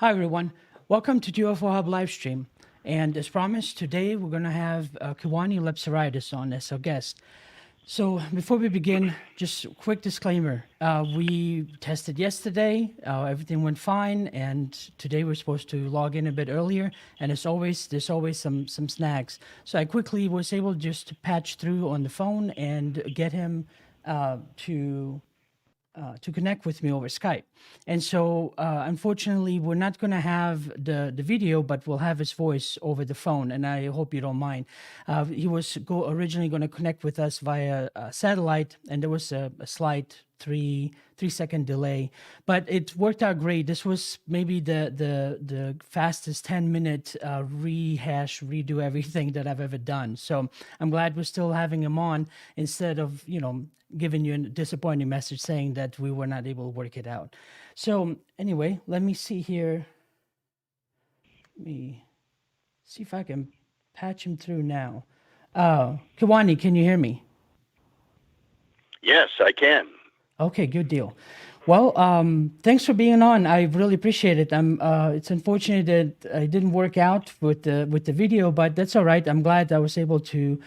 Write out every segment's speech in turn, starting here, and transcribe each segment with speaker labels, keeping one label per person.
Speaker 1: Hi, everyone. Welcome to UFO Hub livestream. And as promised, today we're going to have Kewaunee Lapseritis on as our guest. So before we begin, just a quick disclaimer. We tested yesterday, everything went fine, and today we're supposed to log in a bit earlier, and as always, there's always some snags. So I quickly was able just to patch through on the phone and get him to connect with me over Skype. And so, unfortunately, we're not going to have the video, but we'll have his voice over the phone, and I hope you don't mind. He was originally going to connect with us via satellite, and there was a slight three-second delay, but it worked out great. This was maybe the fastest 10-minute redo everything that I've ever done. So I'm glad we're still having him on instead of, giving you a disappointing message saying that we were not able to work it out. So anyway, let me see here. Let me see if I can patch him through now. Kewaunee, can you hear me?
Speaker 2: Yes, I can.
Speaker 1: Okay, good deal. Well, thanks for being on. I really appreciate it. It's unfortunate that it didn't work out with the video, but that's all right. I'm glad I was able to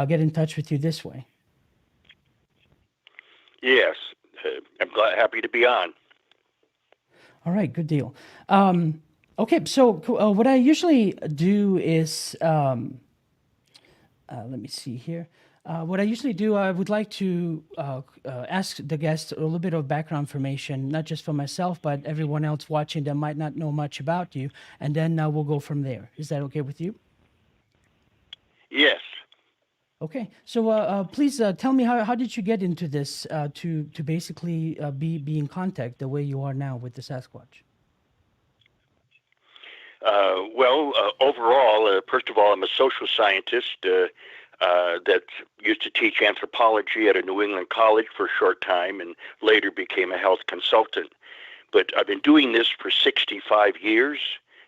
Speaker 1: get in touch with you this way.
Speaker 2: Yes, I'm happy to be on.
Speaker 1: All right, good deal. Okay, so what I usually do is, let me see here. What I usually do, I would like to ask the guests a little bit of background information, not just for myself, but everyone else watching that might not know much about you, and then we'll go from there. Is that okay with you?
Speaker 2: Yes.
Speaker 1: Okay, so please tell me how did you get into this to basically be in contact the way you are now with the Sasquatch?
Speaker 2: Overall, first of all, I'm a social scientist that used to teach anthropology at a New England college for a short time and later became a health consultant. But I've been doing this for 65 years,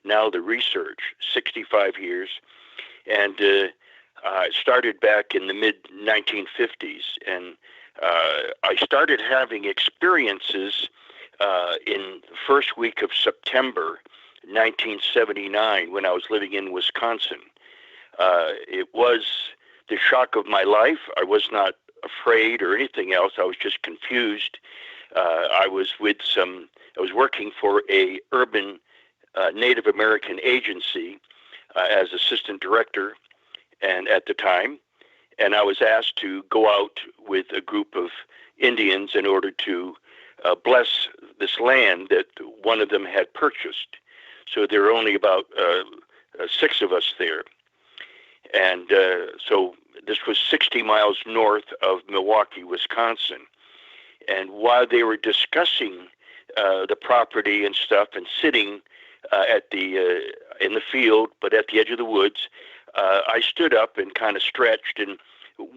Speaker 2: now the research, 65 years. And I started back in the mid-1950s, and I started having experiences in the first week of September 1979 when I was living in Wisconsin. It was the shock of my life. I was not afraid or anything else. I was just confused. I was working for a urban Native American agency as assistant director, and at the time, and I was asked to go out with a group of Indians in order to bless this land that one of them had purchased. So there were only about 6 of us there. And so this was 60 miles north of Milwaukee, Wisconsin. And while they were discussing the property and stuff and sitting in the field, but at the edge of the woods, I stood up and kind of stretched and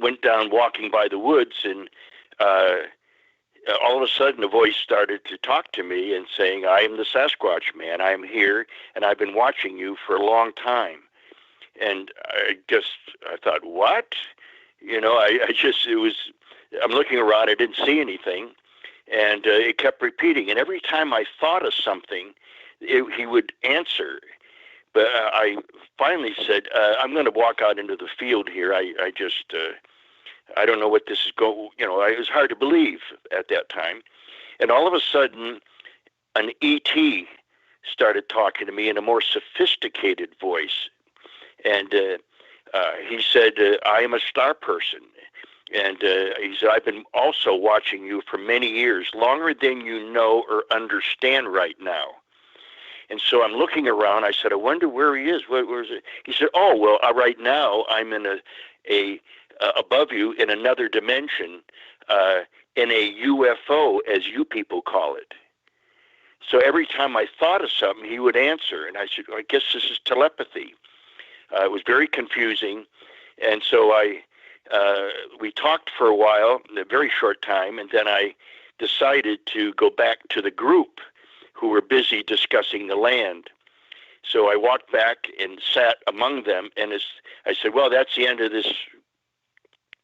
Speaker 2: went down walking by the woods, and all of a sudden a voice started to talk to me and saying, "I am the Sasquatch man. I am here, and I've been watching you for a long time." And I thought, what? I'm looking around, I didn't see anything, and it kept repeating. And every time I thought of something, he would answer. But I finally said, I'm going to walk out into the field here. I don't know what this is going, it was hard to believe at that time. And all of a sudden, an ET started talking to me in a more sophisticated voice. And he said, I am a star person. And he said, I've been also watching you for many years, longer than you know or understand right now. And so I'm looking around. I said, I wonder where he is. Where is it? He said, oh, well, right now I'm in a above you in another dimension, in a UFO, as you people call it. So every time I thought of something, he would answer. And I said, I guess this is telepathy. It was very confusing. And so we talked for a while, a very short time, and then I decided to go back to the group who were busy discussing the land. So I walked back and sat among them, and I said, well, that's the end of this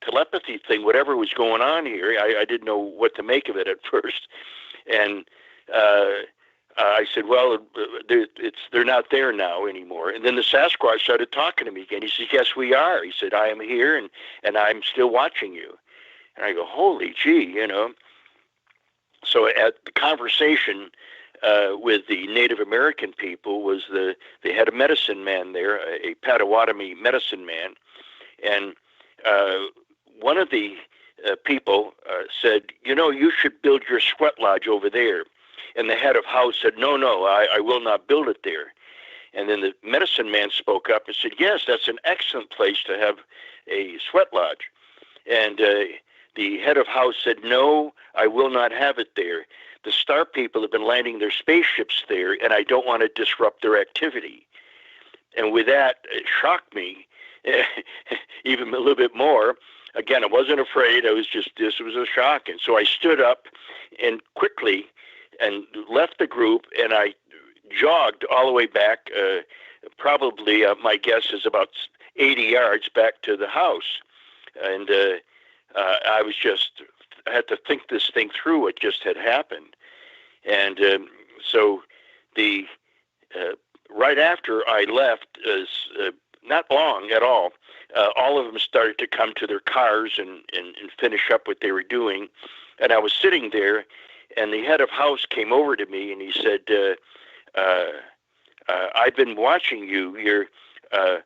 Speaker 2: telepathy thing, whatever was going on here. I didn't know what to make of it at first. And I said, well, they're not there now anymore. And then the Sasquatch started talking to me again. He said, yes, we are. He said, I am here, and I'm still watching you. And I go, holy gee, you know. So at the conversation with the Native American people was they had a medicine man there, a Potawatomi medicine man. And one of the people said, you know, you should build your sweat lodge over there. And the head of house said, no, I will not build it there. And then the medicine man spoke up and said, yes, that's an excellent place to have a sweat lodge. And the head of house said, no, I will not have it there. The star people have been landing their spaceships there, and I don't want to disrupt their activity. And with that, it shocked me even a little bit more. Again, I wasn't afraid. This was a shock. And so I stood up and quickly and left the group, and I jogged all the way back, probably, my guess is about 80 yards back to the house. And I had to think this thing through, what just had happened. And so right after I left, not long at all of them started to come to their cars and finish up what they were doing. And I was sitting there, and the head of house came over to me, and he said, I've been watching you. I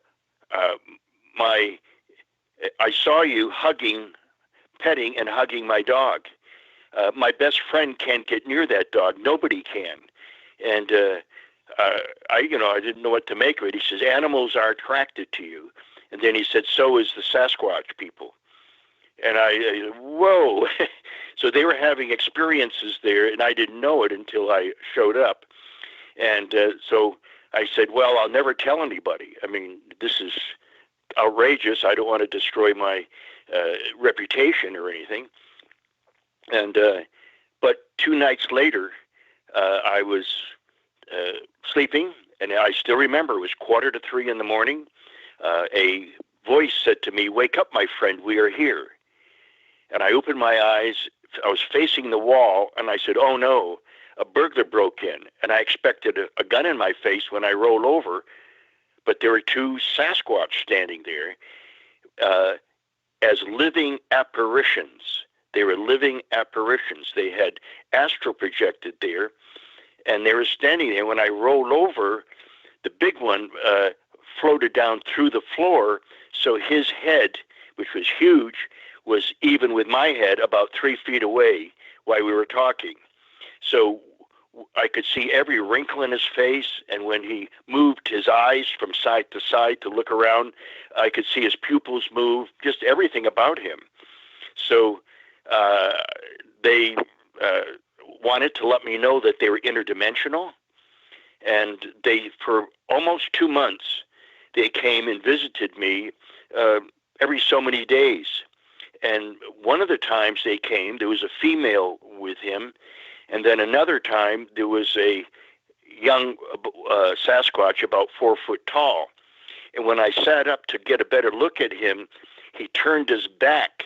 Speaker 2: saw you petting and hugging my dog. My best friend can't get near that dog. Nobody can. And I didn't know what to make of it. He says, animals are attracted to you. And then he said, so is the Sasquatch people. And I whoa. So they were having experiences there, and I didn't know it until I showed up. And so I said, well, I'll never tell anybody. I mean, this is outrageous. I don't want to destroy my reputation or anything. And but 2 nights later, I was sleeping, and I still remember it was 2:45 in the morning. A voice said to me, wake up, my friend, we are here. And I opened my eyes. I was facing the wall, and I said, oh no, a burglar broke in. And I expected a gun in my face when I rolled over, but there were 2 Sasquatch standing there as living apparitions. They were living apparitions. They had astral projected there, and they were standing there. When I rolled over, the big one floated down through the floor, so his head, which was huge, was even with my head about 3 feet away while we were talking. So I could see every wrinkle in his face, and when he moved his eyes from side to side to look around, I could see his pupils move, just everything about him. So they wanted to let me know that they were interdimensional, and for almost 2 months, they came and visited me every so many days. And one of the times they came, there was a female with him, and then another time there was a young Sasquatch about 4 foot tall. And when I sat up to get a better look at him, he turned his back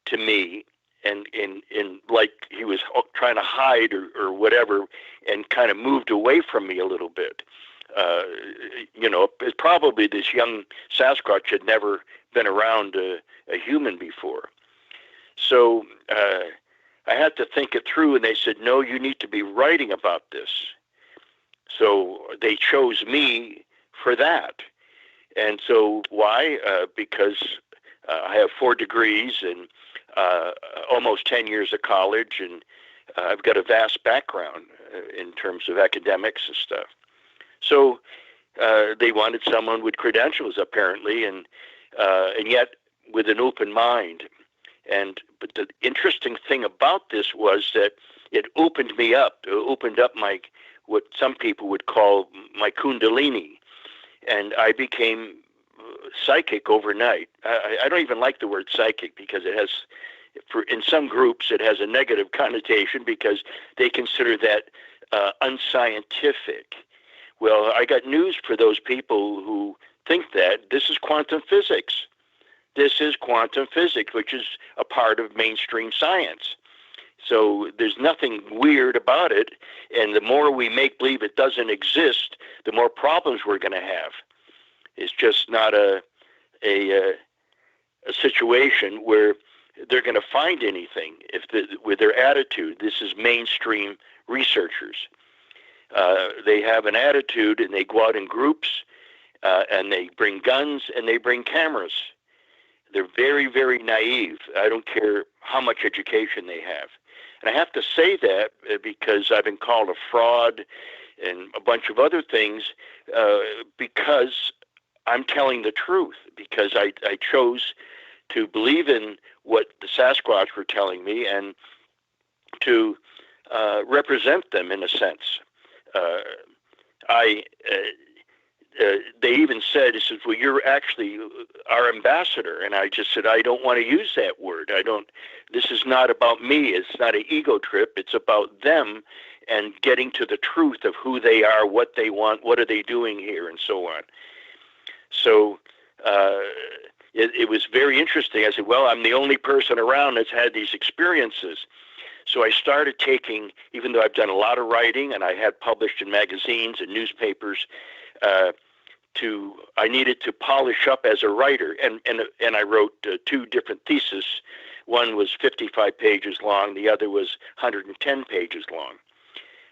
Speaker 2: to me and like he was trying to hide or whatever, and kind of moved away from me a little bit. Probably this young Sasquatch had never been around a human before. So I had to think it through, and they said, no, you need to be writing about this. So they chose me for that. And so why? Because I have 4 degrees and almost 10 years of college, and I've got a vast background in terms of academics and stuff. So they wanted someone with credentials, apparently, and yet with an open mind. But the interesting thing about this was that it opened me up. It opened up what some people would call my kundalini, and I became psychic overnight. I don't even like the word psychic because it has, in some groups, it has a negative connotation because they consider that unscientific. Well, I got news for those people who think that. This is quantum physics. This is quantum physics, which is a part of mainstream science. So there's nothing weird about it. And the more we make believe it doesn't exist, the more problems we're going to have. It's just not a situation where they're going to find anything with their attitude. This is mainstream researchers. They have an attitude, and they go out in groups, and they bring guns and they bring cameras. They're very, very naive. I don't care how much education they have. And I have to say that because I've been called a fraud and a bunch of other things because I'm telling the truth, because I chose to believe in what the Sasquatch were telling me and to represent them in a sense. They even said, it says, well, you're actually our ambassador. And I just said, I don't want to use that word. This is not about me. It's not an ego trip. It's about them and getting to the truth of who they are, what they want, what are they doing here, and so on. So it was very interesting. I said, well, I'm the only person around that's had these experiences. So I started taking, even though I've done a lot of writing and I had published in magazines and newspapers, I needed to polish up as a writer, and I wrote 2 different theses. One was 55 pages long, the other was 110 pages long.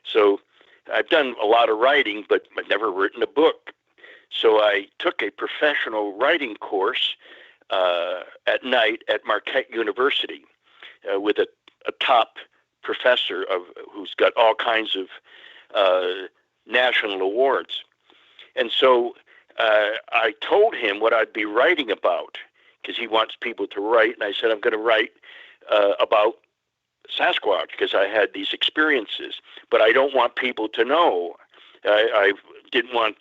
Speaker 2: So I've done a lot of writing, but I've never written a book. So I took a professional writing course at night at Marquette University with a top professor who's got all kinds of national awards. And so I told him what I'd be writing about, because he wants people to write. And I said, I'm going to write about Sasquatch because I had these experiences, but I don't want people to know. I didn't want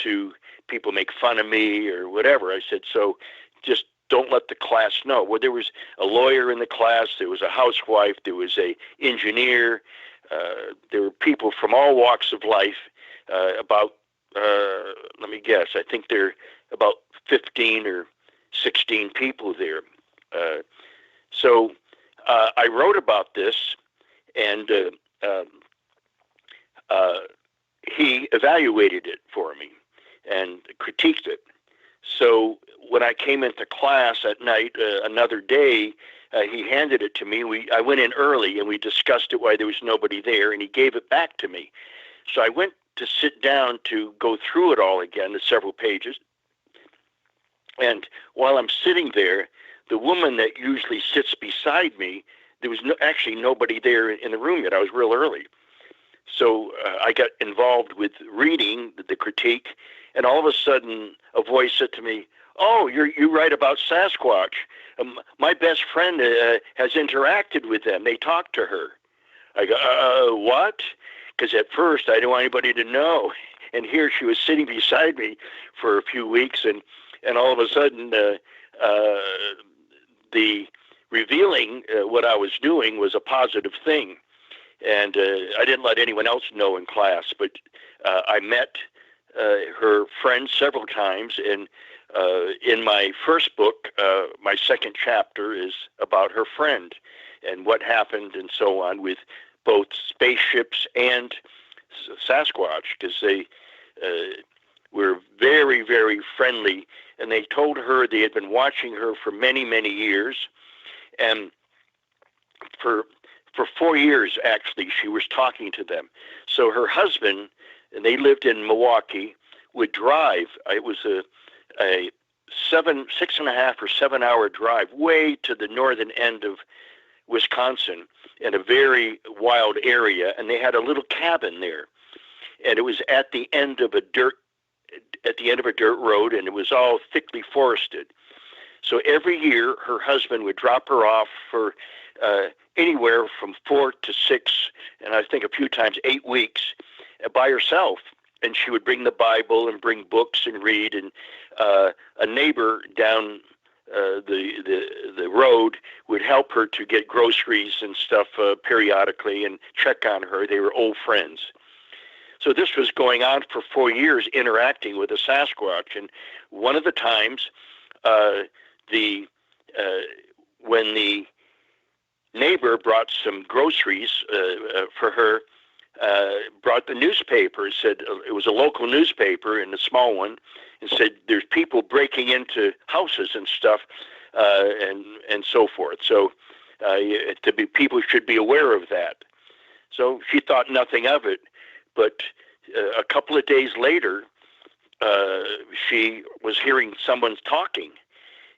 Speaker 2: people make fun of me or whatever. I said, so just don't let the class know. Well, there was a lawyer in the class, there was a housewife, there was a engineer, there were people from all walks of life, about let me guess, I think there are about 15 or 16 people there. So I wrote about this, and he evaluated it for me and critiqued it. So when I came into class at night another day, he handed it to me. I went in early, and we discussed it while there was nobody there, and he gave it back to me. So I went to sit down to go through it all again, the several pages. And while I'm sitting there, the woman that usually sits beside me, there was actually nobody there in the room yet. I was real early. So I got involved with reading the critique, and all of a sudden a voice said to me, oh, you write about Sasquatch. My best friend has interacted with them. They talked to her. I go, what? Because at first I didn't want anybody to know. And here she was sitting beside me for a few weeks, and all of a sudden the revealing what I was doing was a positive thing. And I didn't let anyone else know in class, but I met her friend several times. And in my first book, my second chapter is about her friend and what happened and so on with both spaceships and Sasquatch, because they were very, very friendly. And they told her they had been watching her for many, many years. And for 4 years, actually, she was talking to them. So her husband, and they lived in Milwaukee, would drive. It was a 6.5 or 7 hour drive way to the northern end of Wisconsin in a very wild area, and they had a little cabin there. And it was at the end of a dirt road, and it was all thickly forested. So every year, her husband would drop her off for anywhere from 4 to 6, and I think a few times 8 weeks by herself. And she would bring the Bible and bring books and read. And a neighbor down the road would help her to get groceries and stuff periodically and check on her. They were old friends. So this was going on for 4 years, interacting with a Sasquatch. And one of the times, when the neighbor brought some groceries for her, brought the newspaper, said it was a local newspaper and a small one, and said there's people breaking into houses and stuff, and so forth. So people should be aware of that. So she thought nothing of it, but a couple of days later, she was hearing someone talking,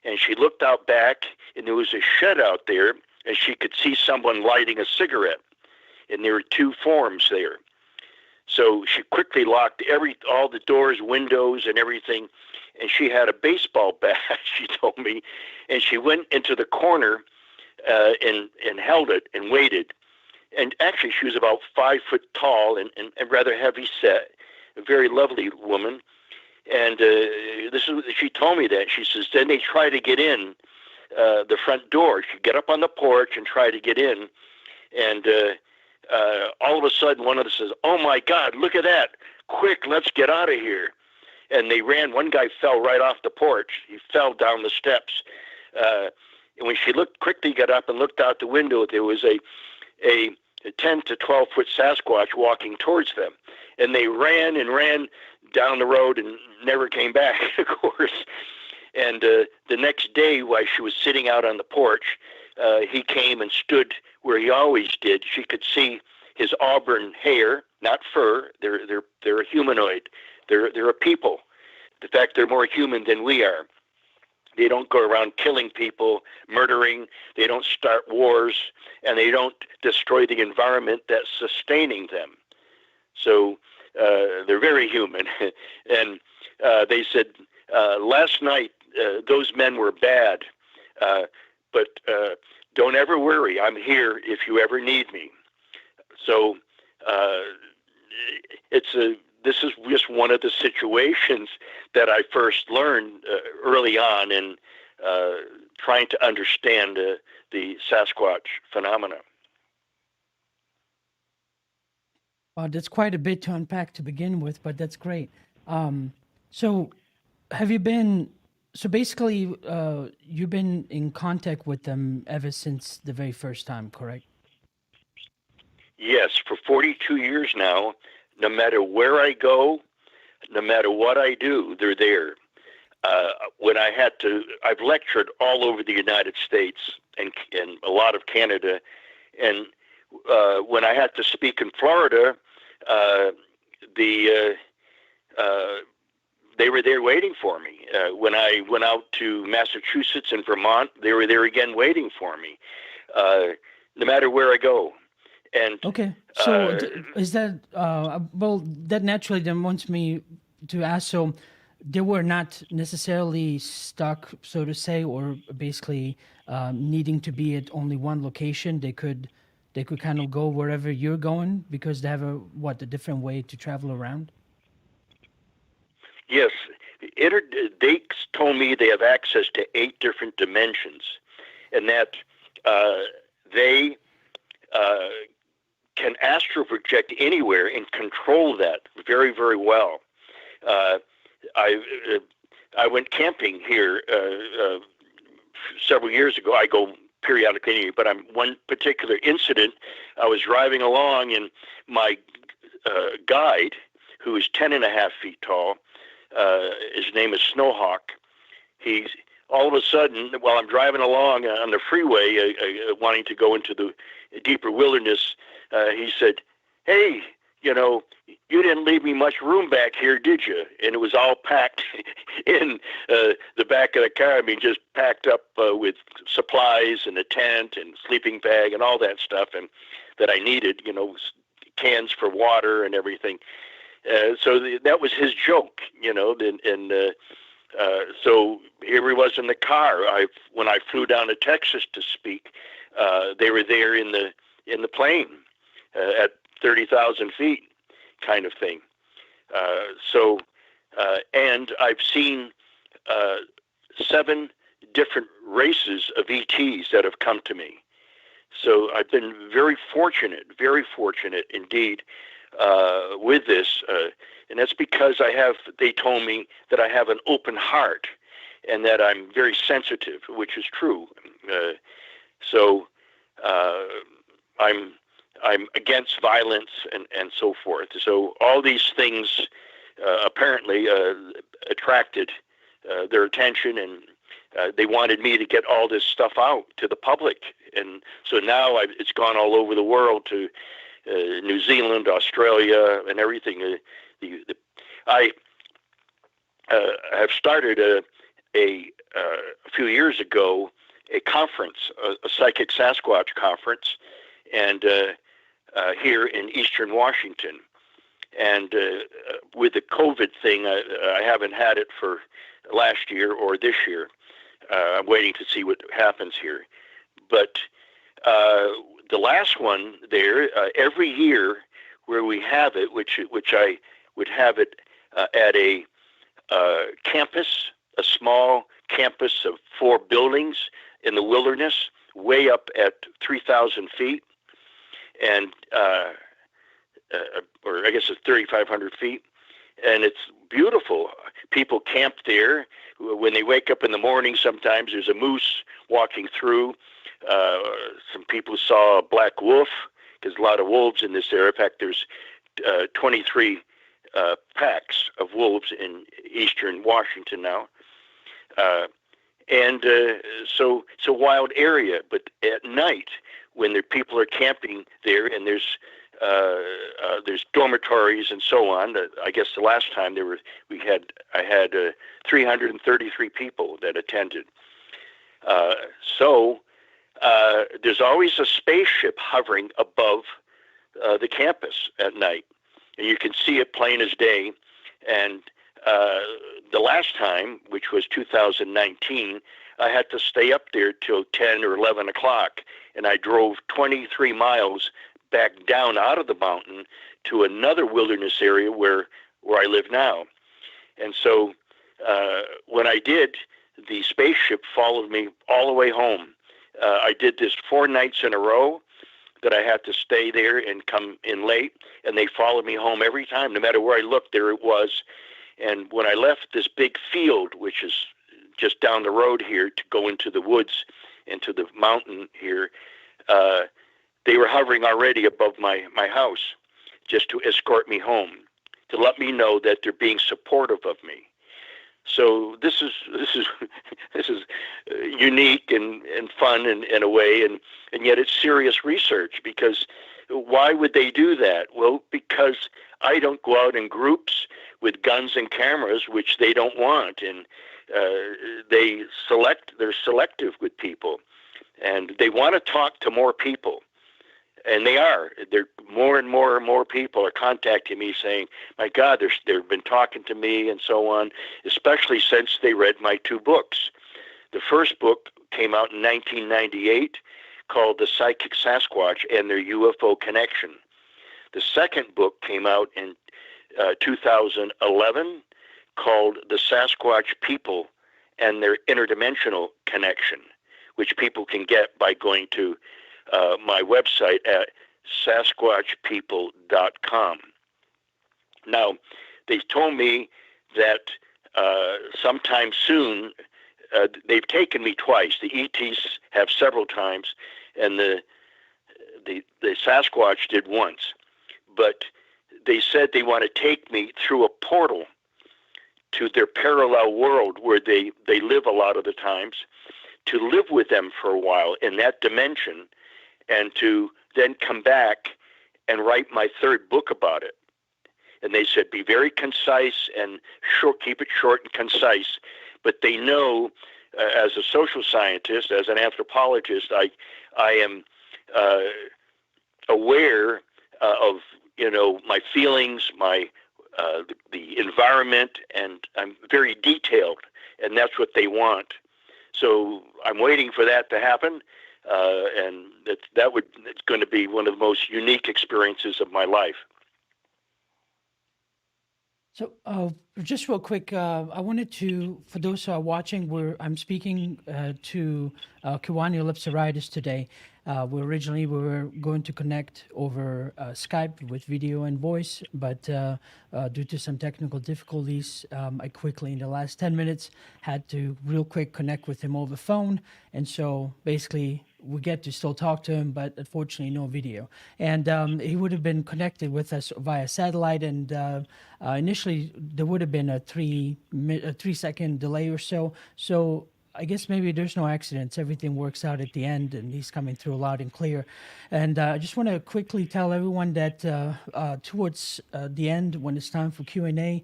Speaker 2: and she looked out back, and there was a shed out there, and she could see someone lighting a cigarette, and there were two forms there. So she quickly locked all the doors, windows, and everything, and she had a baseball bat, she told me, and she went into the corner and held it and waited. And actually, she was about 5 foot tall and rather heavy set, a very lovely woman. And she told me that. She says, then they try to get in the front door. She'd get up on the porch and try to get in. And all of a sudden, one of them says, oh, my God, look at that. Quick, let's get out of here. And they ran. One guy fell right off the porch. He fell down the steps. And when she quickly got up and looked out the window, there was a 10 to 12 foot Sasquatch walking towards them. And they ran and ran down the road and never came back, of course. And the next day, while she was sitting out on the porch, he came and stood where he always did. She could see his auburn hair, not fur. They're a humanoid. They're a people. In fact, they're more human than we are. They don't go around killing people, murdering. They don't start wars, and they don't destroy the environment that's sustaining them. So they're very human. And they said, last night, those men were bad, but don't ever worry. I'm here if you ever need me. So this is just one of the situations that I first learned early on in trying to understand the Sasquatch phenomena.
Speaker 1: Well, that's quite a bit to unpack to begin with, but that's great. So have you been, so basically you've been in contact with them ever since the very first time, correct?
Speaker 2: Yes, for 42 years now. No matter where I go, no matter what I do, they're there. When I've lectured all over the United States and a lot of Canada, and when I had to speak in Florida, they were there waiting for me. When I went out to Massachusetts and Vermont, they were there again waiting for me. No matter where I go. And
Speaker 1: okay, so is that well? That naturally then wants me to ask. So they were not necessarily stuck, so to say, or basically needing to be at only one location. They could kind of go wherever you're going because they have a different way to travel around.
Speaker 2: Yes, they told me they have access to 8 different dimensions, and that they can astral project anywhere and control that very, very well. I went camping here several years ago. I go periodically, but one particular incident, I was driving along, and my guide, who is 10.5 feet tall, his name is Snowhawk, he's all of a sudden, while I'm driving along on the freeway, wanting to go into the deeper wilderness, he said, hey, you didn't leave me much room back here, did you? And it was all packed in the back of the car. I mean, just packed up with supplies and a tent and sleeping bag and all that stuff and that I needed, cans for water and everything. So that was his joke, so here he was in the car. When I flew down to Texas to speak, they were there in the plane at 30,000 feet, kind of thing. And I've seen 7 different races of ETs that have come to me. So I've been very fortunate indeed with this. And that's because they told me that I have an open heart and that I'm very sensitive, which is true. I'm against violence and so forth. So all these things apparently attracted their attention, and they wanted me to get all this stuff out to the public. And so now it's gone all over the world to New Zealand, Australia, and everything. I have started a few years ago a conference, a psychic Sasquatch conference, and here in Eastern Washington. And with the COVID thing, I haven't had it for last year or this year. I'm waiting to see what happens here. But the last one there, every year where we have it, which I would have it at a campus, a small campus of 4 buildings in the wilderness, way up at 3,000 feet, and or I guess it's 3,500 feet, and it's beautiful. People camp there. When they wake up in the morning, sometimes there's a moose walking through. Some people saw a black wolf, because a lot of wolves in this area. In fact, there's 23 packs of wolves in eastern Washington now. And so it's a wild area. But at night, when the people are camping there, and there's dormitories and so on. I guess the last time I had 333 people that attended. So there's always a spaceship hovering above the campus at night, and you can see it plain as day. And the last time, which was 2019, I had to stay up there till 10 or 11 o'clock, and I drove 23 miles back down out of the mountain to another wilderness area where I live now. And so when I did, the spaceship followed me all the way home. I did this 4 nights in a row that I had to stay there and come in late, and they followed me home every time. No matter where I looked, there it was. And when I left this big field, which is just down the road here to go into the woods, into the mountain here, they were hovering already above my house just to escort me home, to let me know that they're being supportive of me. So this is unique and fun in a way, and yet it's serious research, because why would they do that? Well, because I don't go out in groups with guns and cameras, which they don't want, and they're selective with people, and they want to talk to more people. And they are. They're more and more people are contacting me saying, my God, they've been talking to me and so on, especially since they read my 2 books. The first book came out in 1998 called The Psychic Sasquatch and Their UFO Connection. The second book came out in 2011 called The Sasquatch People and Their Interdimensional Connection, which people can get by going to my website at sasquatchpeople.com. Now, they told me that sometime soon, they've taken me twice. The ETs have several times, and the Sasquatch did once. But they said they want to take me through a portal to their parallel world where they live a lot of the times, to live with them for a while in that dimension, and to then come back and write my 3rd book about it. And they said, be very concise and short, keep it short and concise. But they know, as a social scientist, as an anthropologist, I am aware of my feelings, the environment, and I'm very detailed, and that's what they want. So I'm waiting for that to happen. And it's going to be one of the most unique experiences of my life.
Speaker 1: So, just real quick, I wanted to, for those who are watching, I'm speaking to Kewaunee Lapseritis today. We were going to connect over Skype with video and voice, but due to some technical difficulties, I quickly, in the last 10 minutes, had to real quick connect with him over phone. And so basically, we get to still talk to him, but unfortunately no video. And he would have been connected with us via satellite, and initially there would have been a 3-second delay or so. So I guess maybe there's no accidents. Everything works out at the end, and he's coming through loud and clear. And I just want to quickly tell everyone that towards the end, when it's time for Q&A,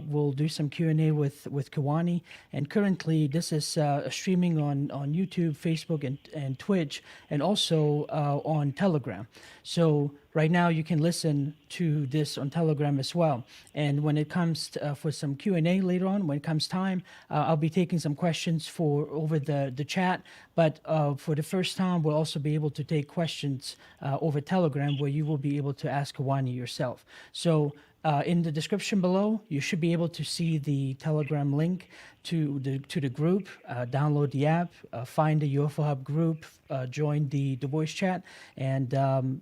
Speaker 1: we'll do some Q&A with Kewaunee. And currently, this is streaming on YouTube, Facebook, and Twitch, and also on Telegram. So right now, you can listen to this on Telegram as well. And when it comes for some Q&A later on, when it comes time, I'll be taking some questions for over the chat. But for the first time, we'll also be able to take questions over Telegram, where you will be able to ask Kewaunee yourself. So in the description below, you should be able to see the Telegram link to the group. Download the app, find the UFO Hub group, join the voice chat, and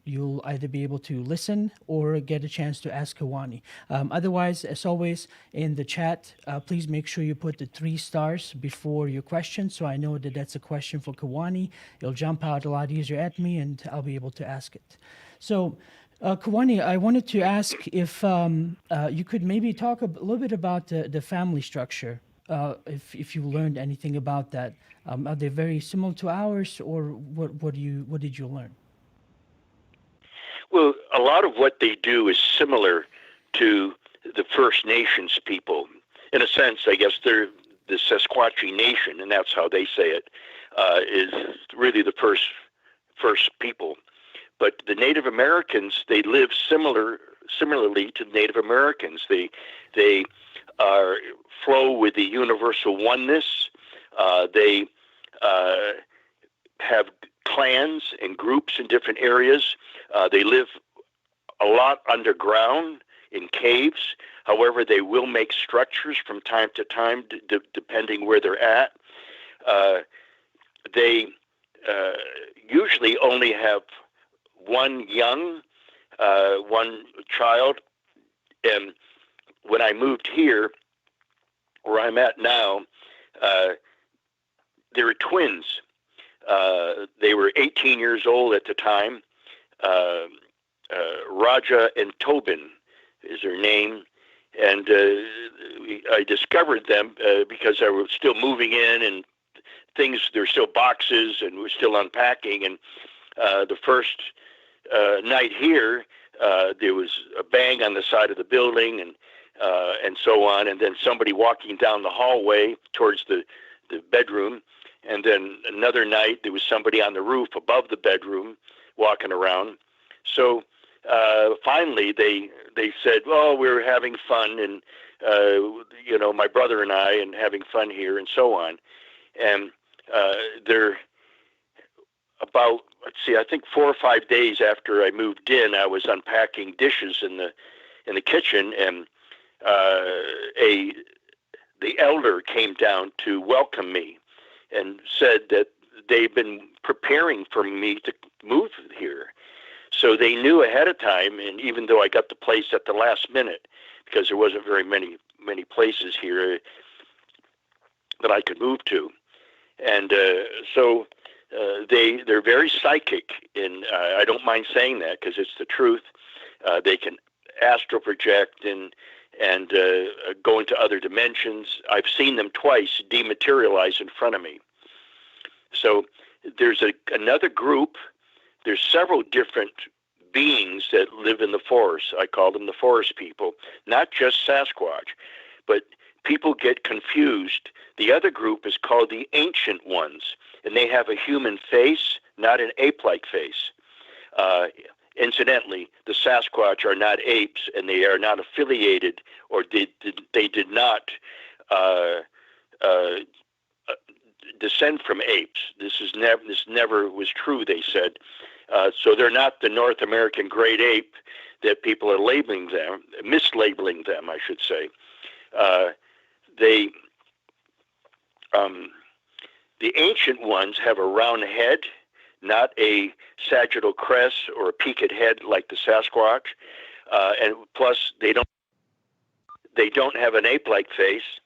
Speaker 1: you'll either be able to listen or get a chance to ask Kewaunee. Otherwise, as always, in the chat, please make sure you put the 3 stars before your question, so I know that that's a question for Kewaunee. It'll jump out a lot easier at me, and I'll be able to ask it. So, Kewaunee, I wanted to ask if you could maybe talk a little bit about the family structure, if you learned anything about that. Are they very similar to ours, or what did you learn?
Speaker 2: Well, a lot of what they do is similar to the First Nations people. In a sense, I guess they're the Sasquatch Nation, and that's how they say it, is really the first people. But the Native Americans, they live similarly to Native Americans. They flow with the universal oneness. They have clans and groups in different areas. They live a lot underground in caves. However, they will make structures from time to time, depending where they're at. They usually only have one child. And when I moved here, where I'm at now, they were twins. They were 18 years old at the time. Raja and Tobin is their name. And I discovered them because I was still moving in, and there's still boxes, and we're still unpacking. And the first night here, there was a bang on the side of the building, and so on. And then somebody walking down the hallway towards the bedroom. And then another night, there was somebody on the roof above the bedroom walking around. So finally, they said, "Well, we're having fun, and my brother and I, and having fun here, and so on." And they're about, I think 4 or 5 days after I moved in, I was unpacking dishes in the kitchen, and the elder came down to welcome me, and said that they've been preparing for me to move here. So they knew ahead of time, and even though I got the place at the last minute, because there wasn't very many places here that I could move to, and so they're very psychic, and I don't mind saying that because it's the truth. They can astral project and go into other dimensions. I've seen them twice dematerialize in front of me. So there's another group. There's several different beings that live in the forest. I call them the forest people, not just Sasquatch, but people get confused. The other group is called the Ancient Ones, and they have a human face, not an ape-like face. Incidentally, the Sasquatch are not apes, and they are not affiliated, or they did not descend from apes. This never was true, they said. So they're not the North American great ape that people are labeling them, mislabeling them, I should say. The Ancient Ones have a round head, not a sagittal crest or a peaked head like the Sasquatch, and plus they don't have an ape-like face.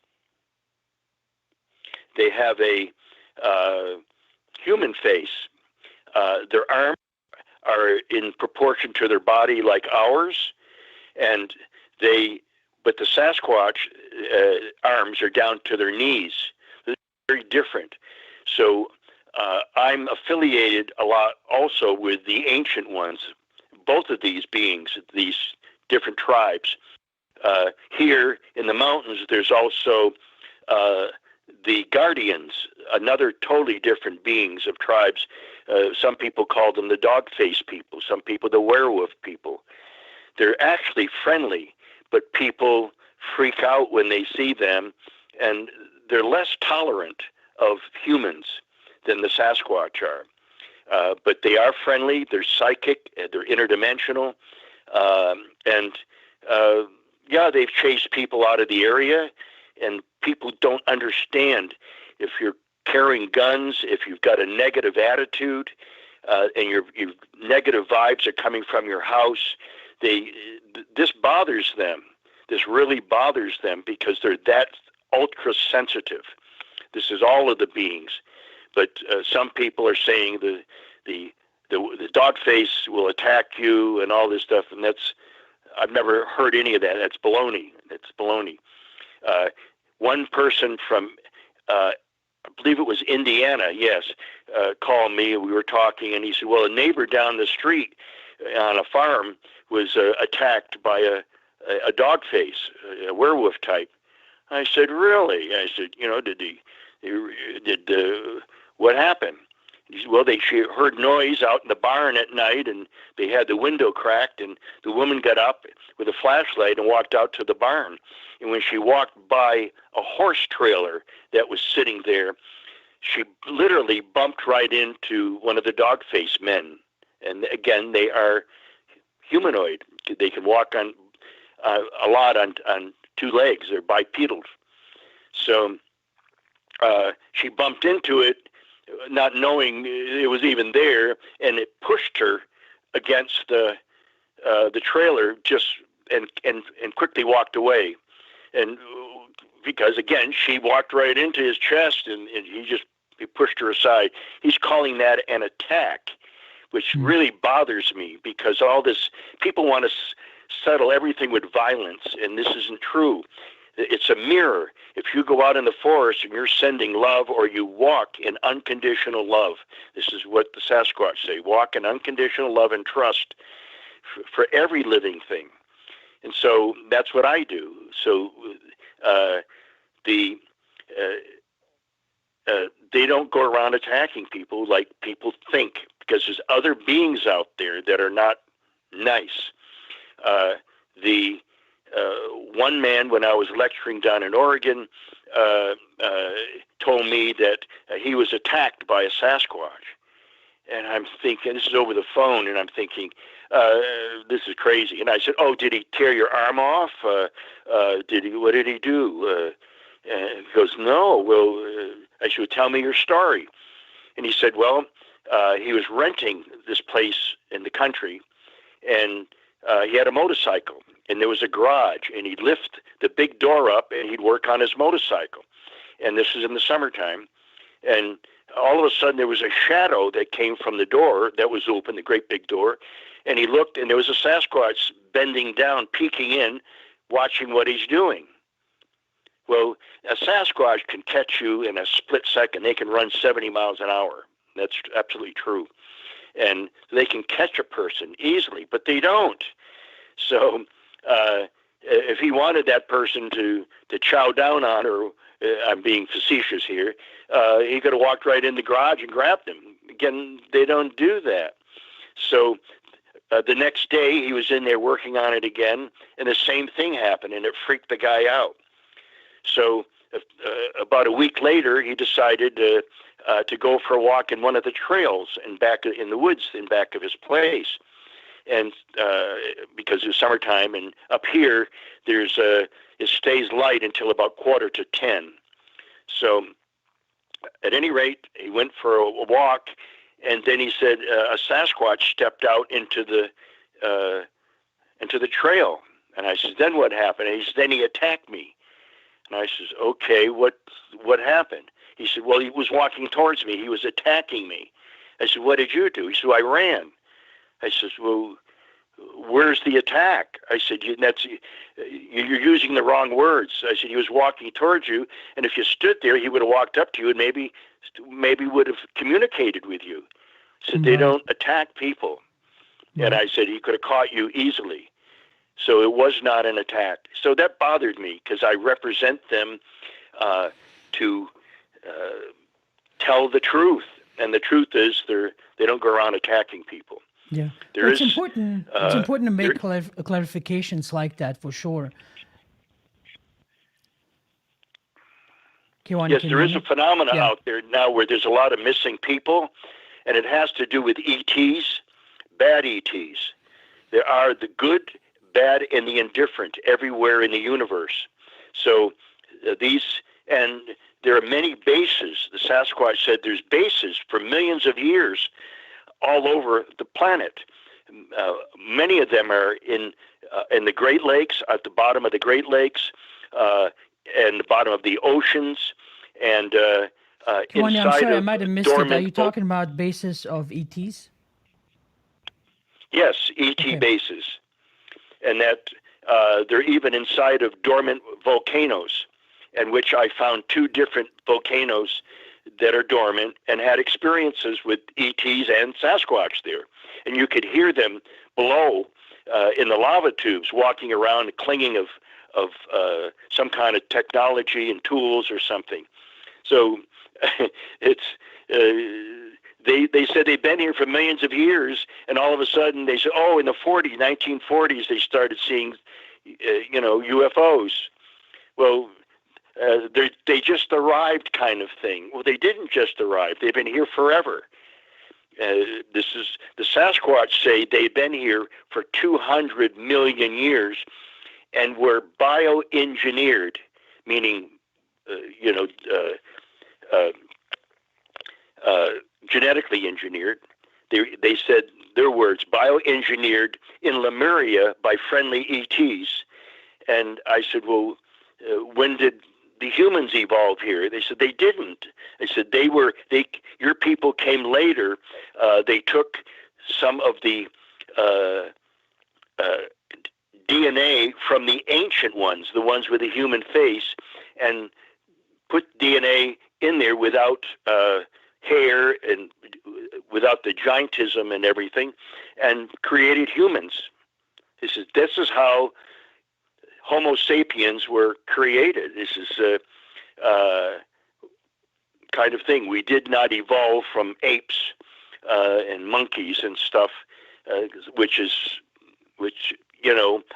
Speaker 2: They have a human face, Their arms are in proportion to their body like ours, and but the Sasquatch arms are down to their knees. They're very different. So I'm affiliated a lot also with the ancient ones, both of these beings, these different tribes. Here in the mountains, there's also the guardians, another totally different beings of tribes. Some people call them the dog-faced people, some people the werewolf people. They're actually friendly, but people freak out when they see them, and they're less tolerant of humans than the Sasquatch are. But they are friendly, they're psychic, they're interdimensional, and they've chased people out of the area, and people don't understand if you're carrying guns, if you've got a negative attitude, and your negative vibes are coming from your house. This bothers them. This really bothers them because they're that ultra sensitive. This is all of the beings, but some people are saying the dog face will attack you and all this stuff, and I've never heard any of that. That's baloney. That's baloney. One person from I believe it was Indiana, yes, called me. We were talking, and he said, well, a neighbor down the street on a farm was attacked by a dog face, a werewolf type. I said, really? I said, what happened? He said, well, she heard noise out in the barn at night, and they had the window cracked, and the woman got up with a flashlight and walked out to the barn. And when she walked by a horse trailer that was sitting there, she literally bumped right into one of the dog-faced men. And again, they are humanoid. They can walk on a lot on two legs. They're bipedal. So she bumped into it, not knowing it was even there, and it pushed her against the trailer and quickly walked away. And because again, she walked right into his chest, and he pushed her aside. He's calling that an attack, which really bothers me, because all this people want to settle everything with violence, and this isn't true. It's a mirror. If you go out in the forest and you're sending love, or you walk in unconditional love, this is what the Sasquatch say, walk in unconditional love and trust for every living thing. And so that's what I do. So they don't go around attacking people like people think, because there's other beings out there that are not nice. One man, when I was lecturing down in Oregon, told me that he was attacked by a Sasquatch. And I'm thinking, this is over the phone, and I'm thinking, this is crazy. And I said, oh, did he tear your arm off? What did he do? And he goes, no. Well, I said, tell me your story. And he said, well, he was renting this place in the country, and he had a motorcycle, and there was a garage, and he'd lift the big door up, and he'd work on his motorcycle. And this was in the summertime. And all of a sudden, there was a shadow that came from the door that was open, the great big door. And he looked, and there was a Sasquatch bending down, peeking in, watching what he's doing. Well, a Sasquatch can catch you in a split second. They can run 70 miles an hour. That's absolutely true. And they can catch a person easily, but they don't. So if he wanted that person to chow down on, or I'm being facetious here, he could have walked right in the garage and grabbed him. Again, they don't do that. So the next day, he was in there working on it again, and the same thing happened, and it freaked the guy out. So about a week later, he decided to go for a walk in one of the trails in the woods in back of his place. And because it was summertime, and up here, it stays light until about 9:45. So at any rate, he went for a walk, and then he said a Sasquatch stepped out into the trail. And I said, then what happened? And he said, then he attacked me. And I said, okay, what happened? He said, well, he was walking towards me. He was attacking me. I said, what did you do? He said, well, I ran. I said, well, where's the attack? I said, you're using the wrong words. I said, he was walking towards you, and if you stood there, he would have walked up to you and maybe would have communicated with you. I said, they don't attack people. And I said, he could have caught you easily. So it was not an attack. So that bothered me because I represent them to tell the truth. And the truth is they don't go around attacking people.
Speaker 1: Yeah, it's important. It's important to make clarifications like that for sure.
Speaker 2: Yes, there is a phenomenon out there now where there's a lot of missing people, and it has to do with ETs, bad ETs. There are the good, bad, and the indifferent everywhere in the universe. So and there are many bases. The Sasquatch said there's bases for millions of years all over the planet. Many of them are in the Great Lakes, at the bottom of the Great Lakes, and the bottom of the oceans, and
Speaker 1: Kewaunee, I'm sorry, I might have missed it. Are you talking about bases of ETs?
Speaker 2: Yes, ET bases, and that they're even inside of dormant volcanoes, in which I found 2 different volcanoes that are dormant and had experiences with ETs and Sasquatch there. And you could hear them below in the lava tubes walking around, clinging of some kind of technology and tools or something. So it's they said they've been here for millions of years, and all of a sudden they said, oh, in the 1940s, they started seeing UFOs. Well, they just arrived, kind of thing. Well, they didn't just arrive. They've been here forever. The Sasquatch say they've been here for 200 million years and were bioengineered, meaning, genetically engineered. They said, their words, bioengineered in Lemuria by friendly ETs. And I said, well, when did the humans evolve here? They said they didn't. They said your people came later. They took some of the DNA from the ancient ones, the ones with a human face, and put DNA in there without hair and without the giantism and everything, and created humans. He says this is how Homo sapiens were created. This is kind of thing. We did not evolve from apes and monkeys and stuff, which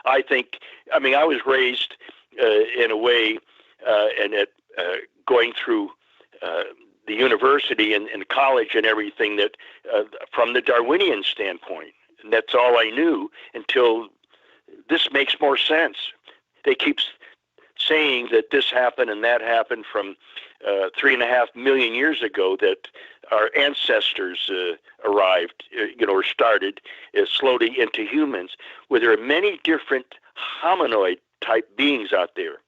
Speaker 2: I think. I mean, I was raised in a way, and going through the university and college and everything that from the Darwinian standpoint, and that's all I knew until this makes more sense. They keep saying that this happened and that happened from 3.5 million years ago, that our ancestors arrived, or started slowly into humans, where there are many different hominoid type beings out there.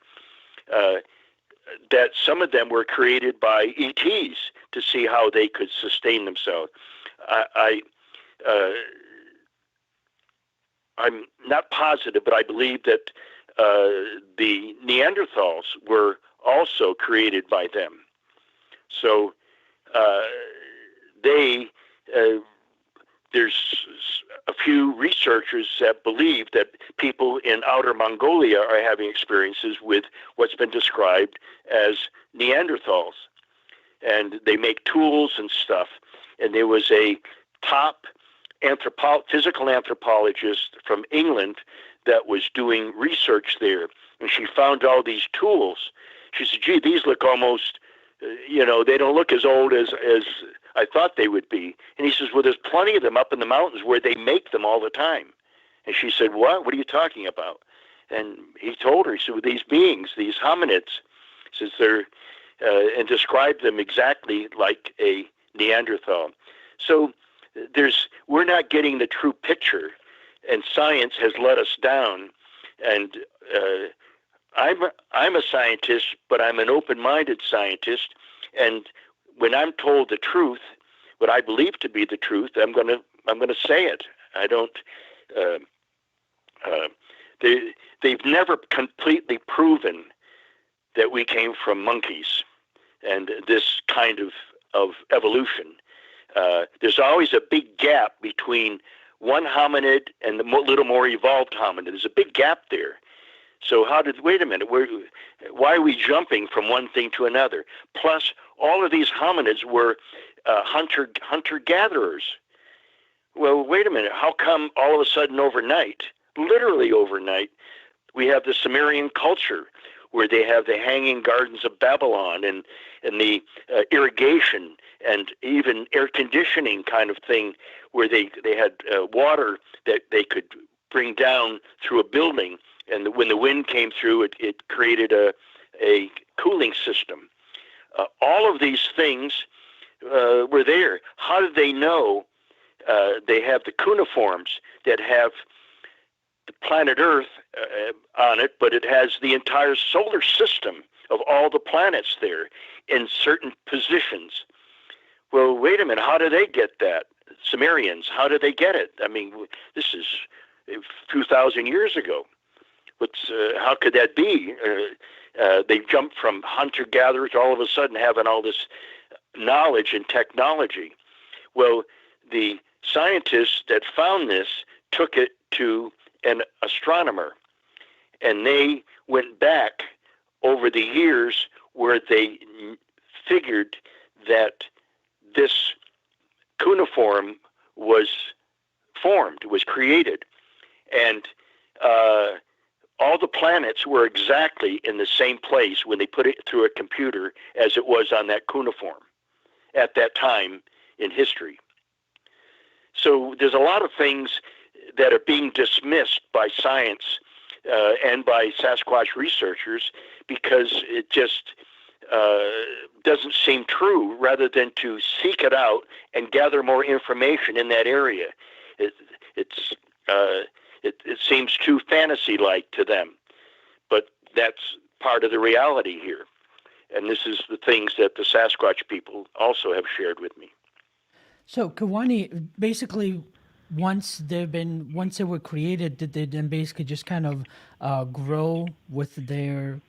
Speaker 2: That some of them were created by ETs to see how they could sustain themselves. I'm not positive, but I believe that the Neanderthals were also created by them. So there's a few researchers that believe that people in outer Mongolia are having experiences with what's been described as Neanderthals. And they make tools and stuff. And there was a top physical anthropologist from England that was doing research there. And she found all these tools. She said, gee, these look almost, they don't look as old as I thought they would be. And he says, well, there's plenty of them up in the mountains where they make them all the time. And she said, what? What are you talking about? And he told her, he said, well, these beings, these hominids, since they're, and described them exactly like a Neanderthal. So we're not getting the true picture, and science has let us down. And I'm a scientist, but I'm an open-minded scientist. And when I'm told the truth, what I believe to be the truth, I'm gonna say it. I don't. Uh, they've never completely proven that we came from monkeys and this kind of evolution. There's always a big gap between one hominid and the little more evolved hominid. There's a big gap there. So wait a minute, why are we jumping from one thing to another? Plus, all of these hominids were hunter-gatherers. Well, wait a minute, how come all of a sudden overnight, literally overnight, we have the Sumerian culture where they have the hanging gardens of Babylon and the irrigation and even air conditioning kind of thing where they had water that they could bring down through a building, and when the wind came through, it created a cooling system. All of these things were there. How did they know? They have the cuneiforms that have the planet Earth on it, but it has the entire solar system of all the planets there in certain positions. Well, wait a minute, how do they get that? Sumerians, how did they get it? I mean, this is 2,000 years ago. How could that be? They jumped from hunter-gatherers all of a sudden having all this knowledge and technology. Well, the scientists that found this took it to an astronomer, and they went back over the years where they figured that this cuneiform was formed, was created, and all the planets were exactly in the same place when they put it through a computer as it was on that cuneiform at that time in history. So there's a lot of things that are being dismissed by science and by Sasquatch researchers because it just doesn't seem true, rather than to seek it out and gather more information in that area. It seems too fantasy-like to them, but that's part of the reality here. And this is the things that the Sasquatch people also have shared with me.
Speaker 1: So Kewaunee, basically, once they were created, did they then basically just kind of grow with their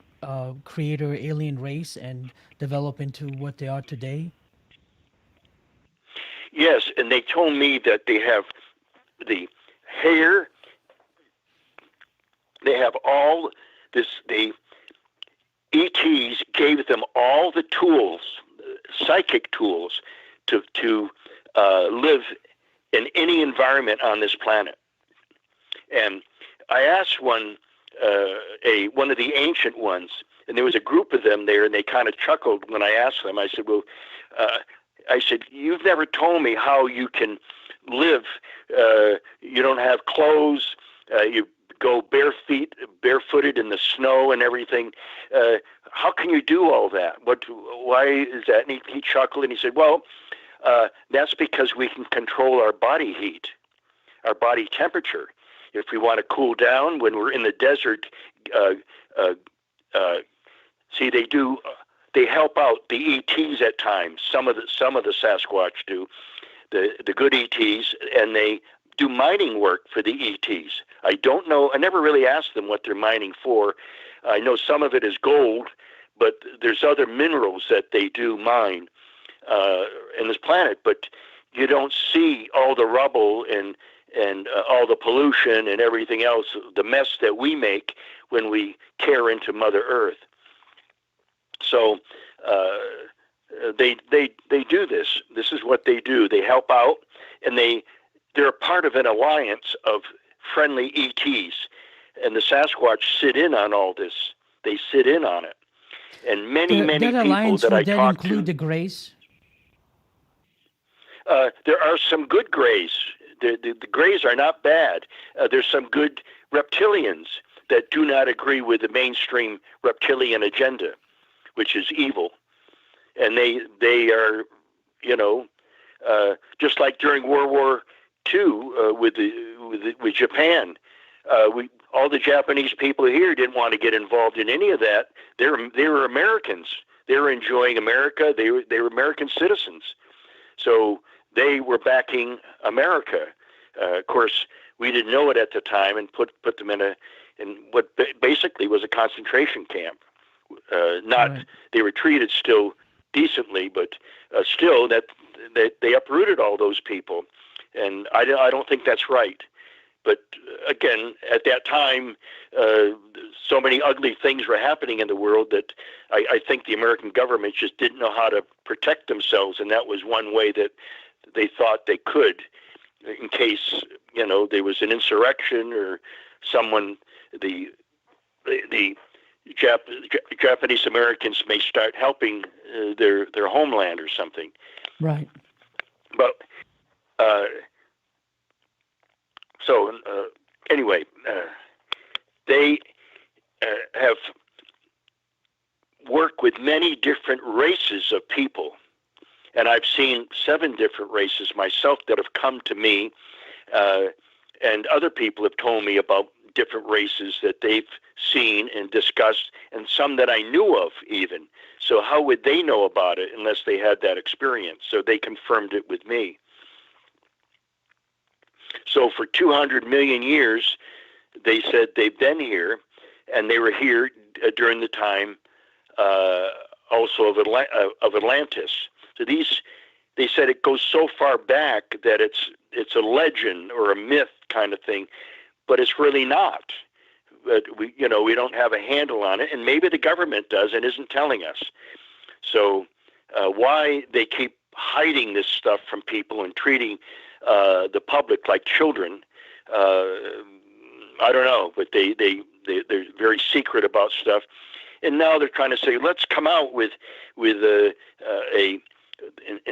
Speaker 1: creator alien race and develop into what they are today?
Speaker 2: Yes, and they told me that they have the hair, they have all this, the ETs gave them all the tools, psychic tools, to live in any environment on this planet. And I asked one of the ancient ones, and there was a group of them there, and they kind of chuckled when I asked them. I said, well, you've never told me how you can live. You don't have clothes. You go barefooted in the snow and everything. How can you do all that? Why is that? And he chuckled, and he said, well, that's because we can control our body heat, our body temperature. If we want to cool down when we're in the desert, they help out the ETs at times. Some of the Sasquatch do, the good ETs, and they do mining work for the ETs. I don't know. I never really asked them what they're mining for. I know some of it is gold, but there's other minerals that they do mine in this planet. But you don't see all the rubble and all the pollution and everything else, the mess that we make when we tear into Mother Earth. So they do this. This is what they do. They help out, and they're a part of an alliance of friendly ETs, and the Sasquatch sit in on all this. They sit in on it, and many people that I talk to. Would that include
Speaker 1: the Greys?
Speaker 2: There are some good Greys. The Greys are not bad. There's some good reptilians that do not agree with the mainstream reptilian agenda, which is evil, and they are, just like during World War II with Japan. All the Japanese people here didn't want to get involved in any of that. They were Americans. They were enjoying America. They were American citizens. So they were backing America. Of course, we didn't know it at the time, and put them in what basically was a concentration camp. Not right. They were treated still decently, but still that they uprooted all those people, and I don't think that's right. But again, at that time, so many ugly things were happening in the world that I think the American government just didn't know how to protect themselves, and that was one way that they thought they could, in case there was an insurrection or someone, the Japanese Americans may start helping their homeland or something.
Speaker 1: Right.
Speaker 2: But so anyway, they have worked with many different races of people, and I've seen 7 different races myself that have come to me, and other people have told me about different races that they've seen and discussed, and some that I knew of even. So how would they know about it unless they had that experience? So they confirmed it with me. So for 200 million years, they said they've been here, and they were here during the time also of Atlantis. So they said it goes so far back that it's a legend or a myth kind of thing, but it's really not. But we don't have a handle on it, and maybe the government does and isn't telling us. So why they keep hiding this stuff from people and treating the public like children, I don't know, but they're very secret about stuff. And now they're trying to say, let's come out with and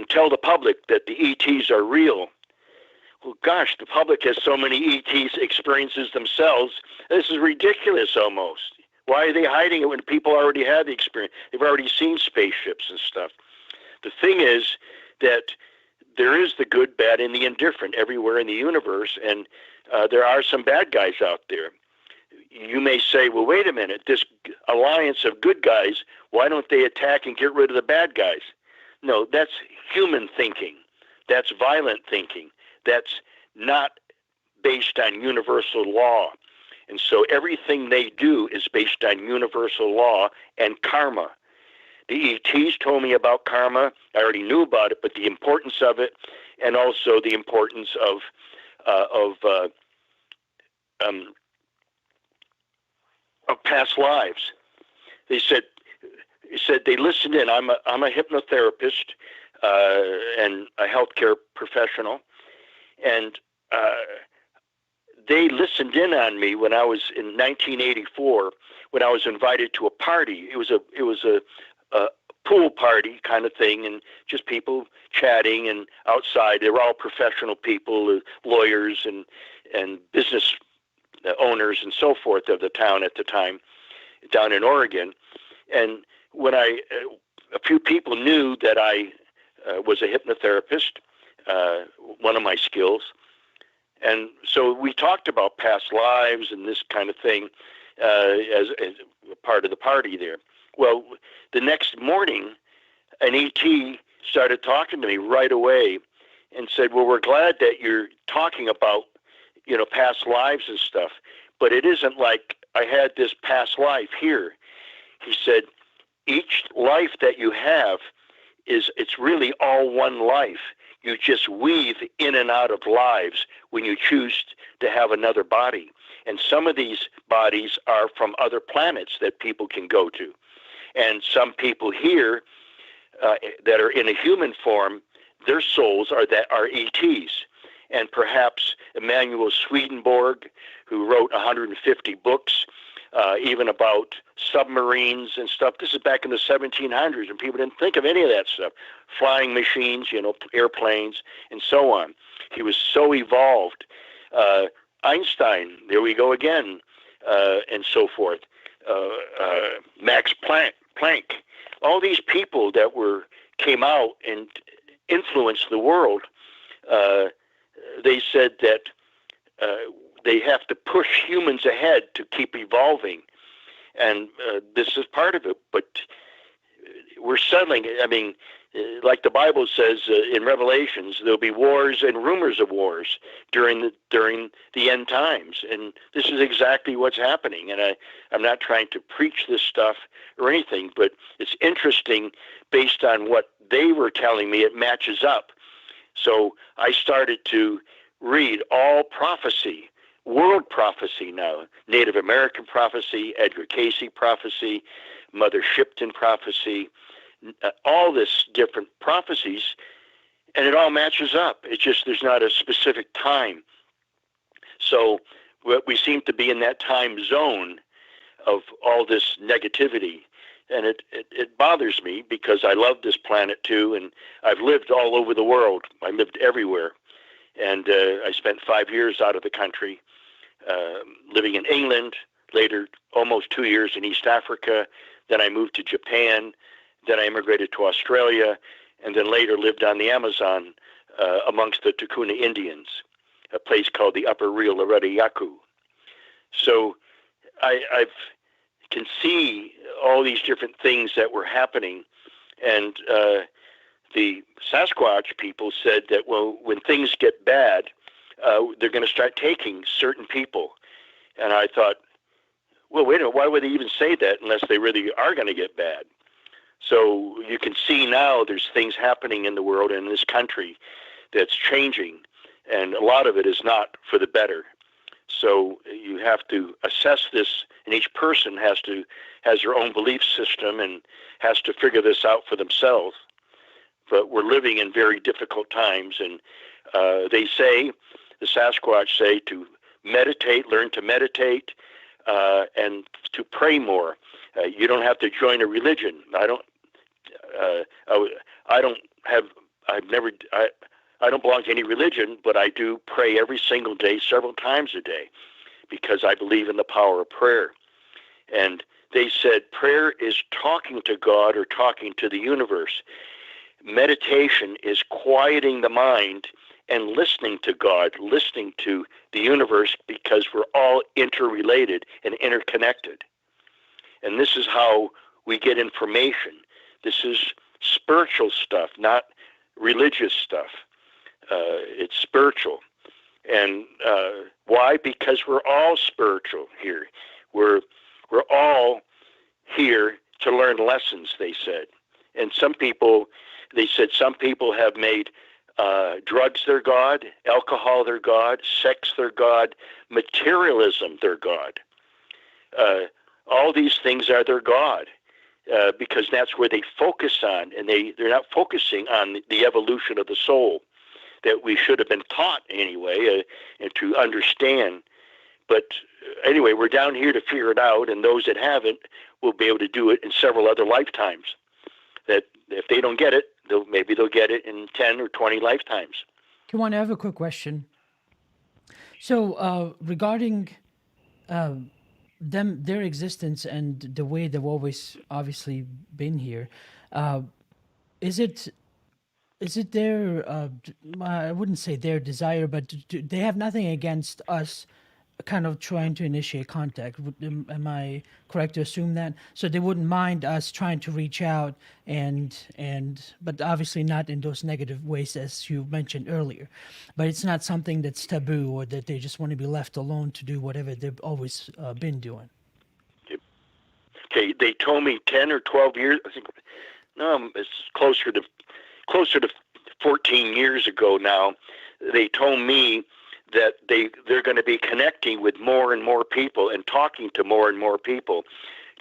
Speaker 2: tell the public that the ETs are real. Well, gosh, the public has so many ETs experiences themselves. This is ridiculous almost. Why are they hiding it when people already have the experience? They've already seen spaceships and stuff. The thing is that there is the good, bad, and the indifferent everywhere in the universe, and there are some bad guys out there. You may say, well, wait a minute, this alliance of good guys, why don't they attack and get rid of the bad guys? No, that's human thinking. That's violent thinking. That's not based on universal law. And so everything they do is based on universal law and karma. The ETs told me about karma. I already knew about it, but the importance of it, and also the importance of past lives. They said they listened in. I'm a hypnotherapist and a healthcare professional, and they listened in on me when I was in 1984, when I was invited to a party. It was a pool party kind of thing, and just people chatting, and outside they were all professional people, lawyers and business owners and so forth of the town at the time, down in Oregon. And when a few people knew that I was a hypnotherapist, one of my skills, and so we talked about past lives and this kind of thing as part of the party there. Well, the next morning, an ET started talking to me right away and said, well, we're glad that you're talking about, past lives and stuff, but it isn't like I had this past life here. He said, each life that you have it's really all one life. You just weave in and out of lives when you choose to have another body. And some of these bodies are from other planets that people can go to. And some people here that are in a human form, their souls are ETs. And perhaps Emanuel Swedenborg, who wrote 150 books, even about submarines and stuff. This is back in the 1700s, and people didn't think of any of that stuff. Flying machines, airplanes, and so on. He was so evolved. Einstein, there we go again, and so forth. Max Planck. All these people that came out and influenced the world, they said that they have to push humans ahead to keep evolving. And this is part of it, but we're settling. I mean, like the Bible says in Revelations, there'll be wars and rumors of wars during the end times, and this is exactly what's happening. And I'm not trying to preach this stuff or anything, but it's interesting based on what they were telling me. It matches up. So I started to read all prophecy, world prophecy now, Native American prophecy, Edgar Cayce prophecy, Mother Shipton prophecy, all this different prophecies, and it all matches up. It's just there's not a specific time. So we seem to be in that time zone of all this negativity, and it bothers me because I love this planet too, and I've lived all over the world. I lived everywhere, and I spent 5 years out of the country, living in England, later almost 2 years in East Africa. Then I moved to Japan. Then I immigrated to Australia, and then later lived on the Amazon amongst the Kewaunee Indians, a place called the Upper Rio Loreto Yaku. So I can see all these different things that were happening, and the Sasquatch people said that, well, when things get bad, they're going to start taking certain people. And I thought, well, wait a minute, why would they even say that unless they really are going to get bad? So you can see now there's things happening in the world and in this country that's changing, and a lot of it is not for the better. So you have to assess this, and each person has their own belief system and has to figure this out for themselves. But we're living in very difficult times, and they say, the Sasquatch say, to meditate, learn to meditate, and to pray more. You don't have to join a religion. I don't belong to any religion, but I do pray every single day, several times a day, because I believe in the power of prayer. And they said prayer is talking to God or talking to the universe. Meditation is quieting the mind and listening to God, listening to the universe, because we're all interrelated and interconnected. And this is how we get information. This is spiritual stuff, not religious stuff. It's spiritual. And why? Because we're all spiritual here. We're all here to learn lessons, they said. And they said some people have made drugs their God, alcohol their God, sex their God, materialism their God. All these things are their God, because that's where they focus on, and they're not focusing on the evolution of the soul that we should have been taught anyway, and to understand. But anyway, we're down here to figure it out, and those that haven't will be able to do it in several other lifetimes. That if they don't get it, maybe they'll get it in 10 or 20 lifetimes.
Speaker 1: Kewaunee, I have a quick question. So regarding their existence and the way they've always obviously been here, is it their I wouldn't say their desire, but they have nothing against us kind of trying to initiate contact? Am I correct to assume that? So they wouldn't mind us trying to reach out but obviously not in those negative ways as you mentioned earlier. But it's not something that's taboo or that they just want to be left alone to do whatever they've always been doing.
Speaker 2: Okay, they told me 10 or 12 years, I think, no, it's closer to 14 years ago now. They told me that they're going to be connecting with more and more people and talking to more and more people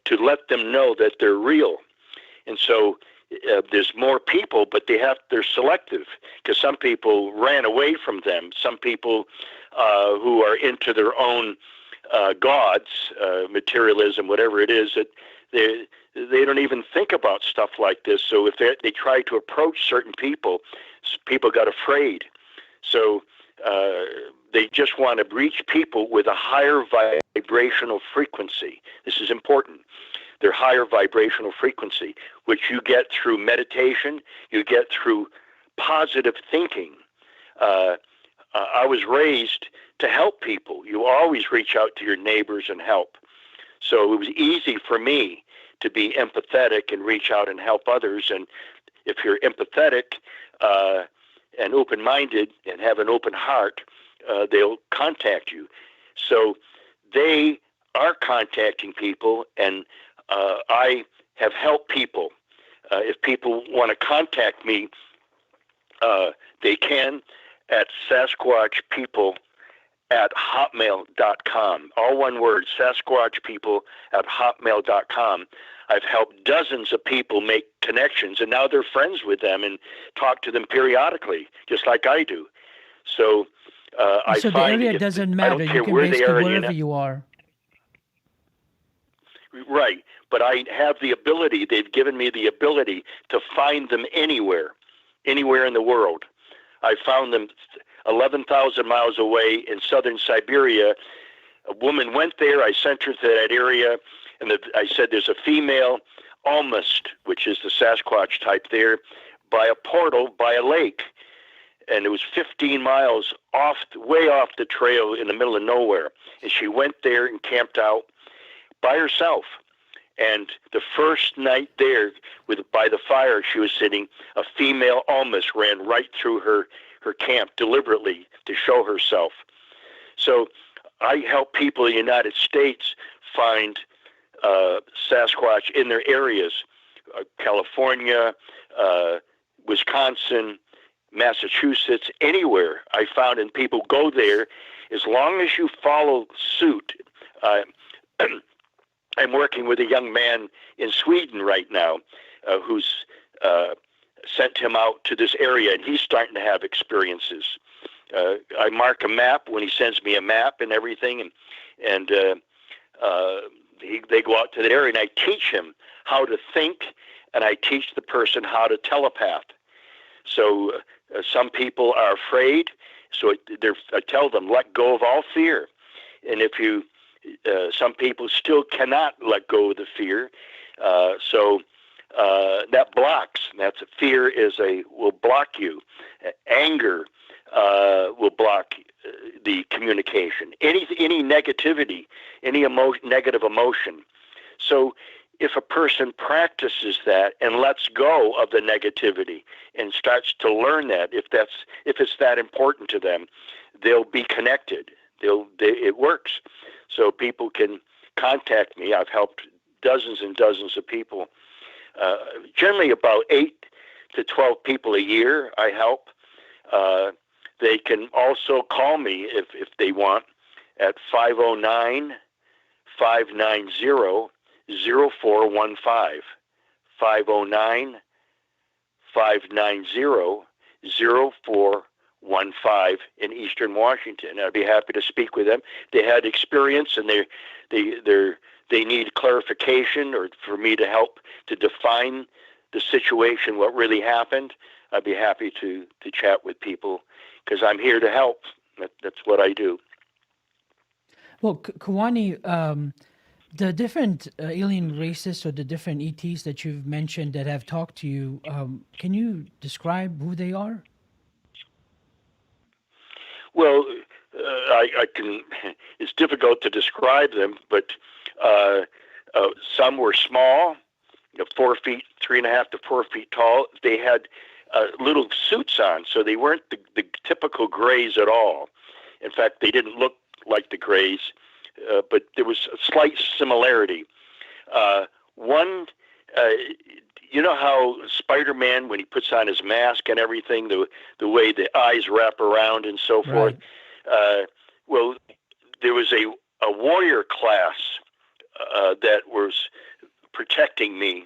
Speaker 2: to let them know that they're real. And so there's more people, but they're selective, because some people ran away from them. Some people who are into their own gods, materialism, whatever it is, that they don't even think about stuff like this. So if they try to approach certain people got afraid. So they just want to reach people with a higher vibrational frequency. This is important. Their higher vibrational frequency, which you get through meditation, you get through positive thinking. I was raised to help people. You always reach out to your neighbors and help. So it was easy for me to be empathetic and reach out and help others. And if you're empathetic and open-minded and have an open heart, they'll contact you. So they are contacting people, and I have helped people. If people want to contact me, they can at sasquatchpeople@hotmail.com. All one word, sasquatchpeople@hotmail.com. I've helped dozens of people make connections, and now they're friends with them and talk to them periodically, just like I do. So I
Speaker 1: So the
Speaker 2: find
Speaker 1: area doesn't matter. You can
Speaker 2: where they
Speaker 1: basically
Speaker 2: are
Speaker 1: wherever you are.
Speaker 2: Right, but I have the ability, they've given me the ability to find them anywhere in the world. I found them 11,000 miles away in southern Siberia. A woman went there, I sent her to that area, and I said there's a female almost, which is the Sasquatch type there, by a portal, by a lake. And it was 15 miles way off the trail in the middle of nowhere. And she went there and camped out by herself. And the first night there, by the fire she was sitting, a female almost ran right through her camp deliberately to show herself. So I help people in the United States find Sasquatch in their areas, California, Wisconsin, Massachusetts, anywhere I found, and people go there as long as you follow suit. I'm working with a young man in Sweden right now who's sent him out to this area, and he's starting to have experiences. I mark a map when he sends me a map and everything, and they go out to that area, and I teach him how to think, and I teach the person how to telepath. So some people are afraid, so I tell them, let go of all fear. And if you some people still cannot let go of the fear, so that blocks. That's fear will block you. Anger will block the communication. Any negativity, any negative emotion. So if a person practices that and lets go of the negativity and starts to learn that, if it's that important to them, they'll be connected. It works. So people can contact me. I've helped dozens and dozens of people. Generally about 8 to 12 people a year I help. They can also call me if they want at 509-590-0415. 509-590-0415 in Eastern Washington. I'd be happy to speak with them. They had experience, and they need clarification or for me to help to define the situation, what really happened. I'd be happy to chat with people because I'm here to help. That's what I do.
Speaker 1: Well, Kewaunee, the different alien races or the different ETs that you've mentioned that have talked to you, can you describe who they are?
Speaker 2: Well, I can. It's difficult to describe them, but some were small, 4 feet, 3.5 to 4 feet tall. They had little suits on, so they weren't the typical grays at all. In fact, they didn't look like the grays, but there was a slight similarity. One, you know how Spider-Man, when he puts on his mask and everything, the way the eyes wrap around and so forth. Well, there was a warrior class that was protecting me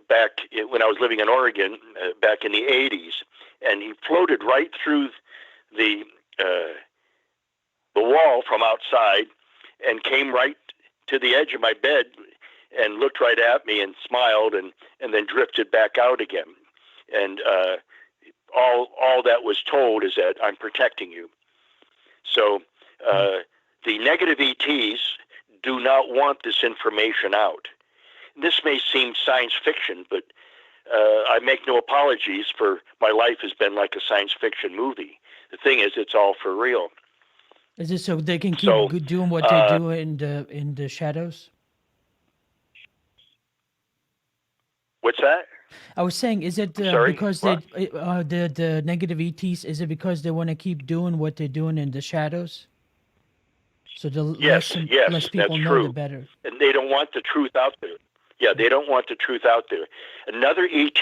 Speaker 2: back when I was living in Oregon back in the 80s, and he floated right through the wall from outside and came right to the edge of my bed and looked right at me and smiled and then drifted back out again. And all that was told is that I'm protecting you. So the negative ETs do not want this information out. This may seem science fiction, but I make no apologies for my life has been like a science fiction movie. The thing is, it's all for real.
Speaker 1: Is it so they can keep doing what they do in the shadows?
Speaker 2: What's that?
Speaker 1: I was saying, is it
Speaker 2: Sorry,
Speaker 1: because
Speaker 2: what?
Speaker 1: the negative ETs? Is it because they want to keep doing what they're doing in the shadows? So the
Speaker 2: Yes, yes,
Speaker 1: less
Speaker 2: that's
Speaker 1: people know, the
Speaker 2: true.
Speaker 1: better.
Speaker 2: And they don't want the truth out there. Yeah, they don't want the truth out there. Another ET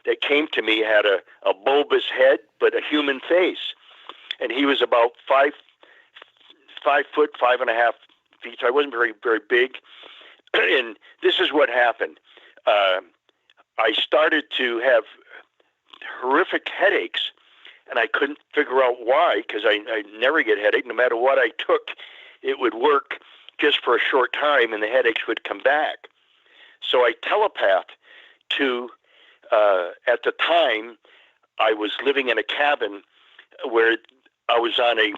Speaker 2: that came to me had a bulbous head but a human face, and he was about 5 foot, 5.5 feet. So I wasn't very big. And this is what happened. I started to have horrific headaches, and I couldn't figure out why, because I never get headache. No matter what I took, it would work just for a short time, and the headaches would come back. So I telepathed to, at the time, I was living in a cabin where I was on a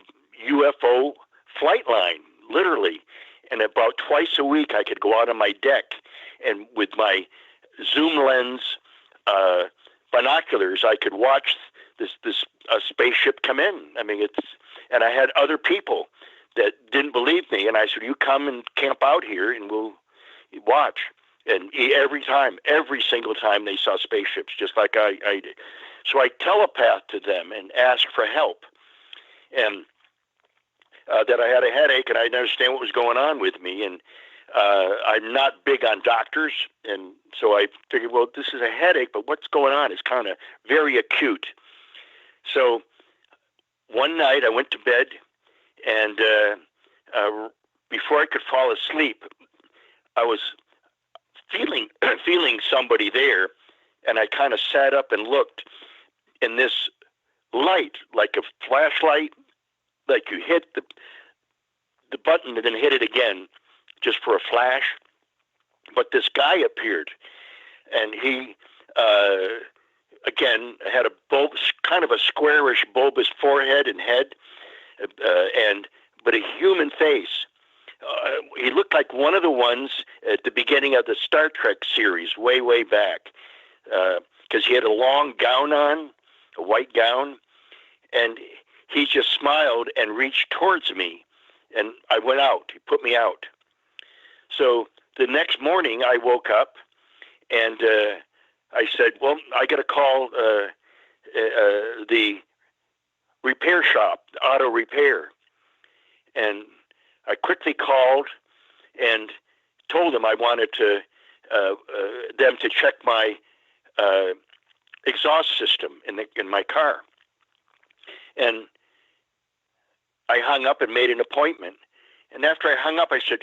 Speaker 2: UFO flight line, literally. And about twice a week, I could go out on my deck, and with my zoom lens binoculars, I could watch this spaceship come in. I mean, and I had other people that didn't believe me, and I said, "You come and camp out here, and we'll watch." And every single time, they saw spaceships, just like I did. So I telepathed to them and asked for help, and that I had a headache and I didn't understand what was going on with me. And I'm not big on doctors, and so I figured, well, this is a headache, but what's going on? It's kind of very acute. So one night I went to bed, and before I could fall asleep, I was feeling somebody there, and I kind of sat up and looked, in this light, like a flashlight, like you hit the button and then hit it again just for a flash. But this guy appeared, and he again had kind of a squarish, bulbous forehead and head, but a human face. He looked like one of the ones at the beginning of the Star Trek series, way back, because he had a long gown on, a white gown, and he just smiled and reached towards me, and I went out. He put me out. So the next morning I woke up, and I said, well, I got to call the repair shop, auto repair. And I quickly called and told them I wanted them to check my exhaust system in my car. And I hung up and made an appointment. And after I hung up, I said,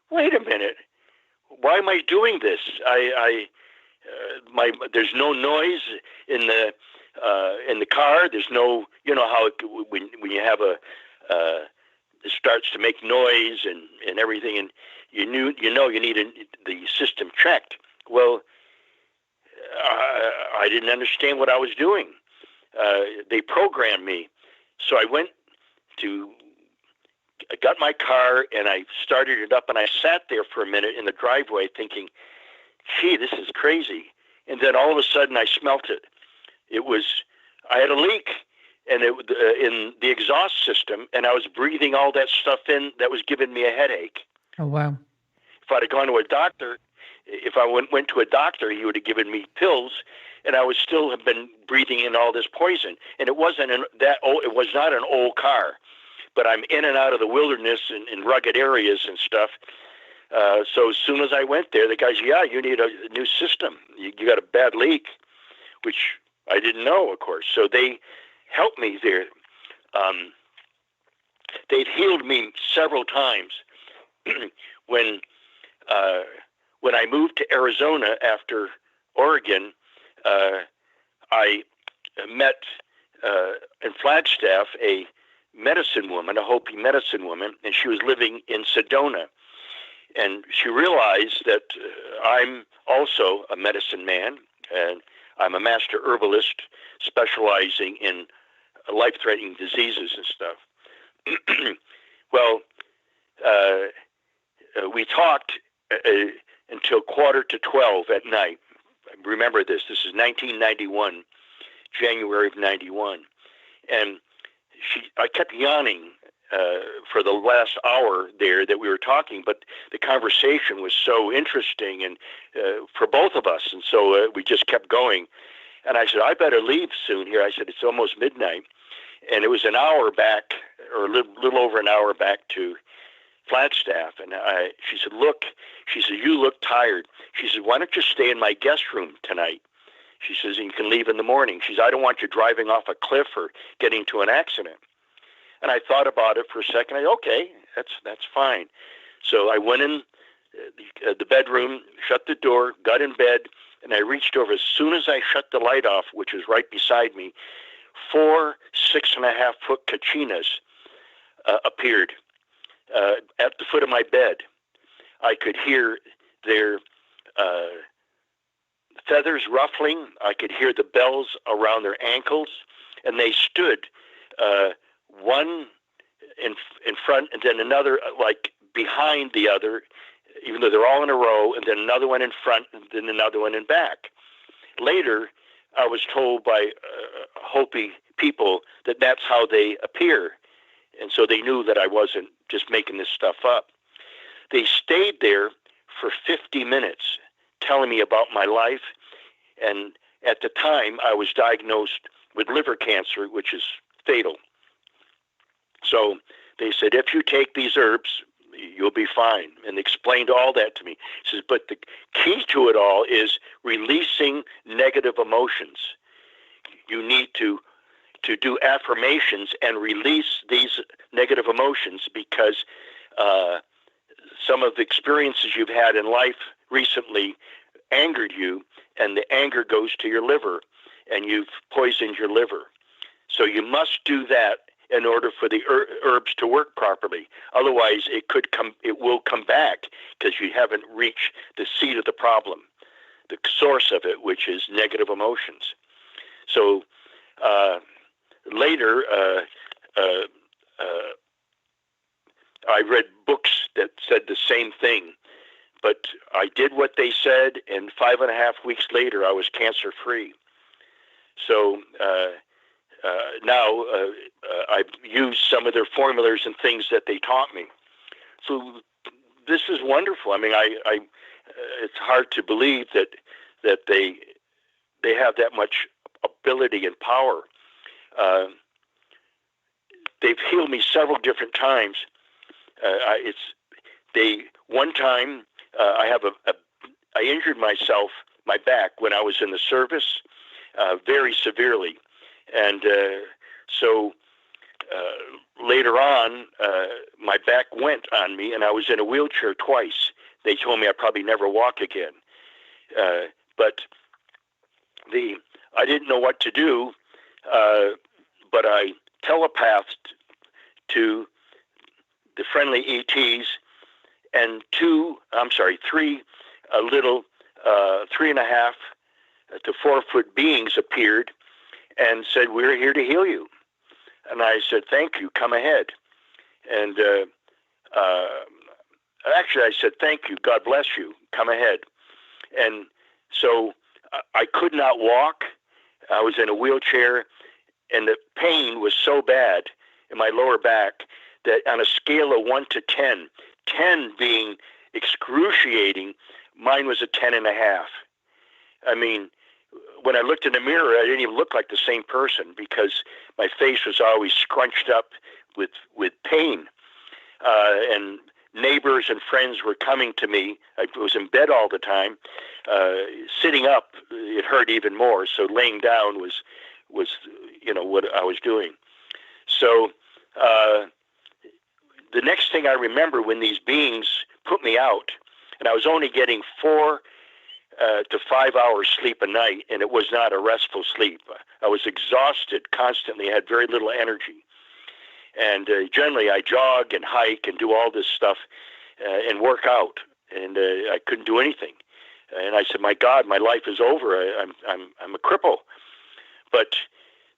Speaker 2: wait a minute, why am I doing this? There's no noise in the car. There's no, you know how when you have it starts to make noise and everything, and you need the system checked. Well, I didn't understand what I was doing. They programmed me. So I got my car and I started it up, and I sat there for a minute in the driveway thinking, gee, this is crazy. And then all of a sudden I smelt it. I had a leak in the exhaust system, and I was breathing all that stuff in that was giving me a headache.
Speaker 1: Oh, wow.
Speaker 2: If I'd have gone to a doctor, if I went to a doctor, he would have given me pills, and I would still have been breathing in all this poison. And it was not an old car, but I'm in and out of the wilderness and rugged areas and stuff. So as soon as I went there, the guys, yeah, you need a new system. You got a bad leak, which I didn't know, of course. So they helped me there. They'd healed me several times. When I moved to Arizona after Oregon, I met in Flagstaff a medicine woman, a Hopi medicine woman, and she was living in Sedona. And she realized that I'm also a medicine man, and I'm a master herbalist specializing in life-threatening diseases and stuff. Well, we talked until 11:45 at night. Remember this. This is 1991, January of 91. And I kept yawning for the last hour there that we were talking, but the conversation was so interesting and for both of us, and so we just kept going. And I said, I better leave soon here. I said, it's almost midnight. And it was an hour back, or a little over an hour back to Flagstaff. And she said, look, she said, you look tired. She said, why don't you stay in my guest room tonight? She says, and you can leave in the morning. She says, I don't want you driving off a cliff or getting into an accident. And I thought about it for a second. Okay, that's fine. So I went in the bedroom, shut the door, got in bed, and I reached over. As soon as I shut the light off, which was right beside me, 4 6.5-foot kachinas appeared at the foot of my bed. I could hear their feathers ruffling. I could hear the bells around their ankles, and they stood one in front and then another like behind the other, even though they're all in a row, and then another one in front and then another one in back. Later, I was told by Hopi people that that's how they appear, and so they knew that I wasn't just making this stuff up. They stayed there for 50 minutes telling me about my life, and at the time I was diagnosed with liver cancer, which is fatal. So they said, if you take these herbs, you'll be fine, and explained all that to me. He says, but the key to it all is releasing negative emotions. You need to do affirmations and release these negative emotions, because some of the experiences you've had in life recently angered you, and the anger goes to your liver, and you've poisoned your liver. So you must do that in order for the herbs to work properly. Otherwise, it will come back, because you haven't reached the seed of the problem, the source of it, which is negative emotions. So later, I read books that said the same thing, but I did what they said, and 5.5 weeks later, I was cancer-free. So now I've used some of their formulas and things that they taught me. So this is wonderful. I mean, it's hard to believe that they have that much ability and power. They've healed me several different times. One time I injured myself, my back, when I was in the service, very severely. And so later on, my back went on me, and I was in a wheelchair twice. They told me I'd probably never walk again. But I didn't know what to do, but I telepathed to the friendly ETs, and three little 3.5 to 4 foot beings appeared and said, we're here to heal you. And I said, thank you, come ahead. And actually I said, thank you, God bless you, come ahead. And so I could not walk. I was in a wheelchair, and the pain was so bad in my lower back that on a scale of 1 to 10, 10 being excruciating, mine was a 10.5. I mean, when I looked in the mirror, I didn't even look like the same person, because my face was always scrunched up with pain. And neighbors and friends were coming to me. I was in bed all the time. Sitting up, it hurt even more. So laying down was what I was doing. So the next thing I remember, when these beings put me out, and I was only getting 4 to 5 hours sleep a night, and it was not a restful sleep. I was exhausted constantly, had very little energy. And generally I jog and hike and do all this stuff and work out, and I couldn't do anything. And I said, my God, my life is over. I'm a cripple. But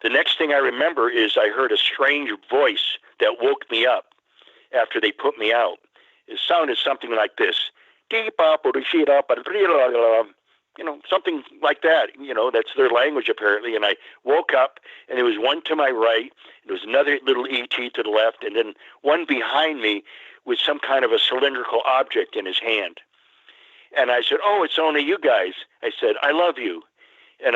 Speaker 2: the next thing I remember is I heard a strange voice that woke me up after they put me out. It sounded something like this. something like that. That's their language apparently. And I woke up, and there was one to my right, there was another little ET to the left, and then one behind me with some kind of a cylindrical object in his hand. And I said, "Oh, it's only you guys." I said, "I love you." And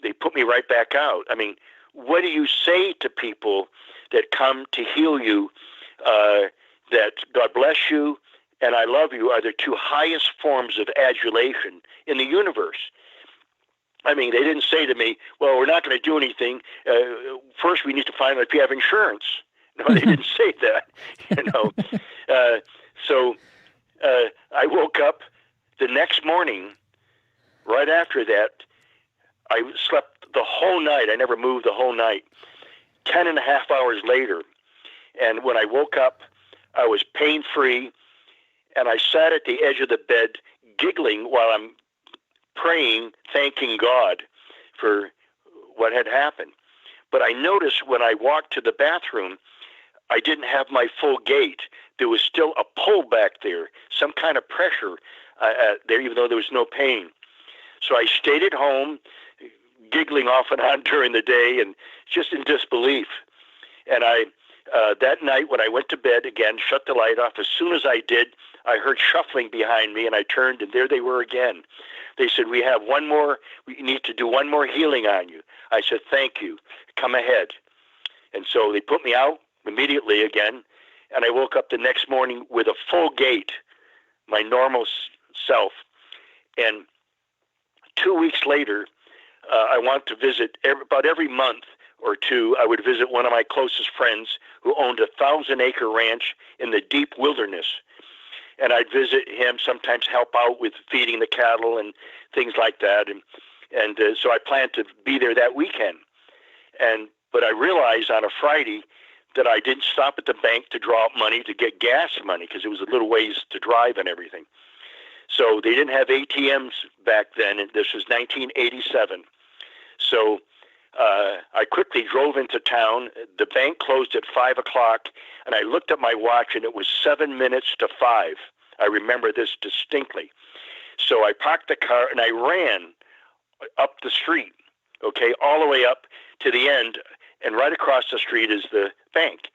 Speaker 2: they put me right back out. I mean, what do you say to people that come to heal you, that God bless you and I love you are the two highest forms of adulation in the universe? I mean, they didn't say to me, "Well, we're not going to do anything. First, we need to find out if you have insurance." No, they didn't say that. So I woke up the next morning. Right after that, I slept the whole night. I never moved the whole night. 10.5 hours later, and when I woke up, I was pain-free, and I sat at the edge of the bed giggling while I'm praying, thanking God for what had happened. But I noticed when I walked to the bathroom, I didn't have my full gait. There was still a pull back there, some kind of pressure there, even though there was no pain. So I stayed at home, giggling off and on during the day and just in disbelief. And that night when I went to bed again, shut the light off. As soon as I did, I heard shuffling behind me, and I turned, and there they were again. They said, we need to do one more healing on you. I said, "Thank you. Come ahead." And so they put me out immediately again, and I woke up the next morning with a full gait, my normal self. And 2 weeks later, I want to visit about every month or two. I would visit one of my closest friends who owned a 1,000-acre ranch in the deep wilderness, and I'd visit him, sometimes help out with feeding the cattle and things like that. And so I planned to be there that weekend. But I realized on a Friday that I didn't stop at the bank to draw out money to get gas money because it was a little ways to drive and everything. So they didn't have ATMs back then, and this was 1987. So I quickly drove into town. The bank closed at 5 o'clock, and I looked at my watch, and it was 7 minutes to 5. I remember this distinctly. So I parked the car, and I ran up the street, all the way up to the end, and right across the street is the bank.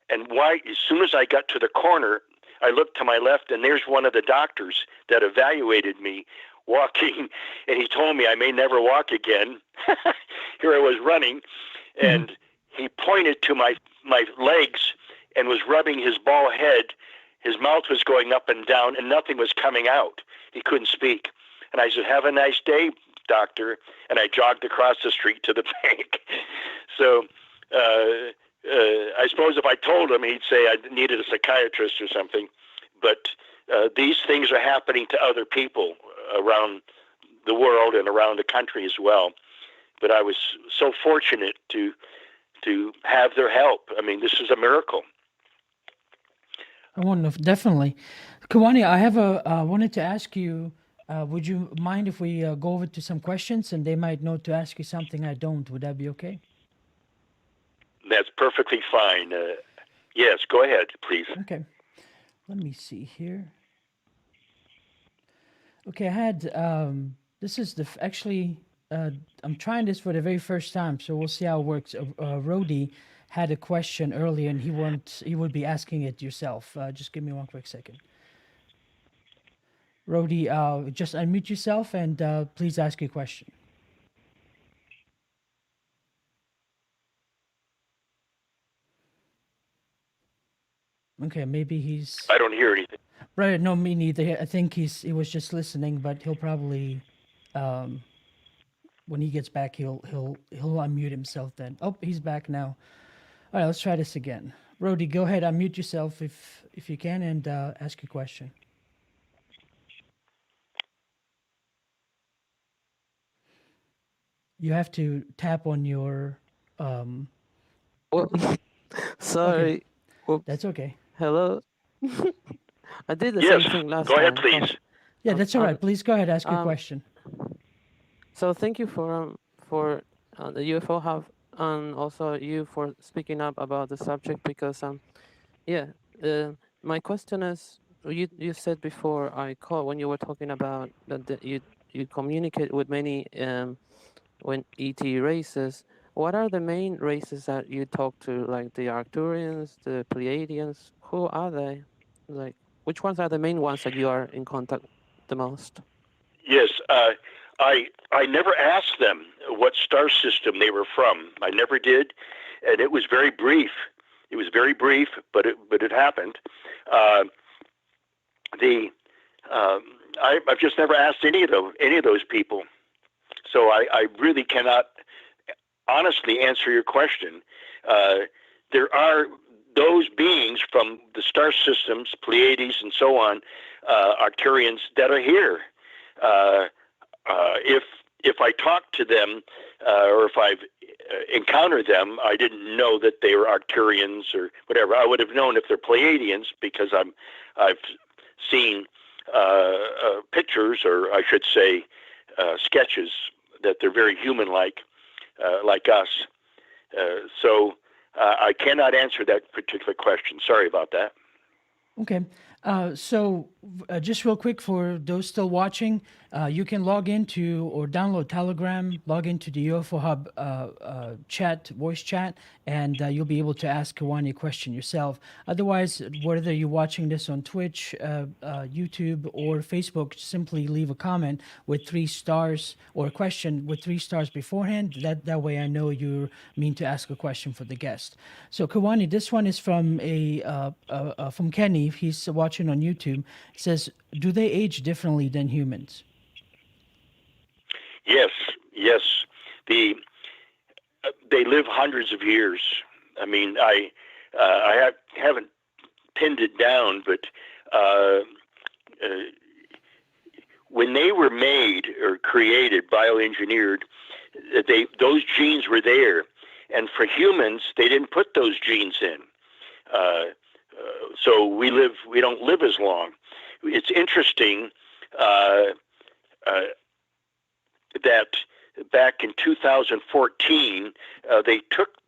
Speaker 2: And as soon as I got to the corner, I looked to my left, and there's one of the doctors that evaluated me walking, and he told me I may never walk again. Here I was running, and he pointed to my legs and was rubbing his bald head. His mouth was going up and down, and nothing was coming out. He couldn't speak. And I said, "Have a nice day, doctor." And I jogged across the street to the bank. So I suppose if I told him, he'd say I needed a psychiatrist or something. But these things are happening to other people around the world and around the country as well. But I was so fortunate to have their help. I mean, this is a miracle.
Speaker 1: Wonderful, definitely. Kewaunee, I wanted to ask you, would you mind if we go over to some questions, and they might know to ask you something I don't? Would that be okay?
Speaker 2: That's perfectly fine. Yes, go ahead, please.
Speaker 1: Okay. Let me see here. Okay, I had this is actually I'm trying this for the very first time, so we'll see how it works. Rody had a question earlier, and he would be asking it yourself. Just give me one quick second. Rody, just unmute yourself and please ask your question. Okay, maybe he's.
Speaker 2: I don't hear anything.
Speaker 1: Right, no, me neither. I think he was just listening, but he'll probably, when he gets back, he'll unmute himself then. Oh, he's back now. All right, let's try this again. Rody, go ahead, unmute yourself if you can, and ask your question. You have to tap on your.
Speaker 3: Sorry.
Speaker 1: Okay. That's okay.
Speaker 3: Hello. I did the
Speaker 2: Yes,
Speaker 3: same thing last
Speaker 2: go ahead,
Speaker 3: time.
Speaker 2: please.
Speaker 1: Yeah, that's all right. Please go ahead, ask your question.
Speaker 3: So thank you for the UFO have, and also you for speaking up about the subject, because my question is, you said before I called when you were talking about that you communicate with many when ET races. What are the main races that you talk to? Like the Arcturians, the Pleiadians? Who are they? Like which ones are the main ones that you are in contact the most?
Speaker 2: Yes, I never asked them what star system they were from. I never did, and it was very brief. It was very brief, but it happened. Uh, the I've just never asked any of those people, so I really cannot honestly answer your question. Uh, there are those beings from the star systems, Pleiades and so on, Arcturians that are here. Uh, if I talk to them or if I've encountered them, I didn't know that they were Arcturians or whatever. I would have known if they're Pleiadians because I've seen pictures, or I should say sketches, that they're very human-like, like us. So I cannot answer that particular question. Sorry about that.
Speaker 1: Okay. So just real quick for those still watching, you can log into or download Telegram, log into the UFO Hub chat, voice chat, and you'll be able to ask Kewaunee a question yourself. Otherwise, whether you're watching this on Twitch, YouTube, or Facebook, simply leave a comment with 3 stars or a question with 3 stars beforehand. That way I know you mean to ask a question for the guest. So Kewaunee, this one is from from Kenny. He's watching on YouTube. It says, do they age differently than humans?
Speaker 2: Yes, yes. They live hundreds of years. I mean, haven't pinned it down, but when they were made or created, bioengineered, those genes were there, and for humans, they didn't put those genes in. So we don't live as long. It's interesting that back in 2014, the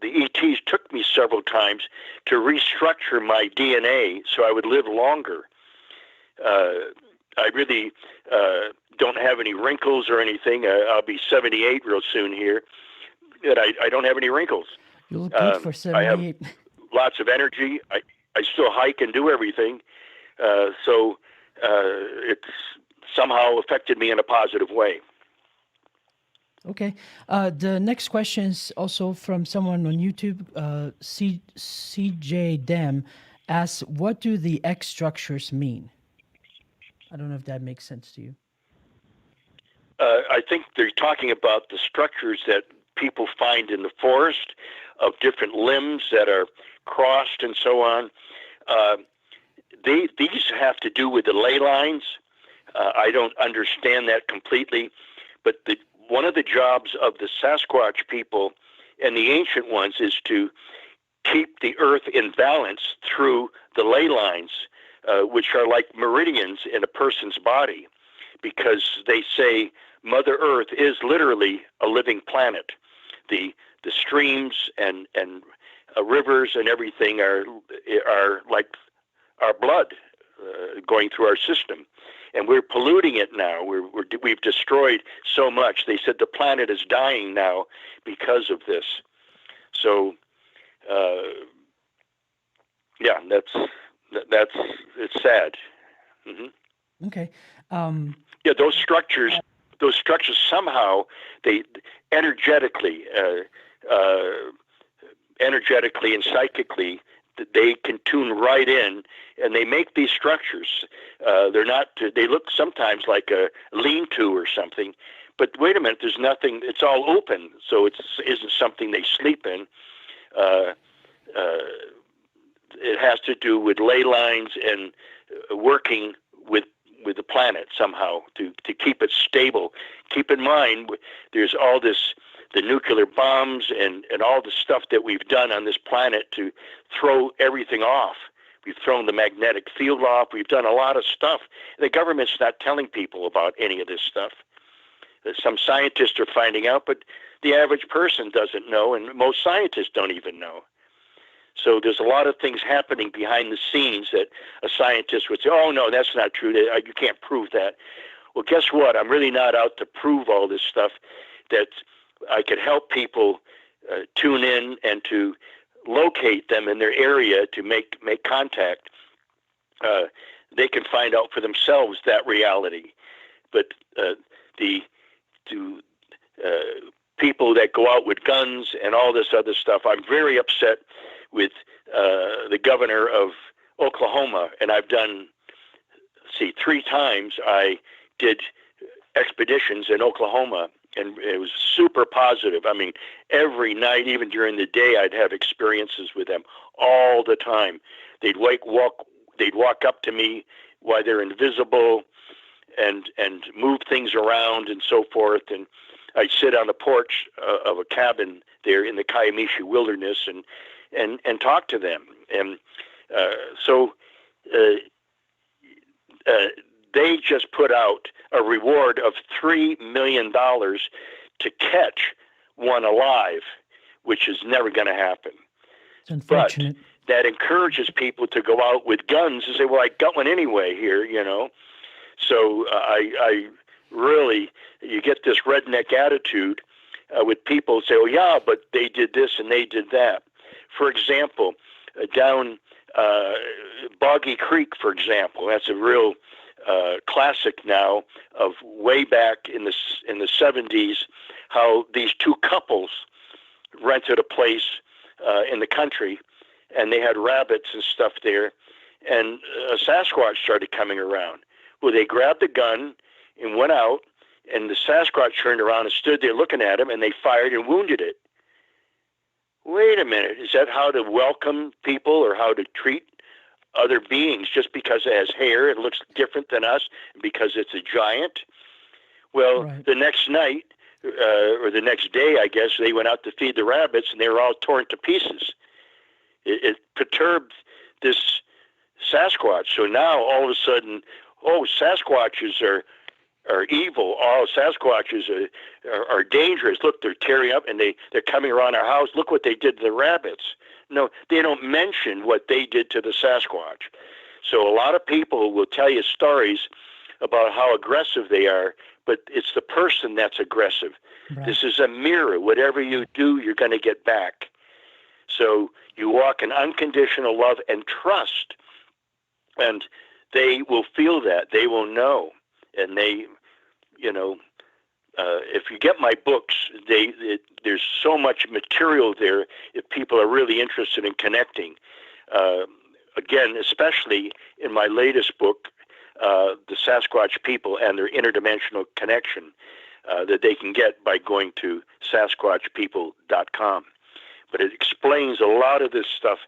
Speaker 2: ETs took me several times to restructure my DNA so I would live longer. I really don't have any wrinkles or anything. I'll be 78 real soon here, but I don't have any wrinkles.
Speaker 1: You look good for 78.
Speaker 2: I have lots of energy. I still hike and do everything. So it's somehow affected me in a positive way.
Speaker 1: Okay. The next question is also from someone on YouTube. CJ Dem asks, what do the X structures mean? I don't know if that makes sense to you.
Speaker 2: I think they're talking about the structures that people find in the forest of different limbs that are crossed and so on. These have to do with the ley lines. I don't understand that completely, but one of the jobs of the Sasquatch people and the ancient ones is to keep the earth in balance through the ley lines, which are like meridians in a person's body, because they say Mother Earth is literally a living planet. The streams and rivers and everything are like our blood going through our system, and we're polluting it now. We've destroyed so much. They said the planet is dying now because of this. So, yeah, it's sad. Mm-hmm.
Speaker 1: Okay.
Speaker 2: Yeah, those structures somehow they energetically and psychically, they can tune right in, and they make these structures. They're not. They look sometimes like a lean-to or something, but wait a minute. There's nothing. It's all open, so it isn't something they sleep in. It has to do with ley lines and working with the planet somehow to keep it stable. Keep in mind, there's all this, the nuclear bombs and all the stuff that we've done on this planet to throw everything off. We've thrown the magnetic field off. We've done a lot of stuff. The government's not telling people about any of this stuff. Some scientists are finding out, but the average person doesn't know, and most scientists don't even know. So there's a lot of things happening behind the scenes that a scientist would say, oh, no, that's not true. You can't prove that. Well, guess what? I'm really not out to prove all this stuff. That I could help people tune in and to locate them in their area to make contact. They can find out for themselves that reality. But the people that go out with guns and all this other stuff, I'm very upset with the governor of Oklahoma, and I've done, 3 times I did expeditions in Oklahoma, and it was super positive. I mean, every night, even during the day, I'd have experiences with them all the time. They'd walk up to me while they're invisible and move things around and so forth. And I'd sit on the porch of a cabin there in the Kiamishi wilderness and talk to them. And so they just put out a reward of $3 million to catch one alive, which is never going to happen.
Speaker 1: It's unfortunate.
Speaker 2: But that encourages people to go out with guns and say, well, I got one anyway here, you know. So I really, you get this redneck attitude with people say, oh, yeah, but they did this and they did that. For example, down Boggy Creek, for example, that's a real classic now of way back in the 70s, how these 2 couples rented a place in the country, and they had rabbits and stuff there, and a Sasquatch started coming around. Well, they grabbed a gun and went out, and the Sasquatch turned around and stood there looking at him, and they fired and wounded it. Wait a minute, is that how to welcome people or how to treat other beings just because it has hair and looks different than us, because it's a giant? Well, right. The next night, or the next day, I guess, they went out to feed the rabbits, and they were all torn to pieces. It perturbed this Sasquatch. So now, all of a sudden, oh, Sasquatches are evil. Oh, Sasquatches are dangerous. Look, they're tearing up, and they're coming around our house. Look what they did to the rabbits. No, they don't mention what they did to the Sasquatch. So a lot of people will tell you stories about how aggressive they are, but it's the person that's aggressive. Right. This is a mirror. Whatever you do, you're going to get back. So you walk in unconditional love and trust, and they will feel that. They will know. And they, you know, if you get my books, there's so much material there if people are really interested in connecting. Again, especially in my latest book, The Sasquatch People and Their Interdimensional Connection, that they can get by going to sasquatchpeople.com. But it explains a lot of this stuff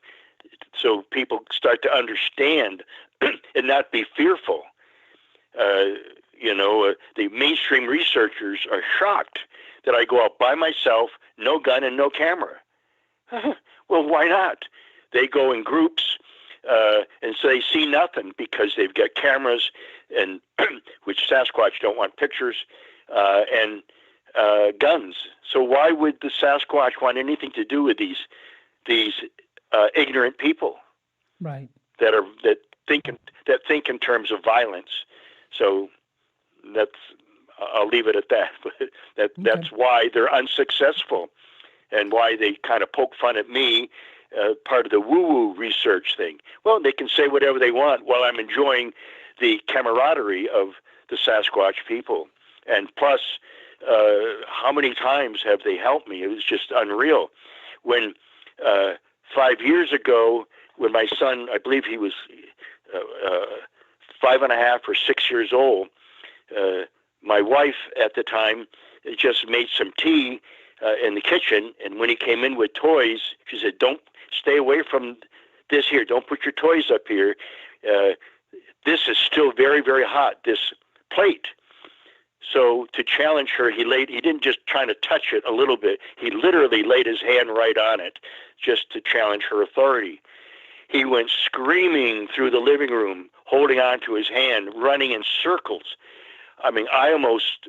Speaker 2: so people start to understand and not be fearful. The mainstream researchers are shocked that I go out by myself, no gun and no camera. Well, why not? They go in groups, and so they see nothing because they've got cameras, and which Sasquatch don't want pictures, and guns. So why would the Sasquatch want anything to do with these ignorant people?
Speaker 1: Right.
Speaker 2: That think in terms of violence. So I'll leave it at that. But that's why they're unsuccessful, and why they kind of poke fun at me, part of the woo-woo research thing. Well, they can say whatever they want while I'm enjoying the camaraderie of the Sasquatch people. And plus, how many times have they helped me? It was just unreal. When 5 years ago, when my son, I believe he was 5.5 or 6 years old, my wife at the time just made some tea in the kitchen, and when he came in with toys, she said, "Don't stay away from this here. Don't put your toys up here. This is still very, very hot, this plate." So to challenge her, he didn't just try to touch it a little bit. He literally laid his hand right on it just to challenge her authority. He went screaming through the living room, holding on to his hand, running in circles. I mean, I almost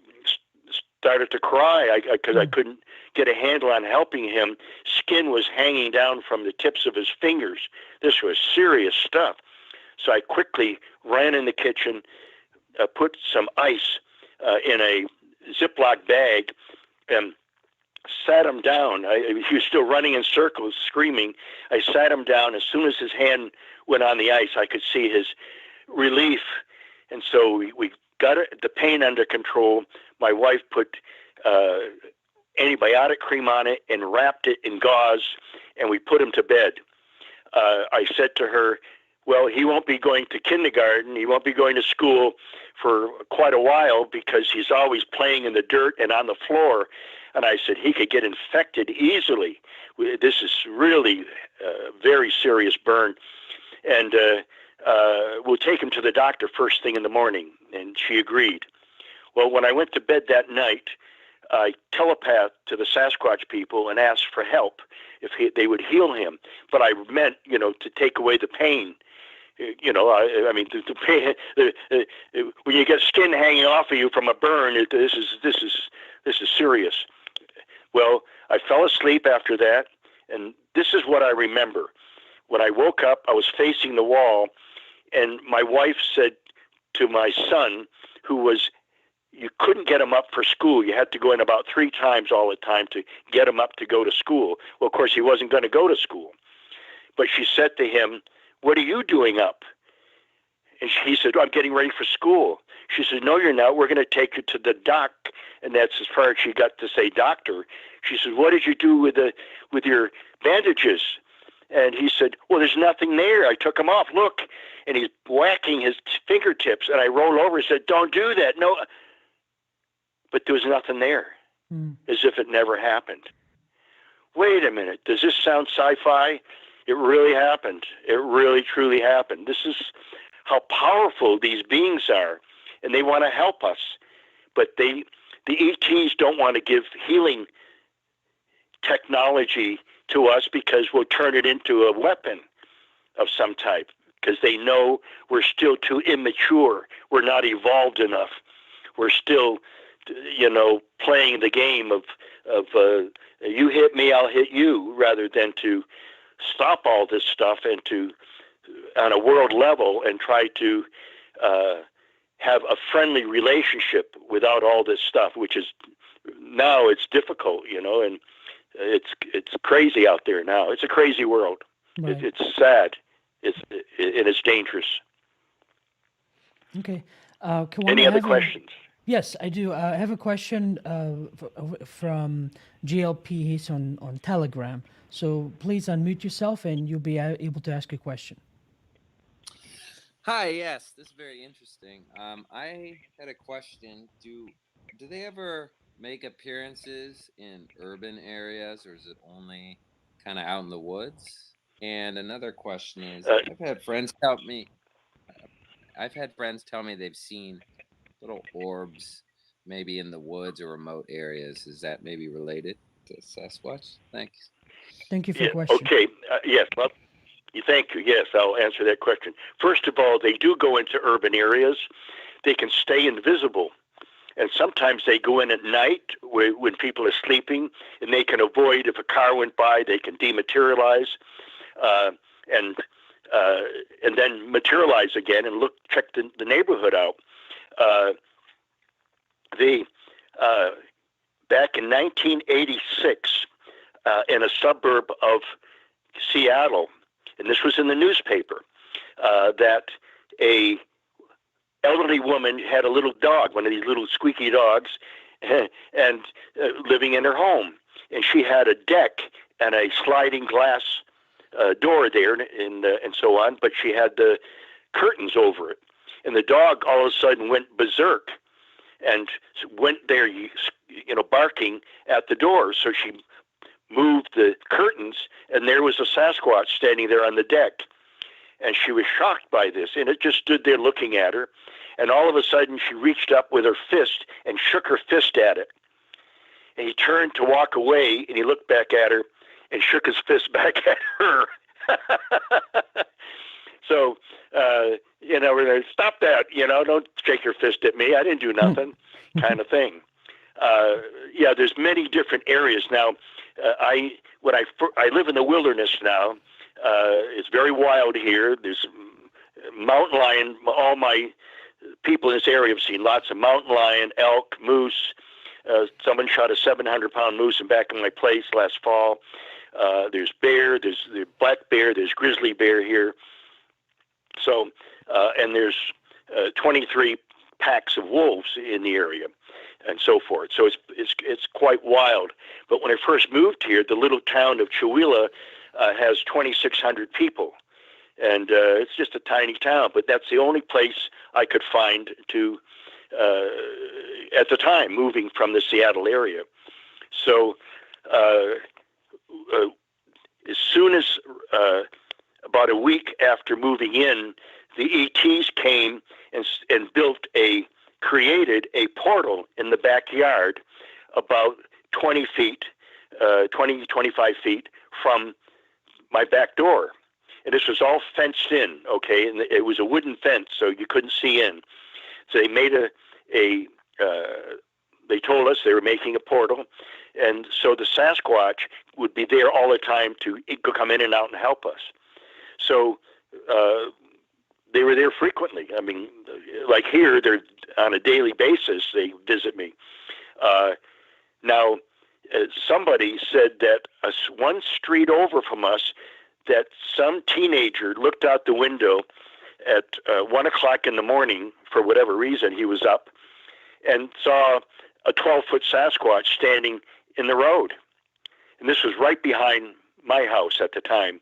Speaker 2: started to cry because I couldn't get a handle on helping him. Skin was hanging down from the tips of his fingers. This was serious stuff. So I quickly ran in the kitchen, put some ice in a Ziploc bag, and sat him down. He was still running in circles, screaming. I sat him down. As soon as his hand went on the ice, I could see his relief. And so we got the pain under control. My wife put antibiotic cream on it and wrapped it in gauze, and we put him to bed. I said to her, well, he won't be going to kindergarten. He won't be going to school for quite a while because he's always playing in the dirt and on the floor. And I said, he could get infected easily. This is really a very serious burn. And we'll take him to the doctor first thing in the morning. And she agreed. Well, when I went to bed that night, I telepathed to the Sasquatch people and asked for help if they would heal him. But I meant, to take away the pain. I mean, the pain. When you get skin hanging off of you from a burn, this is serious. Well, I fell asleep after that, and this is what I remember. When I woke up, I was facing the wall, and my wife said to my son, you couldn't get him up for school. You had to go in about 3 times all the time to get him up to go to school. Well, of course, he wasn't going to go to school. But she said to him, what are you doing up? And he said, I'm getting ready for school. She said, no, you're not. We're going to take you to the doc. And that's as far as she got to say doctor. She said, what did you do with your bandages? And he said, well, there's nothing there. I took them off. Look. And he's whacking his fingertips. And I rolled over and said, don't do that. No. But there was nothing there, as if it never happened. Wait a minute. Does this sound sci-fi? It really happened. It really, truly happened. This is how powerful these beings are, and they want to help us. But the ETs don't want to give healing technology to us because we'll turn it into a weapon of some type, because they know we're still too immature. We're not evolved enough. We're still, playing the game of you hit me, I'll hit you, rather than to stop all this stuff and to, on a world level, and try to have a friendly relationship without all this stuff, which is now it's difficult, and it's crazy out there now. It's a crazy world. Right. It's sad. It's dangerous.
Speaker 1: Okay.
Speaker 2: Any other questions?
Speaker 1: Yes, I do. I have a question from GLP. He's on Telegram. So please unmute yourself and you'll be able to ask a question.
Speaker 4: Hi, yes, this is very interesting. I had a question. Do they ever make appearances in urban areas, or is it only kind of out in the woods? And another question is, I've had friends tell me they've seen little orbs maybe in the woods or remote areas. Is that maybe related to Sasquatch? Thanks.
Speaker 1: Thank you for the question.
Speaker 2: Okay. Yes. Well, thank you. Yes, I'll answer that question. First of all, they do go into urban areas. They can stay invisible. And sometimes they go in at night when people are sleeping, and they can avoid, if a car went by, they can dematerialize and then materialize again and check the neighborhood out. Back in 1986, in a suburb of Seattle, and this was in the newspaper, that a elderly woman had a little dog, one of these little squeaky dogs, and living in her home. And she had a deck and a sliding glass door there and so on, but she had the curtains over it. And the dog all of a sudden went berserk and went there, barking at the door. So she moved the curtains, and there was a Sasquatch standing there on the deck. And she was shocked by this, and it just stood there looking at her. And all of a sudden, she reached up with her fist and shook her fist at it. And he turned to walk away, and he looked back at her and shook his fist back at her. So, we're going to stop that, don't shake your fist at me. I didn't do nothing, kind of thing. Yeah, there's many different areas now. I live in the wilderness now. It's very wild here. There's mountain lion. All my people in this area have seen lots of mountain lion, elk, moose. Someone shot a 700-pound moose in back of my place last fall. There's bear. There's the black bear. There's grizzly bear here. So, and there's 23 packs of wolves in the area, and so forth. So it's quite wild. But when I first moved here, the little town of Chewelah has 2,600 people, and it's just a tiny town. But that's the only place I could find to at the time, moving from the Seattle area. So as soon as about a week after moving in, the ETs came and created a portal in the backyard about 20 feet, 25 feet from my back door. And this was all fenced in, okay? And it was a wooden fence, so you couldn't see in. So they made they told us they were making a portal. And so the Sasquatch would be there all the time to come in and out and help us. So they were there frequently. I mean, like here, they're on a daily basis, they visit me. Now, somebody said that one street over from us, that some teenager looked out the window at 1 o'clock in the morning, for whatever reason, he was up, and saw a 12-foot Sasquatch standing in the road. And this was right behind my house at the time.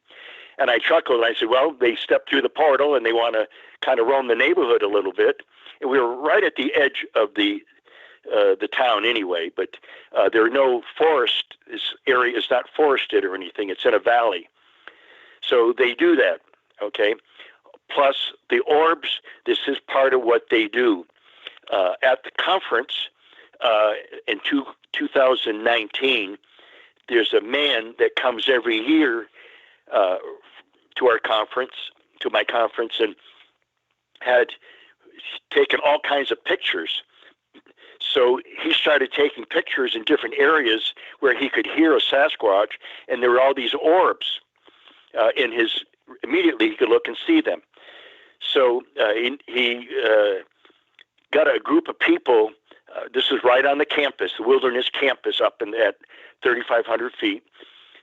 Speaker 2: And I chuckled, and I said, well, they stepped through the portal, and they want to kind of roam the neighborhood a little bit. And we were right at the edge of the town anyway, but there are no forest. This area is not forested or anything. It's in a valley. So they do that, okay? Plus the orbs, this is part of what they do. At the conference in 2019, there's a man that comes every year to my conference, and had taken all kinds of pictures. So he started taking pictures in different areas where he could hear a Sasquatch, and there were all these orbs immediately he could look and see them. So he got a group of people. This is right on the campus, the wilderness campus up at 3,500 feet.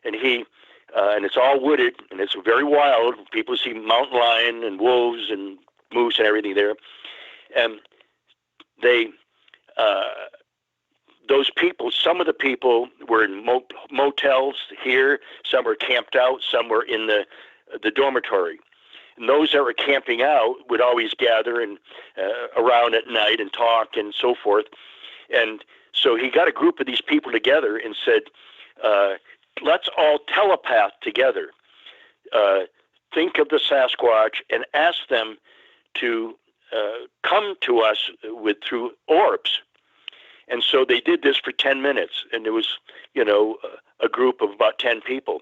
Speaker 2: And and it's all wooded, and it's very wild. People see mountain lion and wolves and moose and everything there. And those people, some of the people were in motels here, some were camped out, some were in the dormitory. And those that were camping out would always gather and around at night and talk and so forth. And so he got a group of these people together and said, let's all telepath together. Think of the Sasquatch and ask them to come to us through orbs. And so they did this for 10 minutes, and there was, a group of about 10 people.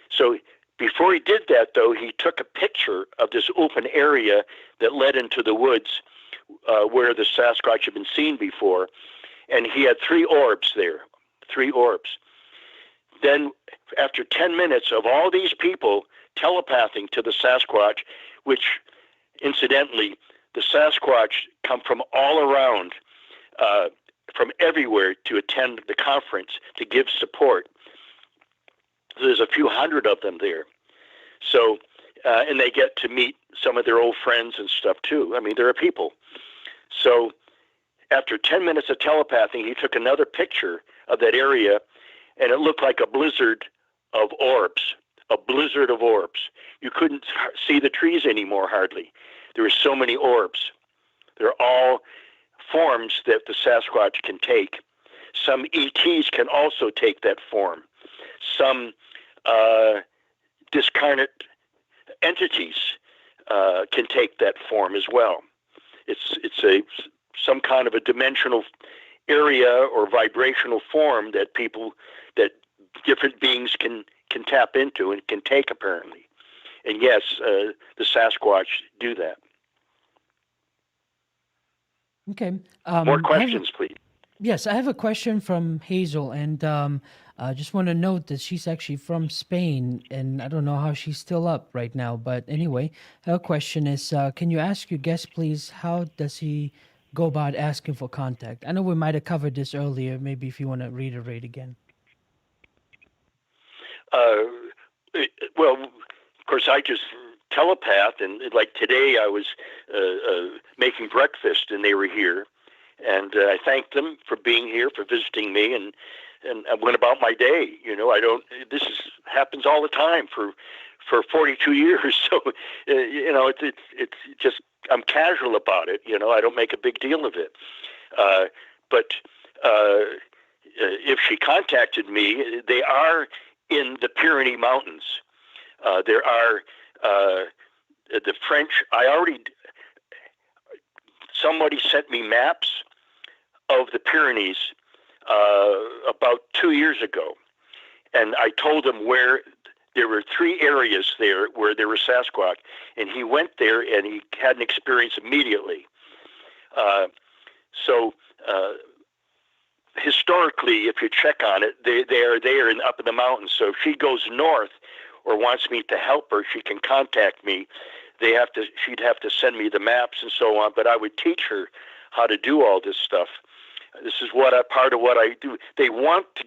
Speaker 2: So before he did that, though, he took a picture of this open area that led into the woods where the Sasquatch had been seen before, and he had 3 orbs there, 3 orbs. Then after 10 minutes of all these people telepathing to the Sasquatch, which incidentally, the Sasquatch come from all around, from everywhere to attend the conference to give support. There's a few hundred of them there. So, and they get to meet some of their old friends and stuff too. I mean, there are people. So after 10 minutes of telepathing, he took another picture of that area, and it looked like a blizzard of orbs, You couldn't see the trees anymore hardly. There were so many orbs. They're all forms that the Sasquatch can take. Some ETs can also take that form. Some discarnate entities can take that form as well. It's some kind of a dimensional area or vibrational form that different beings can tap into and can take, apparently. And yes, the Sasquatch do that.
Speaker 1: Okay.
Speaker 2: More questions, please.
Speaker 1: Yes, I have a question from Hazel, and I just want to note that she's actually from Spain, and I don't know how she's still up right now. But anyway, her question is, can you ask your guest, please, how does he go about asking for contact? I know we might have covered this earlier. Maybe if you want to reiterate again.
Speaker 2: Uh, well, of course, I just telepath, and like today, I was making breakfast, and they were here, and I thanked them for being here, for visiting me, and I went about my day. I don't. This happens all the time for 42 years, so it's just I'm casual about it. I don't make a big deal of it, but. If she contacted me, they are in the Pyrenees Mountains. There are the French. Somebody sent me maps of the Pyrenees about 2 years ago, and I told him where there were 3 areas there where there were Sasquatch, and he went there and he had an experience immediately. So. Historically, if you check on it, they are there and up in the mountains. So if she goes north or wants me to help her, she can contact me. She'd have to send me the maps and so on. But I would teach her how to do all this stuff. This is part of what I do. They want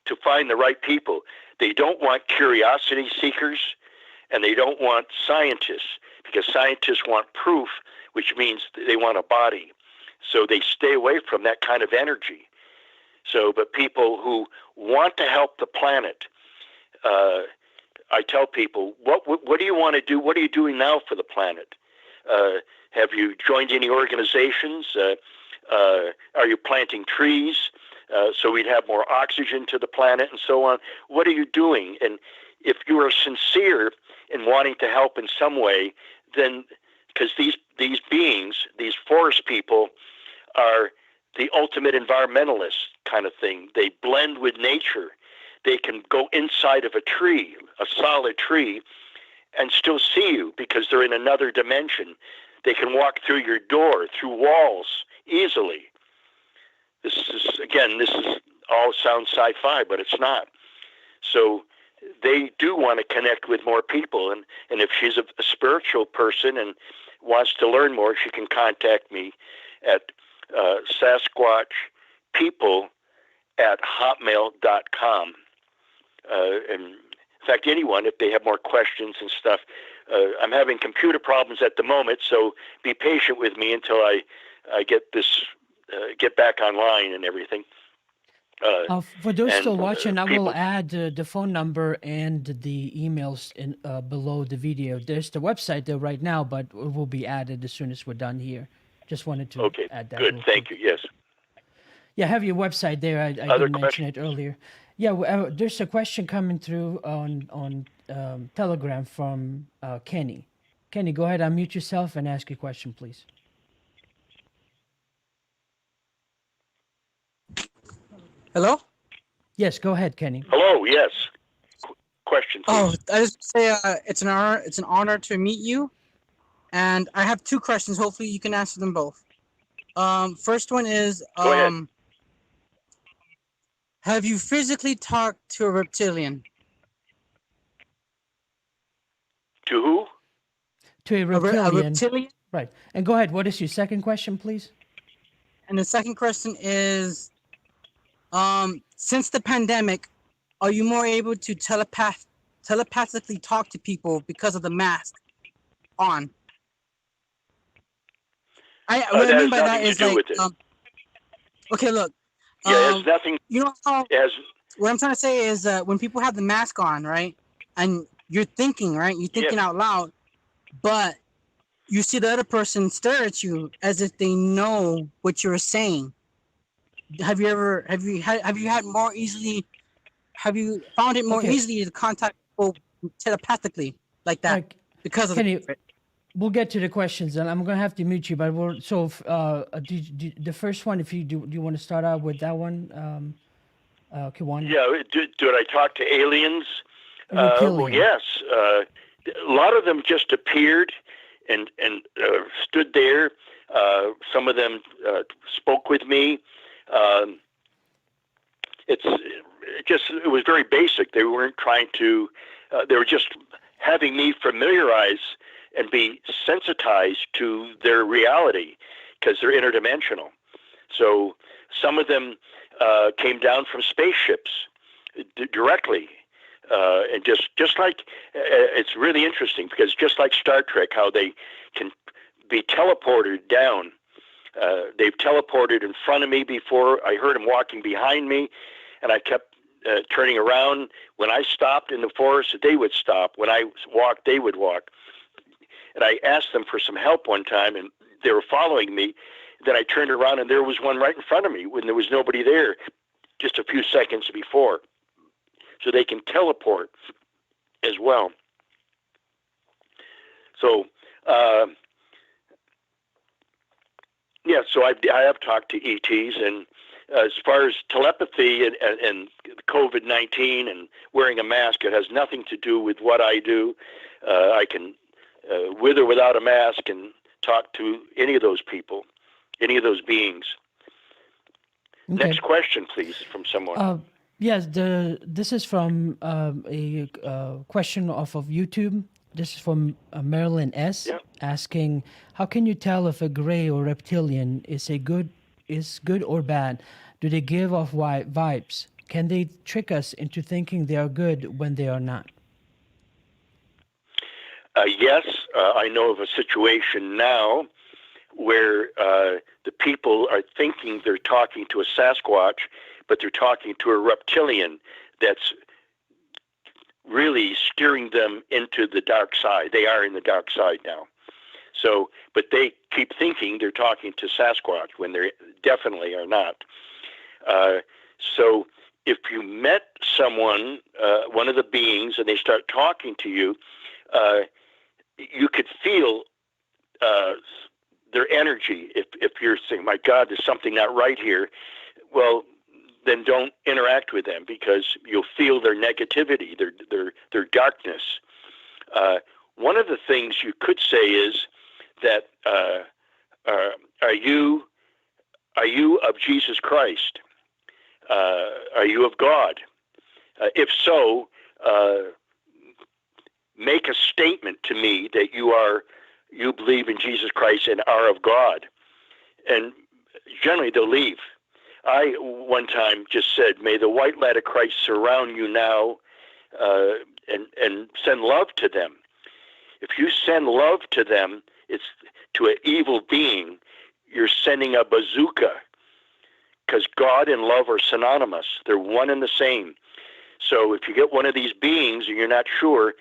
Speaker 2: to find the right people. They don't want curiosity seekers, and they don't want scientists, because scientists want proof, which means they want a body. So they stay away from that kind of energy. So, but people who want to help the planet, I tell people, what do you want to do? What are you doing now for the planet? Have you joined any organizations? Are you planting trees so we'd have more oxygen to the planet and so on? What are you doing? And if you are sincere in wanting to help in some way, then because these beings, these forest people, are the ultimate environmentalist kind of thing. They blend with nature. They can go inside of a tree, a solid tree, and still see you because they're in another dimension. They can walk through your door, through walls, easily. This is all sounds sci-fi, but it's not. So they do want to connect with more people, and if she's a spiritual person and wants to learn more, she can contact me at SasquatchPeople@hotmail.com. And in fact, anyone, if they have more questions and stuff, I'm having computer problems at the moment, so be patient with me until I get back online and everything.
Speaker 1: For those still watching, I will add the phone number and the emails in below the video. There's the website there right now, but it will be added as soon as we're done here. Just wanted to add that.
Speaker 2: Good. Thank you. Yes.
Speaker 1: Yeah, I have your website there. I didn't mention it earlier. Yeah, there's a question coming through on Telegram from Kenny. Kenny, go ahead, unmute yourself and ask your question, please.
Speaker 5: Hello?
Speaker 1: Yes, go ahead, Kenny.
Speaker 2: Hello. Yes. Question, please.
Speaker 5: Oh, I just say it's an honor. It's an honor to meet you, and I have 2 questions. Hopefully, you can answer them both. First one is,
Speaker 2: Go ahead.
Speaker 5: have you physically talked to a reptilian?
Speaker 2: To who?
Speaker 1: To a reptilian.
Speaker 5: A reptilian?
Speaker 1: Right. And go ahead. What is your second question, please?
Speaker 5: And the second question is, since the pandemic, are you more able to telepathically talk to people because of the mask on? What I mean by that is like, okay, look.
Speaker 2: Yeah, it's nothing.
Speaker 5: You know how? What I'm trying to say is, when people have the mask on, right, and you're thinking, right, you're thinking out loud, but you see the other person stare at you as if they know what you're saying. Have you found it more easily to contact people telepathically like that because of
Speaker 1: We'll get to the questions, and I'm gonna have to mute you. But the first one, if you do you want to start out with that one, Kewaunee?
Speaker 2: Yeah. Did I talk to aliens? Well, yes. A lot of them just appeared and stood there. Some of them spoke with me. Um, it was very basic. They weren't trying to, they were just having me familiarize and be sensitized to their reality because they're interdimensional. So some of them came down from spaceships directly. And just like, it's really interesting because just like Star Trek, how they can be teleported down. They've teleported in front of me before. I heard them walking behind me, and I kept turning around. When I stopped in the forest, they would stop. When I walked, they would walk. And I asked them for some help one time, and they were following me. Then I turned around, and there was one right in front of me when there was nobody there just a few seconds before. So they can teleport as well. So, so I have talked to ETs, and as far as telepathy and COVID-19 and wearing a mask, it has nothing to do with what I do. I can, with or without a mask, and talk to any of those people, any of those beings. Okay. Next question, please, from someone.
Speaker 1: Yes, this is from a question off of YouTube. This is from Marilyn S. asking, how can you tell if a gray or reptilian is good or bad? Do they give off vibes? Can they trick us into thinking they are good when they are not?
Speaker 2: Yes, I know of a situation now where the people are thinking they're talking to a Sasquatch, but they're talking to a reptilian that's really steering them into the dark side. They are in the dark side now. So, but they keep thinking they're talking to Sasquatch when they definitely are not. So if you met someone, one of the beings, and they start talking to you, you could feel their energy. If you're saying, my God, there's something not right here, well, then don't interact with them because you'll feel their negativity, their darkness. One of the things you could say is that are you of Jesus Christ? Are you of God? If so, make a statement to me that you believe in Jesus Christ and are of God. And generally they'll leave. I one time just said, may the white light of Christ surround you now and send love to them. If you send love to them, it's to an evil being, you're sending a bazooka, because God and love are synonymous. They're one and the same. So if you get one of these beings and you're not sure,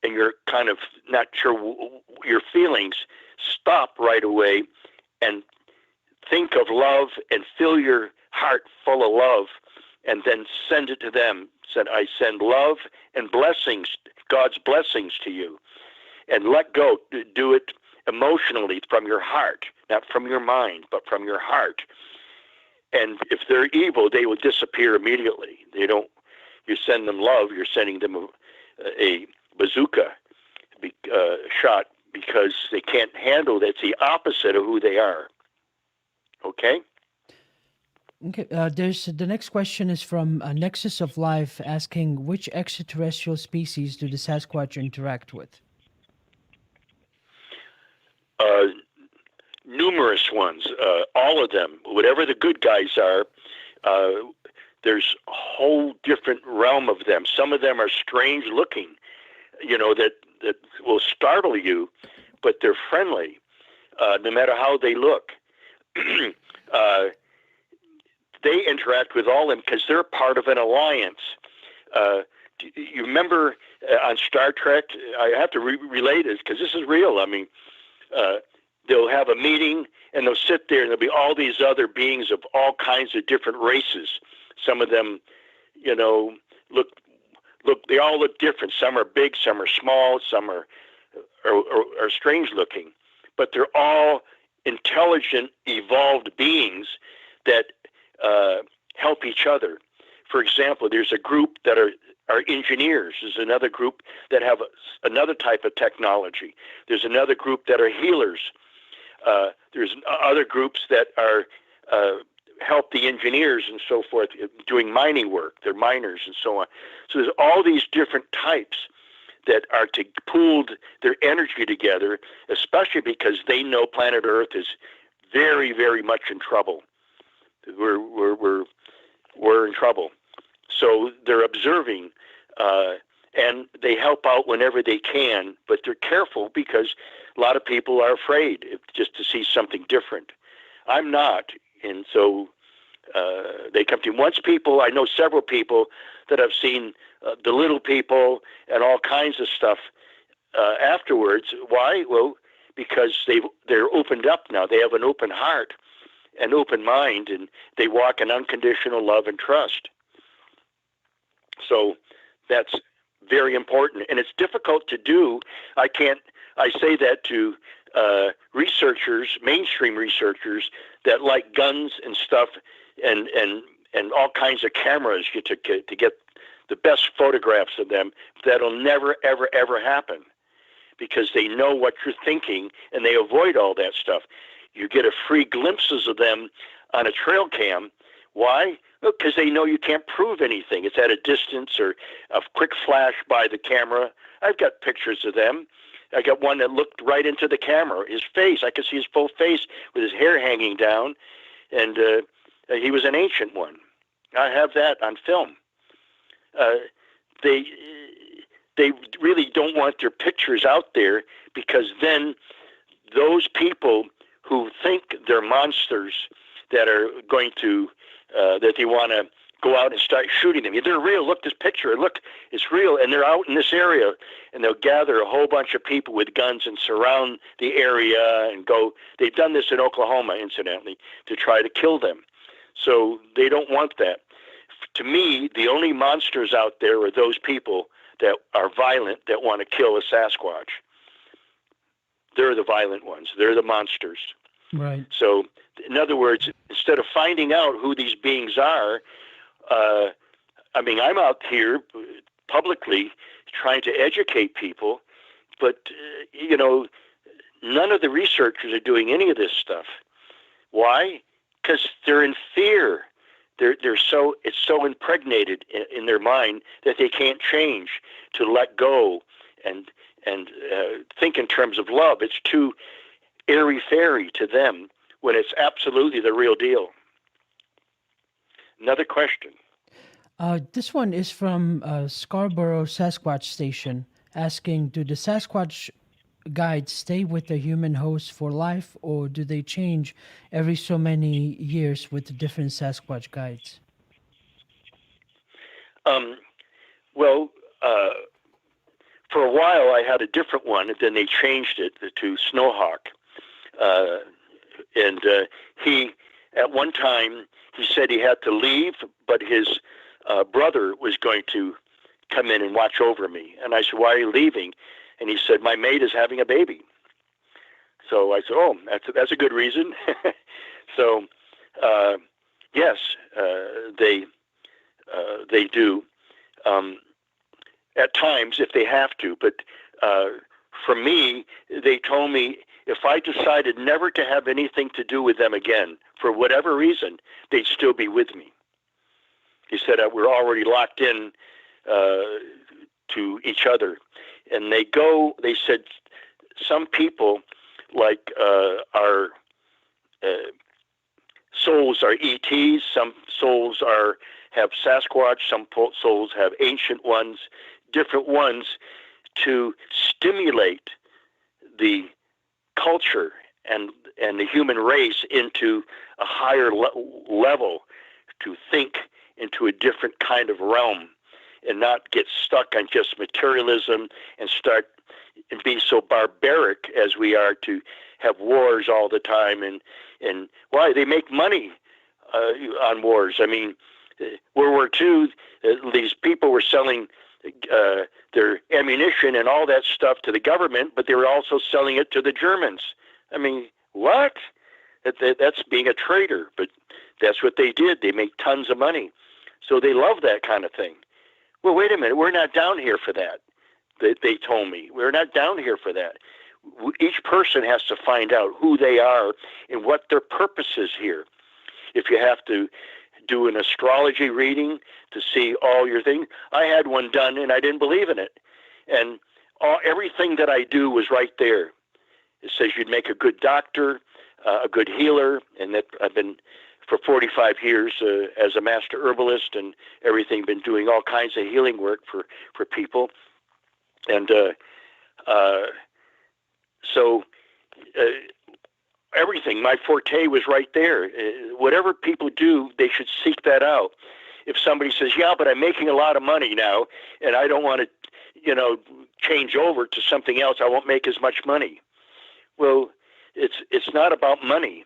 Speaker 2: and you're kind of not sure your feelings, stop right away and think of love and fill your heart full of love, and then send it to them. Said, I send love and blessings, God's blessings to you. And let go. Do it emotionally from your heart, not from your mind, but from your heart. And if they're evil, they will disappear immediately. You send them love, you're sending them a bazooka shot, because they can't handle that. It's the opposite of who they are. Okay?
Speaker 1: Okay. The next question is from Nexus of Life asking, which extraterrestrial species do the Sasquatch interact with?
Speaker 2: Numerous ones, all of them. Whatever the good guys are, there's a whole different realm of them. Some of them are strange looking, that will startle you, but they're friendly, no matter how they look. They interact with all of them because they're part of an alliance. You remember on Star Trek, I have to relate this because this is real. I mean, they'll have a meeting and they'll sit there and there'll be all these other beings of all kinds of different races. Some of them, look, they all look different. Some are big, some are small, some are strange looking, but they're all intelligent, evolved beings that help each other. For example, there's a group that are engineers. There's another group that have another type of technology. There's another group that are healers. There's other groups that are help the engineers and so forth doing mining work. They're miners and so on. So there's all these different types that are to pool their energy together, especially because they know planet Earth is very, very much in trouble. We're in trouble. So they're observing, and they help out whenever they can, but they're careful because a lot of people are afraid just to see something different. I'm not, and so they come to me. I know several people that have seen the little people and all kinds of stuff afterwards. Why? Well, because they're opened up now. They have an open heart, an open mind, and they walk in unconditional love and trust. So that's very important, and it's difficult to do. I say that to researchers, mainstream researchers that like guns and stuff, and all kinds of cameras to get the best photographs of them. That'll never, ever, ever happen because they know what you're thinking and they avoid all that stuff. You get a free glimpses of them on a trail cam. Why? Because they know you can't prove anything. It's at a distance or a quick flash by the camera. I've got pictures of them. I got one that looked right into the camera. His face, I could see his full face with his hair hanging down, and he was an ancient one. I have that on film. They really don't want their pictures out there because then those people who think they're monsters that are going to that they want to go out and start shooting them. They're real. Look, this picture. Look, it's real. And they're out in this area, and they'll gather a whole bunch of people with guns and surround the area and go. They've done this in Oklahoma, incidentally, to try to kill them. So they don't want that. To me, the only monsters out there are those people that are violent, that want to kill a Sasquatch. They're the violent ones. They're the monsters.
Speaker 1: Right.
Speaker 2: So, in other words, instead of finding out who these beings are, I'm out here publicly trying to educate people, but, none of the researchers are doing any of this stuff. Why? Because they're in fear. It's so impregnated in their mind that they can't change to let go and think in terms of love. It's too airy-fairy to them when it's absolutely the real deal. Another question.
Speaker 1: This one is from Scarborough Sasquatch Station, asking, do the Sasquatch guides stay with the human host for life, or do they change every so many years with the different Sasquatch guides?
Speaker 2: For a while I had a different one, and then they changed it to Snowhawk. He, at one time, he said he had to leave, but his brother was going to come in and watch over me. And I said, why are you leaving? And he said, my mate is having a baby. So I said, oh, that's a good reason. So, yes, they do. At times, if they have to. But for me, they told me if I decided never to have anything to do with them again, for whatever reason, they'd still be with me. He said we're already locked in to each other. And they said some people, like our souls are ETs, some souls have Sasquatch, some souls have ancient ones, different ones, to stimulate the culture and the human race into a higher level, to think into a different kind of realm and not get stuck on just materialism and start and be so barbaric as we are, to have wars all the time. And why? They make money on wars. I mean, World War II, these people were selling their ammunition and all that stuff to the government, but they were also selling it to the Germans. I mean, what? That's being a traitor, but that's what they did. They make tons of money. So they love that kind of thing. Well, wait a minute. We're not down here for that. They told me. We're not down here for that. Each person has to find out who they are and what their purpose is here. if you have to do an astrology reading to see all your things. I had one done and I didn't believe in it. And everything that I do was right there. It says you'd make a good doctor, a good healer, and that I've been for 45 years as a master herbalist and everything, been doing all kinds of healing work for people. And so everything, my forte was right there. Whatever people do, they should seek that out. If somebody says, yeah, but I'm making a lot of money now, and I don't want to, change over to something else, I won't make as much money. Well, it's not about money.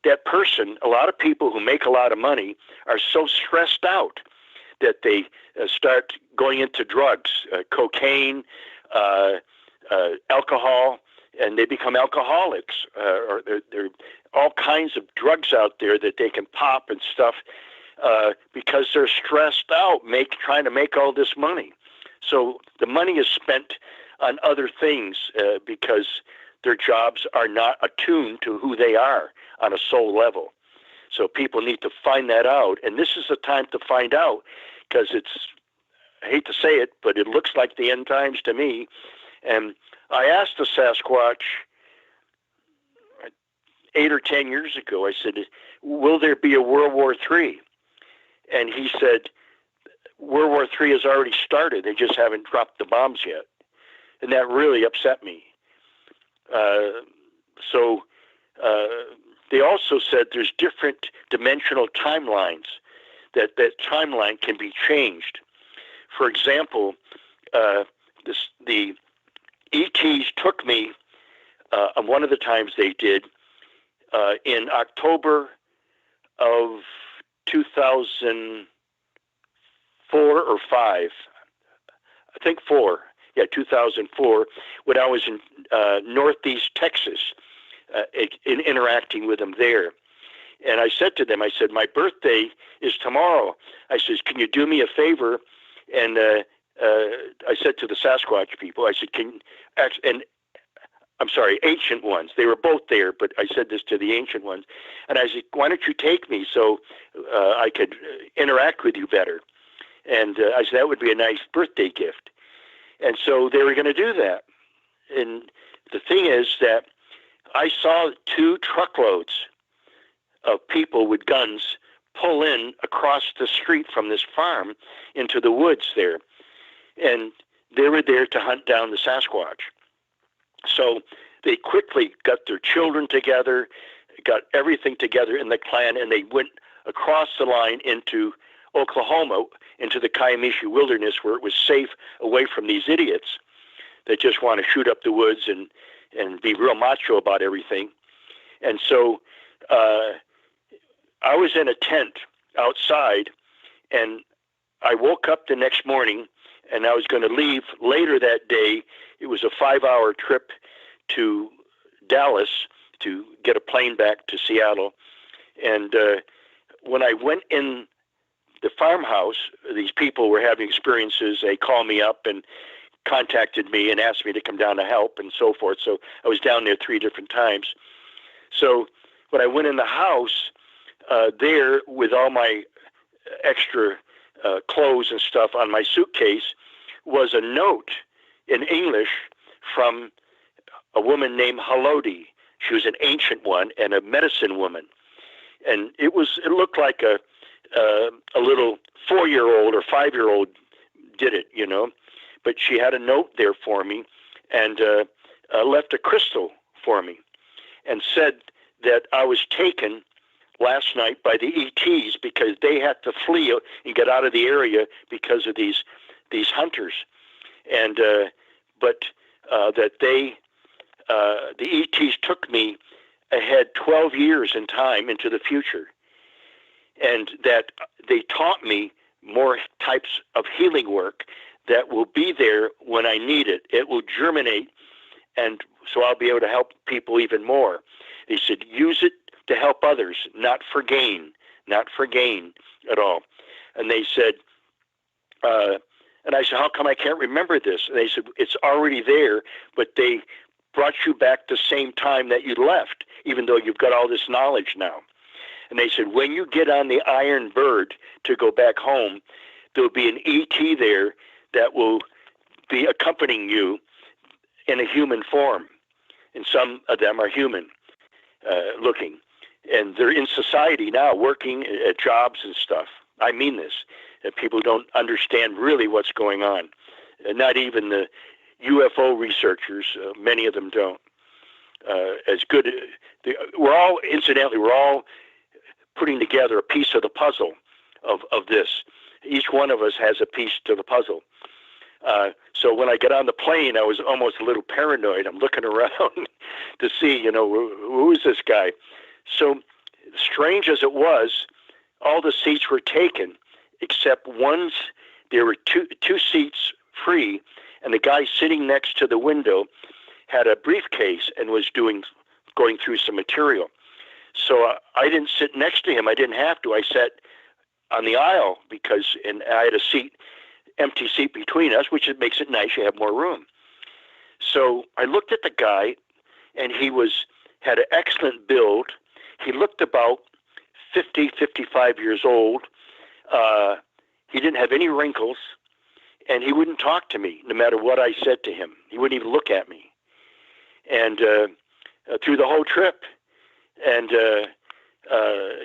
Speaker 2: That person, a lot of people who make a lot of money are so stressed out that they start going into drugs, cocaine, alcohol, and they become alcoholics. Or there are all kinds of drugs out there that they can pop and stuff because they're stressed out trying to make all this money. So the money is spent on other things because their jobs are not attuned to who they are on a soul level. So people need to find that out. And this is the time to find out, because I hate to say it, but it looks like the end times to me. And I asked the Sasquatch 8 or 10 years ago, I said, will there be a World War III? And he said, World War III has already started. They just haven't dropped the bombs yet. And that really upset me. So they also said there's different dimensional timelines, that timeline can be changed. For example, the ETs took me on one of the times they did in October of 2004 or 5. I think 4. Yeah, 2004, when I was in Northeast Texas, interacting with them there. And I said to them, my birthday is tomorrow. I said, can you do me a favor? And I said to the Sasquatch people, I said, I'm sorry, ancient ones. They were both there, but I said this to the ancient ones. And I said, why don't you take me so I could interact with you better? And I said, that would be a nice birthday gift. And so they were going to do that. And the thing is that I saw 2 truckloads of people with guns pull in across the street from this farm into the woods there. And they were there to hunt down the Sasquatch. So they quickly got their children together, got everything together in the clan, and they went across the line into Oklahoma, into the Kiamishi wilderness, where it was safe away from these idiots that just want to shoot up the woods and be real macho about everything. And so I was in a tent outside, and I woke up the next morning, and I was going to leave later that day. It was a 5-hour trip to Dallas to get a plane back to Seattle. And when I went in the farmhouse, these people were having experiences. They called me up and contacted me and asked me to come down to help and so forth. So I was down there 3 different times. So when I went in the house there with all my extra clothes and stuff on my suitcase was a note in English from a woman named Halodi. She was an ancient one and a medicine woman. And it looked like a little 4-year-old or 5-year-old did it, but she had a note there for me and left a crystal for me and said that I was taken last night by the ETs because they had to flee and get out of the area because of these hunters. And but that the ETs took me ahead 12 years in time into the future, and that they taught me more types of healing work that will be there when I need it. It will germinate, and so I'll be able to help people even more. They said, use it to help others, not for gain at all. And they said, and I said, how come I can't remember this? And they said, it's already there, but they brought you back the same time that you left, even though you've got all this knowledge now. And they said, when you get on the Iron Bird to go back home, there'll be an ET there that will be accompanying you in a human form. And some of them are human looking. And they're in society now, working at jobs and stuff. I mean this. People don't understand really what's going on. Not even the UFO researchers, many of them don't. As good, we're all putting together a piece of the puzzle of this. Each one of us has a piece to the puzzle. So when I got on the plane, I was almost a little paranoid. I'm looking around to see, who is this guy? So strange as it was, all the seats were taken except one's. There were two seats free, and the guy sitting next to the window had a briefcase and was going through some material. So I didn't sit next to him. I didn't have to. I sat on the aisle and I had a empty seat between us, which makes it nice. You have more room. So I looked at the guy, and he had an excellent build. He looked about 50, 55 years old. He didn't have any wrinkles, and he wouldn't talk to me no matter what I said to him. He wouldn't even look at me. And through the whole trip, and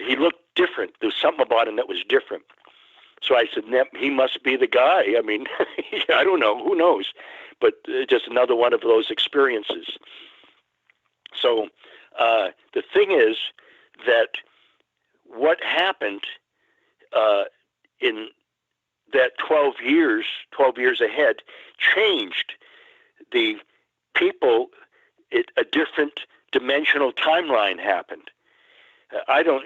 Speaker 2: he looked different. There was something about him that was different. So I said, he must be the guy. I mean, I don't know. Who knows? But just another one of those experiences. So the thing is that what happened in that 12 years ahead, changed the people. A different dimensional timeline happened. I don't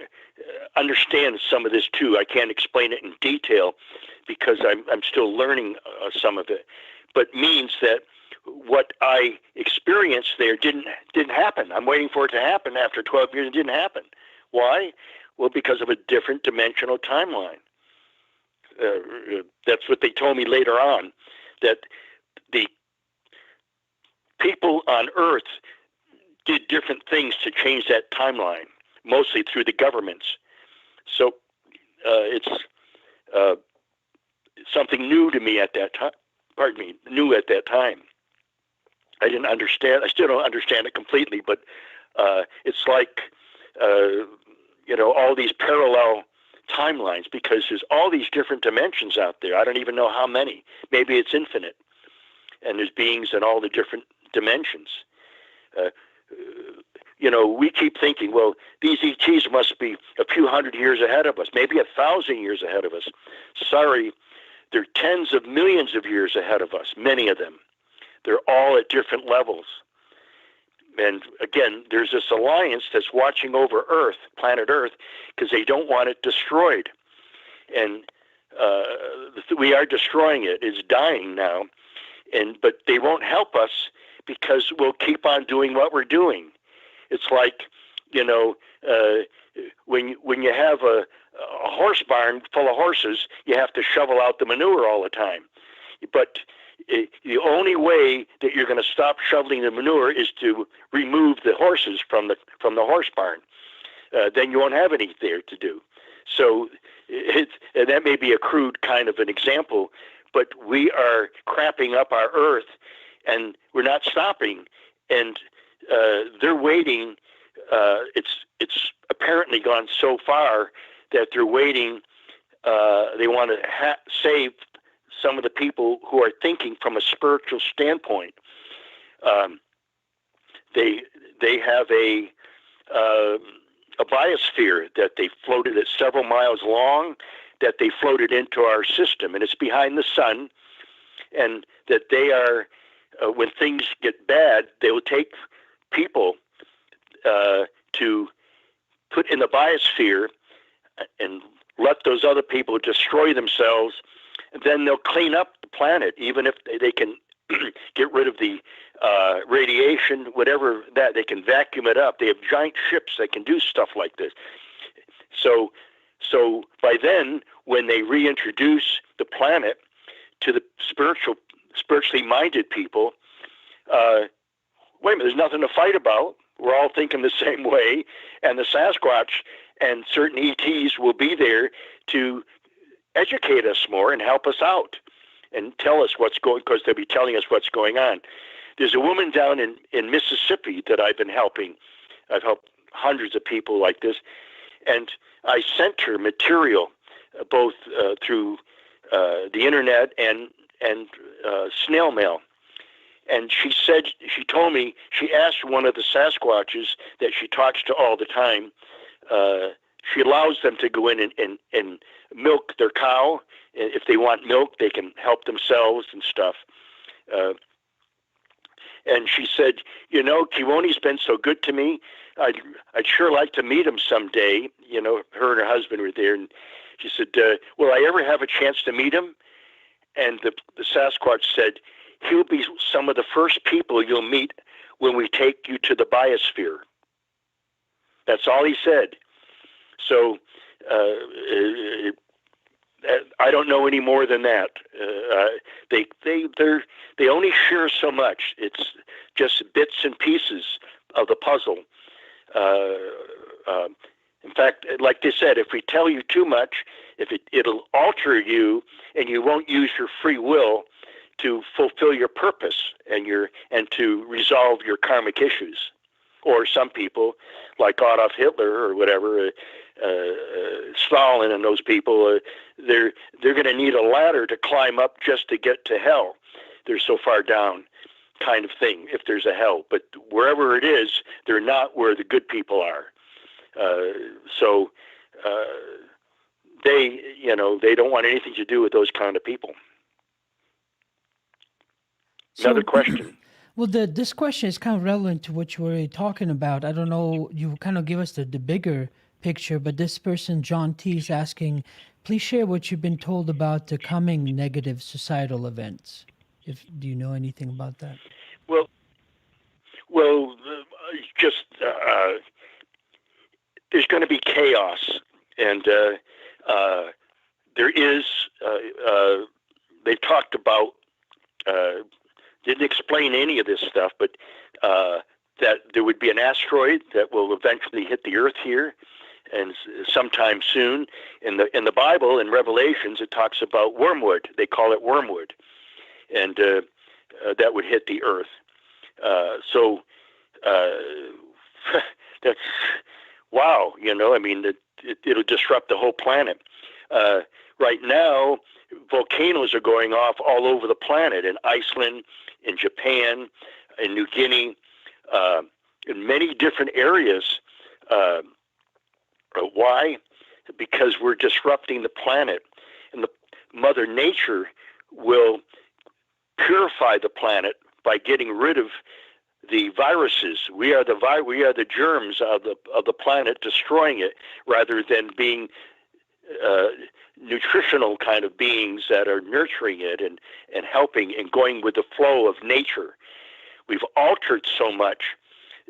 Speaker 2: understand some of this too. I can't explain it in detail because I'm still learning some of it. But means that what I experienced there didn't happen. I'm waiting for it to happen after 12 years. It didn't happen. Why? Well, because of a different dimensional timeline. That's what they told me later on, that the people on Earth did different things to change that timeline, mostly through the governments. So it's something new to me at that time. New at that time. I didn't understand. I still don't understand it completely, but it's like, all these parallel timelines, because there's all these different dimensions out there. I don't even know how many. Maybe it's infinite. And there's beings in all the different dimensions. We keep thinking, well, these ETs must be a few hundred years ahead of us, maybe 1,000 years ahead of us. Sorry, they're tens of millions of years ahead of us, many of them. They're all at different levels. And again, there's this alliance that's watching over Earth, planet Earth, because they don't want it destroyed. And we are destroying it. It's dying now. But they won't help us because we'll keep on doing what we're doing. It's like, when you have a horse barn full of horses, you have to shovel out the manure all the time. But the only way that you're going to stop shoveling the manure is to remove the horses from the horse barn. Then you won't have any there to do. So that may be a crude kind of an example, but we are crapping up our Earth, and we're not stopping. And they're waiting. It's apparently gone so far that they're waiting. They want to save some of the people who are thinking from a spiritual standpoint. They have a biosphere that they floated at several miles long, that they floated into our system, and it's behind the sun, and that they are, when things get bad, they will take people to put in the biosphere and let those other people destroy themselves, and then they'll clean up the planet, even if they can get rid of the radiation, whatever that, they can vacuum it up. They have giant ships that can do stuff like this. So by then, when they reintroduce the planet to the spiritually minded people, wait a minute, there's nothing to fight about. We're all thinking the same way. And the Sasquatch and certain ETs will be there to educate us more and help us out and tell us what's going, because they'll be telling us what's going on. There's a woman down in Mississippi that I've been helping. I've helped hundreds of people like this, and I sent her material both through the internet and snail mail. And she told me, she asked one of the Sasquatches that she talks to all the time, she allows them to go in and milk their cow. If they want milk, they can help themselves and stuff. And she said, you know, Kewaunee's been so good to me. I'd sure like to meet him someday. You know, her and her husband were there. And she said, will I ever have a chance to meet him? And the Sasquatch said, he'll be some of the first people you'll meet when we take you to the biosphere. That's all he said. So I don't know any more than that. They only share so much. It's just bits and pieces of the puzzle. In fact, like they said, if we tell you too much, it'll alter you, and you won't use your free will to fulfill your purpose and to resolve your karmic issues. Or some people, like Adolf Hitler or whatever, Stalin and those people, they're going to need a ladder to climb up just to get to hell. They're so far down, kind of thing, if there's a hell. But wherever it is, they're not where the good people are. So they don't want anything to do with those kind of people. Another question.
Speaker 1: Well, this question is kind of relevant to what you were talking about. I don't know, you kind of give us the bigger picture, but this person, John T, is asking, please share what you've been told about the coming negative societal events. Do you know anything about that?
Speaker 2: Well, just there's going to be chaos, and there is. They've talked about. Didn't explain any of this stuff, but that there would be an asteroid that will eventually hit the Earth here, and sometime soon. In the Bible, in Revelations, it talks about wormwood. They call it wormwood, and that would hit the Earth. So that's wow. You know, I mean, it'll disrupt the whole planet. Right now, volcanoes are going off all over the planet, in Iceland, in Japan, in New Guinea, in many different areas. Why? Because we're disrupting the planet, and Mother Nature will purify the planet by getting rid of the viruses. We are the germs of the planet, destroying it, rather than being nutritional kind of beings that are nurturing it and helping and going with the flow of nature. We've altered so much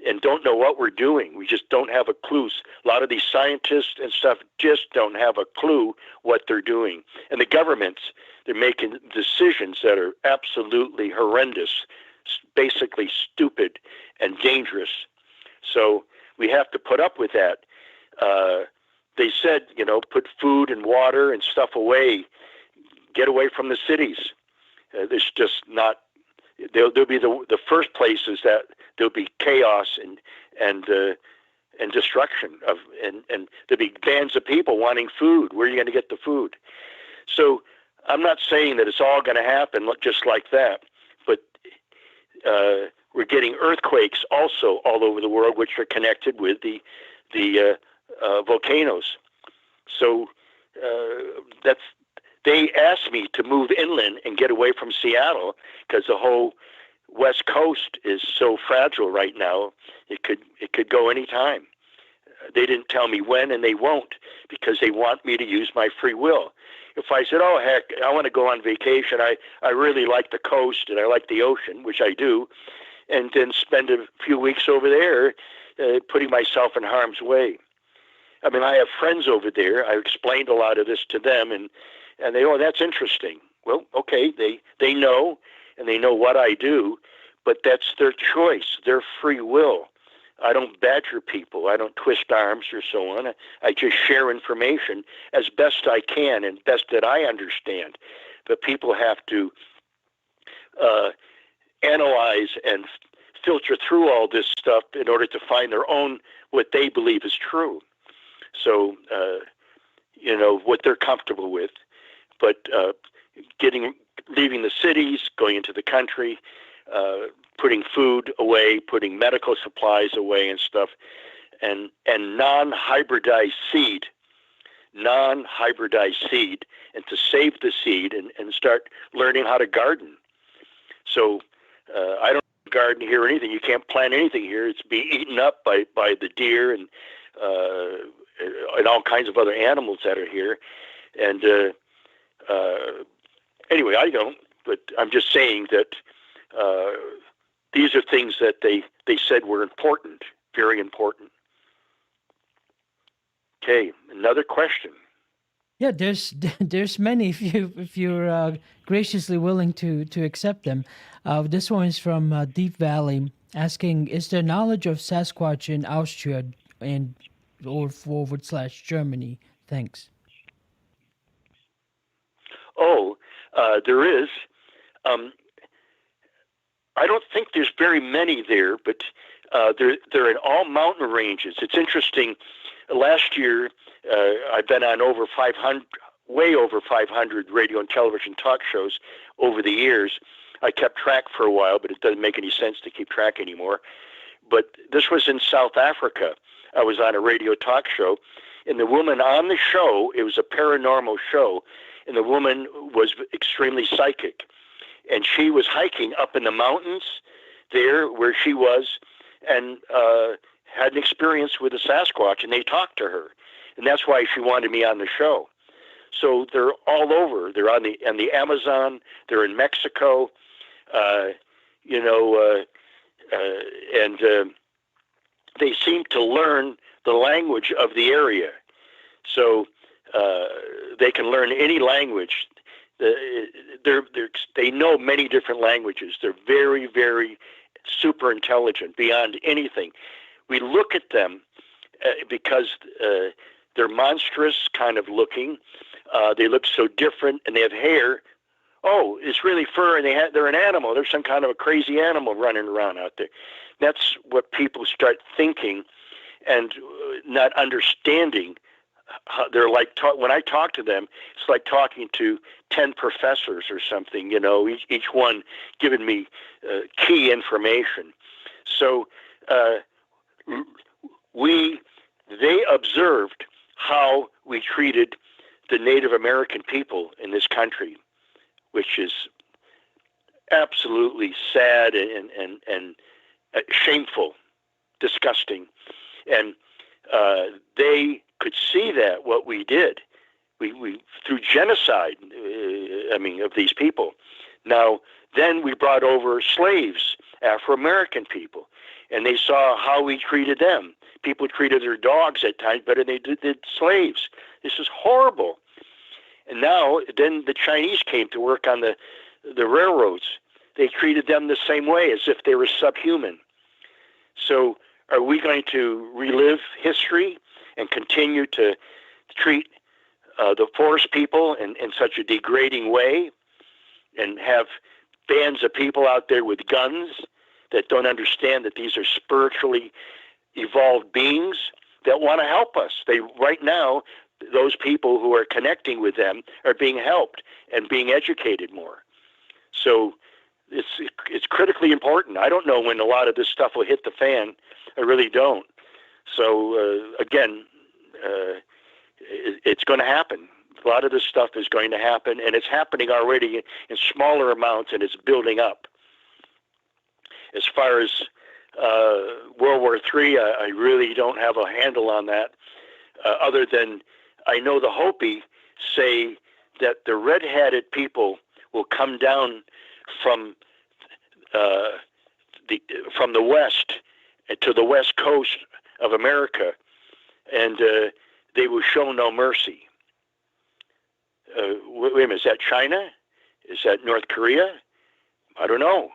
Speaker 2: and don't know what we're doing. We just don't have a clue. A lot of these scientists and stuff just don't have a clue what they're doing. And the governments, they're making decisions that are absolutely horrendous, basically stupid and dangerous. So we have to put up with that. They said, you know, put food and water and stuff away, get away from the cities. There's just not. They'll be the first places that there'll be chaos and destruction of, and there'll be bands of people wanting food. Where are you going to get the food? So I'm not saying that it's all going to happen just like that, but we're getting earthquakes also all over the world, which are connected with the volcanoes. So they asked me to move inland and get away from Seattle because the whole West Coast is so fragile right now. It could go any time. They didn't tell me when, and they won't, because they want me to use my free will. If I said, oh, heck, I want to go on vacation, I really like the coast and I like the ocean, which I do, and then spend a few weeks over there putting myself in harm's way. I mean, I have friends over there. I explained a lot of this to them, and they, oh, that's interesting. Well, okay, they know, and they know what I do, but that's their choice, their free will. I don't badger people. I don't twist arms or so on. I just share information as best I can and best that I understand. But people have to analyze and filter through all this stuff in order to find their own, what they believe is true. So, what they're comfortable with. But leaving the cities, going into the country, putting food away, putting medical supplies away and stuff, and non-hybridized seed, and to save the seed and start learning how to garden. So I don't garden here or anything. You can't plant anything here. It's being eaten up by the deer and all kinds of other animals that are here. And anyway, I don't, but I'm just saying that these are things that they said were important, very important. Okay, another question.
Speaker 1: Yeah, there's many if you're graciously willing to accept them. This one is from Deep Valley, asking: is there knowledge of Sasquatch in Austria and / Germany? Thanks.
Speaker 2: Oh, there is. I don't think there's very many there, but they're in all mountain ranges. It's interesting. Last year, I've been on way over 500 radio and television talk shows over the years. I kept track for a while, but it doesn't make any sense to keep track anymore. But this was in South Africa. I was on a radio talk show, and the woman on the show, it was a paranormal show, and the woman was extremely psychic. And she was hiking up in the mountains there where she was, and had an experience with a Sasquatch, and they talked to her. And that's why she wanted me on the show. So they're all over. They're on the Amazon. They're in Mexico, and they seem to learn the language of the area. So they can learn any language. They know many different languages. They're very, very super intelligent, beyond anything. We look at them because they're monstrous kind of looking. They look so different, and they have hair. Oh, it's really fur, and they're an animal. There's some kind of a crazy animal running around out there. That's what people start thinking and not understanding. They're like, when I talk to them, it's like talking to 10 professors or something, each one giving me key information. So they observed how we treated the Native American people in this country, which is absolutely sad and shameful, disgusting. And they could see that what we did, we through genocide, of these people. Now, then we brought over slaves, Afro-American people, and they saw how we treated them. People treated their dogs at times better than they did slaves. This is horrible. And now, then the Chinese came to work on the railroads. They treated them the same way, as if they were subhuman. So are we going to relive history and continue to treat the forest people in such a degrading way, and have bands of people out there with guns that don't understand that these are spiritually evolved beings that want to help us? Right now, those people who are connecting with them are being helped and being educated more. So it's critically important. I don't know when a lot of this stuff will hit the fan. I really don't. So again, it's going to happen. A lot of this stuff is going to happen, and it's happening already in smaller amounts, and it's building up. As far as World War III, I really don't have a handle on that, other than I know the Hopi say that the red-hatted people will come down from the west to the west coast of America, and they will show no mercy. Wait a minute, is that China? Is that North Korea? I don't know.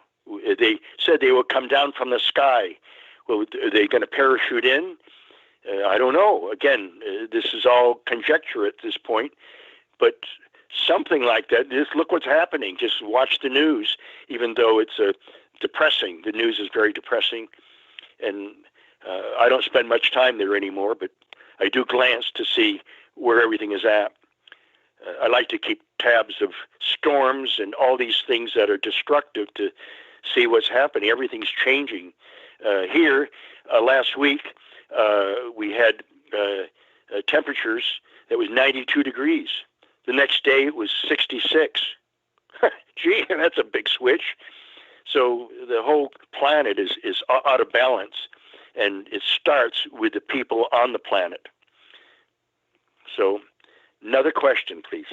Speaker 2: They said they will come down from the sky Well, are they going to parachute in? I don't know. Again, this is all conjecture at this point, but something like that. Just look what's happening. Just watch the news, even though it's depressing. The news is very depressing, and I don't spend much time there anymore, but I do glance to see where everything is at. I like to keep tabs of storms and all these things that are destructive to see what's happening. Everything's changing. Here, last week, we had temperatures that was 92 degrees. The next day it was 66. Gee, that's a big switch. So the whole planet is out of balance, and it starts with the people on the planet. So another question, please.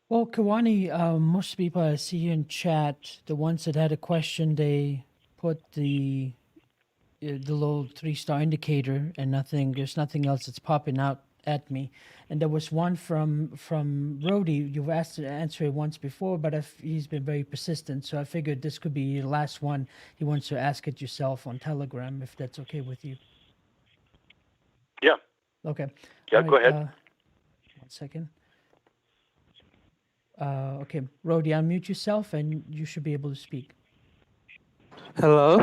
Speaker 1: Well, Kewaunee, most people I see in chat, the ones that had a question, they put the little 3-star indicator and nothing. There's nothing else that's popping out at me. And there was one from Rody. You've asked to answer it once before, but he's been very persistent. So I figured this could be the last one. He wants to ask it yourself on Telegram, if that's okay with you.
Speaker 2: Yeah.
Speaker 1: Okay.
Speaker 2: Yeah,
Speaker 1: All right,
Speaker 2: go ahead.
Speaker 1: 1 second. Okay, Rody, unmute yourself and you should be able to speak.
Speaker 3: Hello?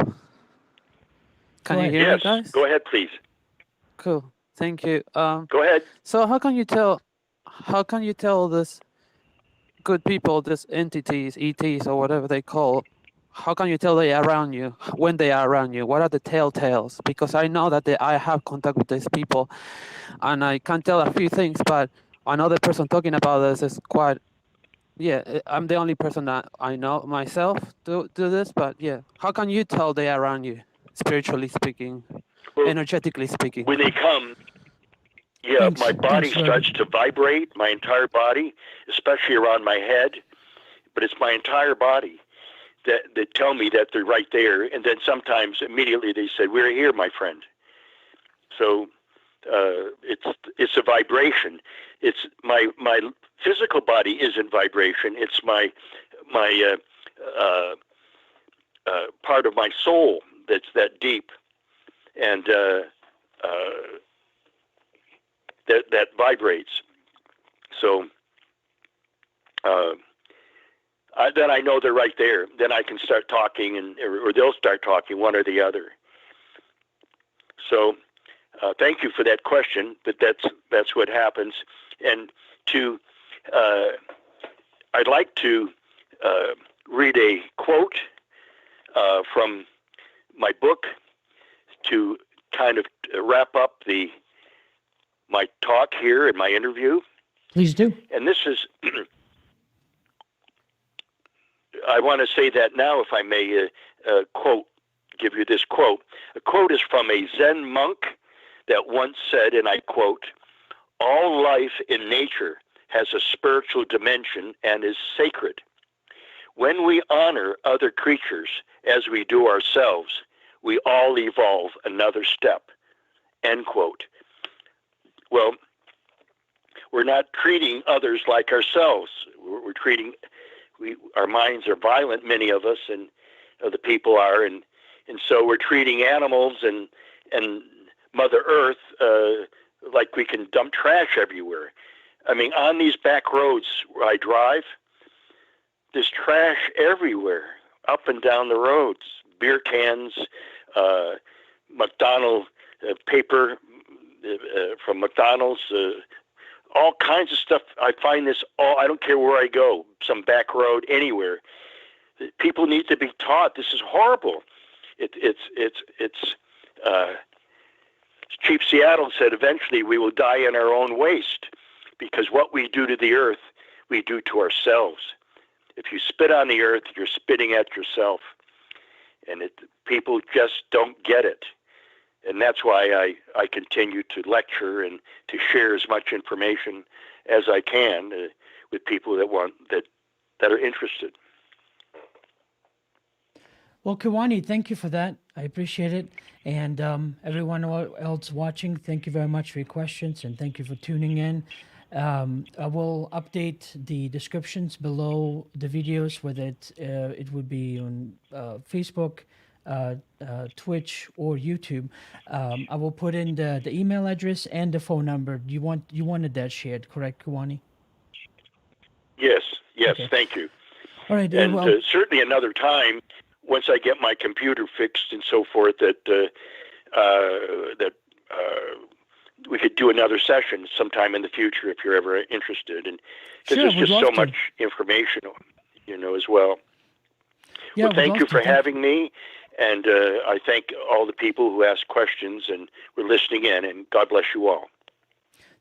Speaker 3: Can
Speaker 1: Go
Speaker 3: you
Speaker 1: ahead.
Speaker 3: hear me,
Speaker 2: Yes,
Speaker 3: guys?
Speaker 2: go ahead, please.
Speaker 3: Cool. Thank you.
Speaker 2: Go ahead.
Speaker 3: So how can you tell this good people, these entities, ETs or whatever they call, how can you tell they are around you when they are around you? What are the telltales? Because I know that I have contact with these people and I can tell a few things, but another person talking about this is quite, yeah, I'm the only person that I know myself do this, but yeah, how can you tell they are around you, spiritually speaking,
Speaker 2: Well,
Speaker 3: energetically speaking?
Speaker 2: when they come, yeah,
Speaker 1: Thanks.
Speaker 2: my body
Speaker 1: Thanks, Rody.
Speaker 2: starts to vibrate, my entire body, especially around my head, but it's my entire body that tell me that they're right there. And then sometimes immediately they say, "We're here, my friend." So it's a vibration. It's my physical body is in vibration. It's my part of my soul that's that deep, and that vibrates. So then I know they're right there. Then I can start talking, or they'll start talking, one or the other. So thank you for that question. But that's what happens. And I'd like to read a quote from my book to kind of wrap up my talk here and my interview.
Speaker 1: Please do.
Speaker 2: And this is, I want to say that now, if I may give you this quote. A quote is from a Zen monk that once said, and I quote, "All life in nature has a spiritual dimension and is sacred. When we honor other creatures as we do ourselves, we all evolve another step." End quote. Well, we're not treating others like ourselves. We're treating, our minds are violent, many of us, and the people are, and so we're treating animals and Mother Earth like we can dump trash everywhere. I mean, on these back roads where I drive, there's trash everywhere, up and down the roads. Beer cans, McDonald's paper from McDonald's, all kinds of stuff. I find this all, I don't care where I go, some back road, anywhere. People need to be taught. This is horrible. It's Chief Seattle said, eventually we will die in our own waste, because what we do to the earth, we do to ourselves. If you spit on the earth, you're spitting at yourself. And people just don't get it. And that's why I continue to lecture and to share as much information as I can with people that are interested.
Speaker 1: Well, Kewaunee, thank you for that. I appreciate it. And everyone else watching, thank you very much for your questions, and thank you for tuning in. I will update the descriptions below the videos, whether it would be on Facebook, Twitch or YouTube, I will put in the email address and the phone number. You wanted that shared, correct, Kewaunee?
Speaker 2: Yes,
Speaker 1: Okay.
Speaker 2: thank you.
Speaker 1: All right.
Speaker 2: And
Speaker 1: Well,
Speaker 2: certainly another time, once I get my computer fixed and so forth, that we could do another session sometime in the future if you're ever interested. And because
Speaker 1: sure,
Speaker 2: there's
Speaker 1: we'd
Speaker 2: just
Speaker 1: love
Speaker 2: so
Speaker 1: to.
Speaker 2: much information, as well.
Speaker 1: Yeah,
Speaker 2: Well,
Speaker 1: we'd
Speaker 2: thank
Speaker 1: love
Speaker 2: you
Speaker 1: to.
Speaker 2: for having me, and I thank all the people who asked questions and were listening in, and God bless you all.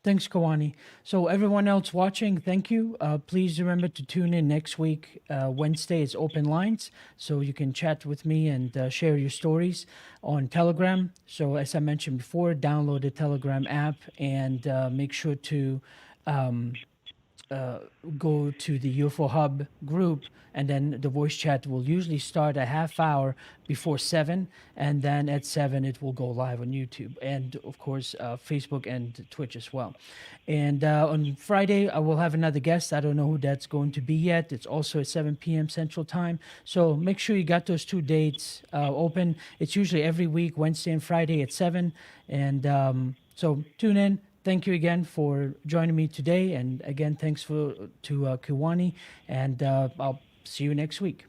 Speaker 1: Thanks, Kewaunee. So everyone else watching, thank you. Please remember to tune in next week. Wednesday is open lines, so you can chat with me and share your stories on Telegram. So as I mentioned before, download the Telegram app and make sure to go to the UFO Hub group, and then the voice chat will usually start a half hour before 7, and then at 7 it will go live on YouTube and of course Facebook and Twitch as well. And on Friday I will have another guest. I don't know who that's going to be yet. It's also at 7 p.m. Central Time. So make sure you got those 2 dates open. It's usually every week, Wednesday and Friday at 7. And so tune in. Thank you again for joining me today, and again, thanks to Kewaunee, and I'll see you next week.